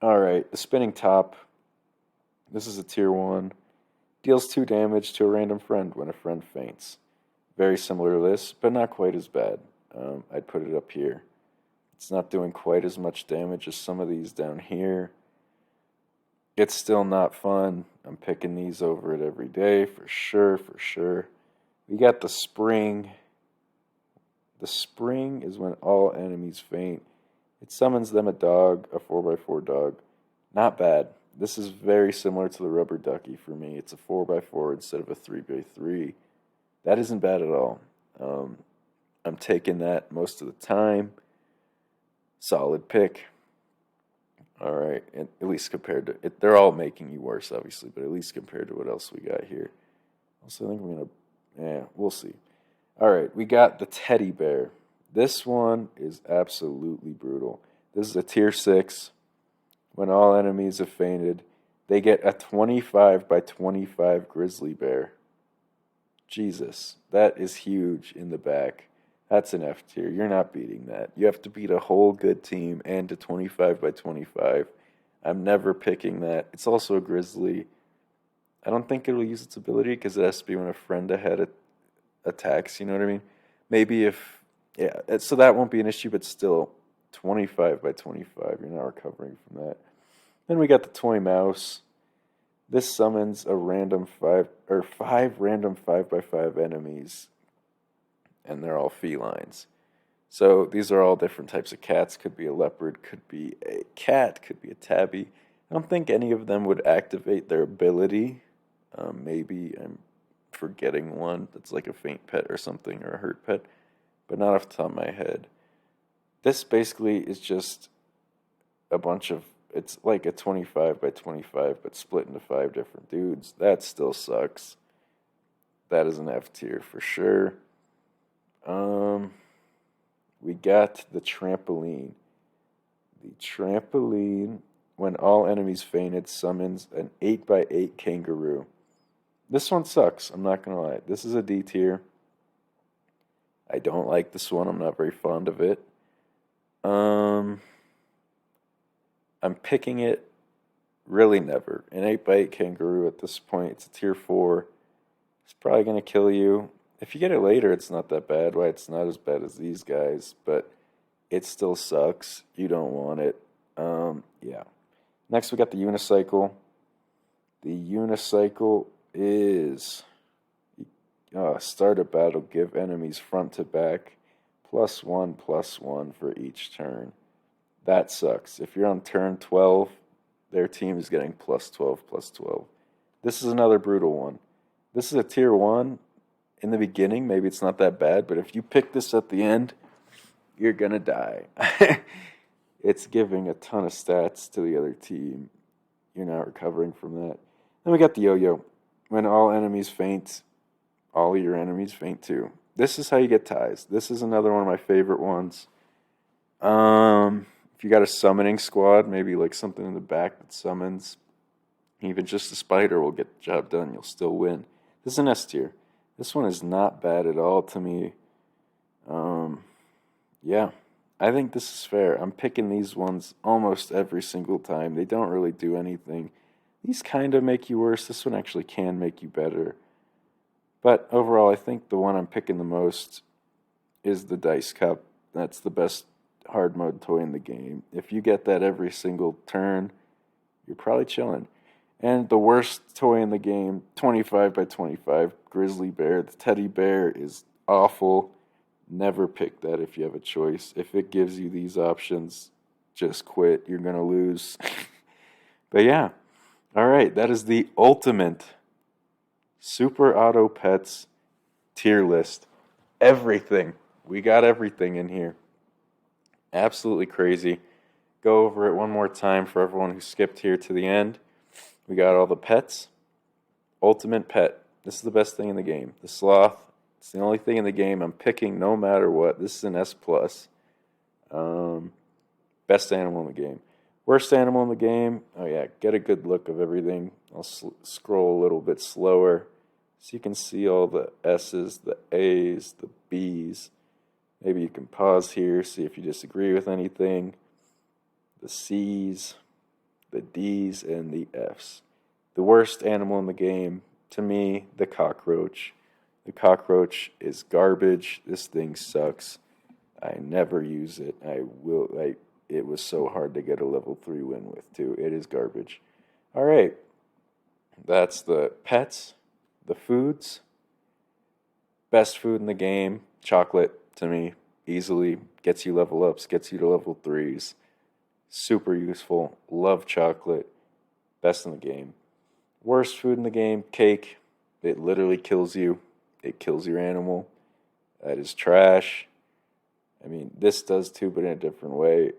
Alright, the spinning top. This is a tier 1. Deals 2 damage to a random friend when a friend faints. Very similar to this, but not quite as bad. I'd put it up here. It's not doing quite as much damage as some of these down here. It's still not fun. I'm picking these over it every day, for sure, for sure. We got the spring. The spring is when all enemies faint. It summons them a dog, a 4x4 dog. Not bad. This is very similar to the rubber ducky for me. It's a 4x4 instead of a 3x3. That isn't bad at all. I'm taking that most of the time. Solid pick. All right, at least compared to it, they're all making you worse, obviously, but at least compared to what else we got here. Also, I think we'll see. All right, we got the teddy bear. This one is absolutely brutal. This is a tier 6. When all enemies have fainted, they get a 25x25 grizzly bear. Jesus, that is huge in the back. That's an F tier. You're not beating that. You have to beat a whole good team and a 25x25. I'm never picking that. It's also a Grizzly. I don't think it'll use its ability because it has to be when a friend ahead attacks, you know what I mean? Maybe if, yeah, so that won't be an issue, but still, 25 by 25, you're not recovering from that. Then we got the Toy Mouse. This summons a random five random 5 by 5 enemies, and they're all felines. So these are all different types of cats. Could be a leopard, could be a cat, could be a tabby. I don't think any of them would activate their ability. Maybe I'm forgetting one that's like a faint pet or something, or a hurt pet, but not off the top of my head. This basically is just a bunch of, it's like a 25 by 25, but split into 5 different dudes. That still sucks. That is an F tier for sure. We got the trampoline. The trampoline, when all enemies fainted, summons an 8 by 8 kangaroo. This one sucks, I'm not gonna lie. This is a D tier. I don't like this one, I'm not very fond of it. I'm picking it really never. An 8 by 8 kangaroo at this point, it's a tier 4. It's probably gonna kill you. If you get it later, it's not that bad. Why, it's not as bad as these guys, but it still sucks. You don't want it. Yeah. Next, we got the unicycle. The unicycle is start a battle, give enemies front to back +1/+1 for each turn. That sucks. If you're on turn 12, their team is getting +12/+12. This is another brutal one. This is a tier 1. In the beginning, maybe it's not that bad, but if you pick this at the end, you're gonna die. It's giving a ton of stats to the other team. You're not recovering from that. Then we got the yo-yo. When all enemies faint, all your enemies faint too. This is how you get ties. This is another one of my favorite ones. If you got a summoning squad, maybe like something in the back that summons, even just a spider will get the job done. You'll still win. This is an S tier. This one is not bad at all to me. Yeah, I think this is fair. I'm picking these ones almost every single time. They don't really do anything. These kind of make you worse. This one actually can make you better. But overall, I think the one I'm picking the most is the Dice Cup. That's the best hard mode toy in the game. If you get that every single turn, you're probably chilling. And the worst toy in the game, 25 by 25, Grizzly Bear. The teddy bear is awful. Never pick that if you have a choice. If it gives you these options, just quit. You're going to lose. But yeah, all right, that is the ultimate Super Auto Pets tier list. Everything. We got everything in here. Absolutely crazy. Go over it one more time for everyone who skipped here to the end. We got all the pets. Ultimate pet. This is the best thing in the game. The sloth. It's the only thing in the game I'm picking no matter what. This is an S+. Best animal in the game. Worst animal in the game. Oh yeah, get a good look of everything. I'll scroll a little bit slower so you can see all the S's, the A's, the B's. Maybe you can pause here, see if you disagree with anything. The C's, the D's, and the F's. The worst animal in the game, to me, the cockroach. The cockroach is garbage. This thing sucks. I never use it. It was so hard to get a level 3 win with, too. It is garbage. All right. That's the pets, the foods. Best food in the game, chocolate, to me, easily. Gets you level ups, gets you to level 3s. Super useful. Love chocolate. Best in the game. Worst food in the game, cake. It literally kills you. It kills your animal. That is trash. I mean, this does too, but in a different way.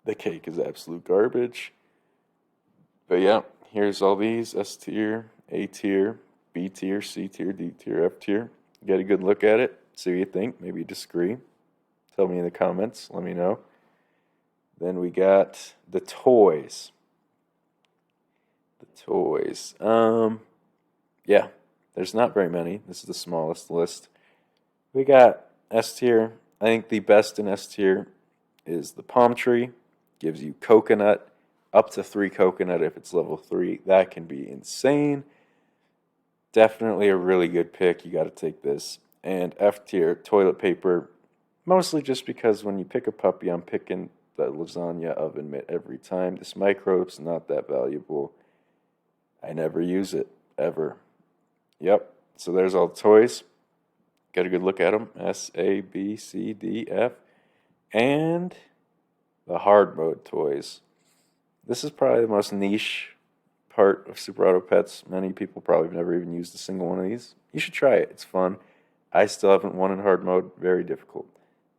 The cake is absolute garbage. But yeah, here's all these. S tier, A tier, B tier, C tier, D tier, F tier. Get a good look at it. See what you think. Maybe you disagree. Tell me in the comments. Let me know. Then we got the toys. The toys. Yeah, there's not very many. This is the smallest list. We got S tier. I think the best in S tier is the palm tree. Gives you coconut, up to 3 coconut if it's level 3. That can be insane. Definitely a really good pick. You got to take this. And F tier, toilet paper. Mostly just because when you pick a puppy, I'm picking the lasagna oven mitt every time. This microbe's not that valuable. I never use it, ever. Yep. So there's all the toys. Get a good look at them. S, A, B, C, D, F. And the hard mode toys. This is probably the most niche part of Super Auto Pets. Many people probably have never even used a single one of these. You should try it. It's fun. I still haven't won in hard mode. Very difficult.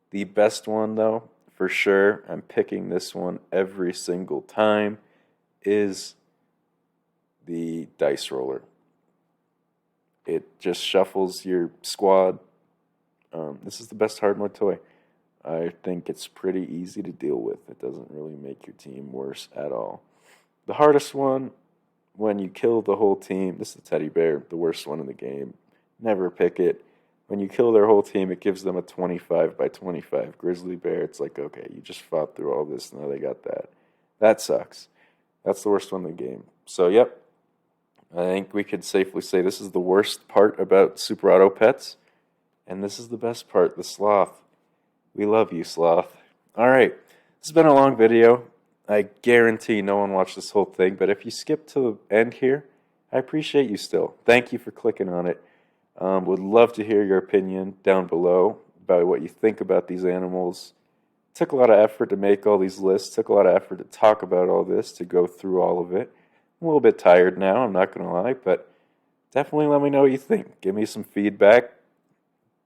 The best one, though, for sure, I'm picking this one every single time, is the dice roller. It just shuffles your squad. This is the best hard mode toy. I think it's pretty easy to deal with. It doesn't really make your team worse at all. The hardest one, when you kill the whole team, this is the teddy bear, the worst one in the game. Never pick it. When you kill their whole team, it gives them a 25 by 25 grizzly bear. It's like, okay, you just fought through all this, now they got that. That sucks. That's the worst one in the game. So, yep, I think we could safely say this is the worst part about Super Auto Pets, and this is the best part, the sloth. We love you, sloth. All right, this has been a long video. I guarantee no one watched this whole thing, but if you skip to the end here, I appreciate you still. Thank you for clicking on it. Would love to hear your opinion down below about what you think about these animals. Took a lot of effort to make all these lists. Took a lot of effort to talk about all this, to go through all of it. I'm a little bit tired now, I'm not going to lie, but definitely let me know what you think. Give me some feedback.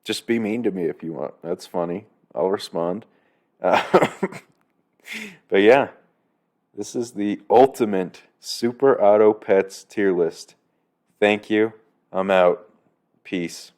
Just be mean to me if you want. That's funny. I'll respond. But yeah, this is the ultimate Super Auto Pets tier list. Thank you. I'm out. Peace.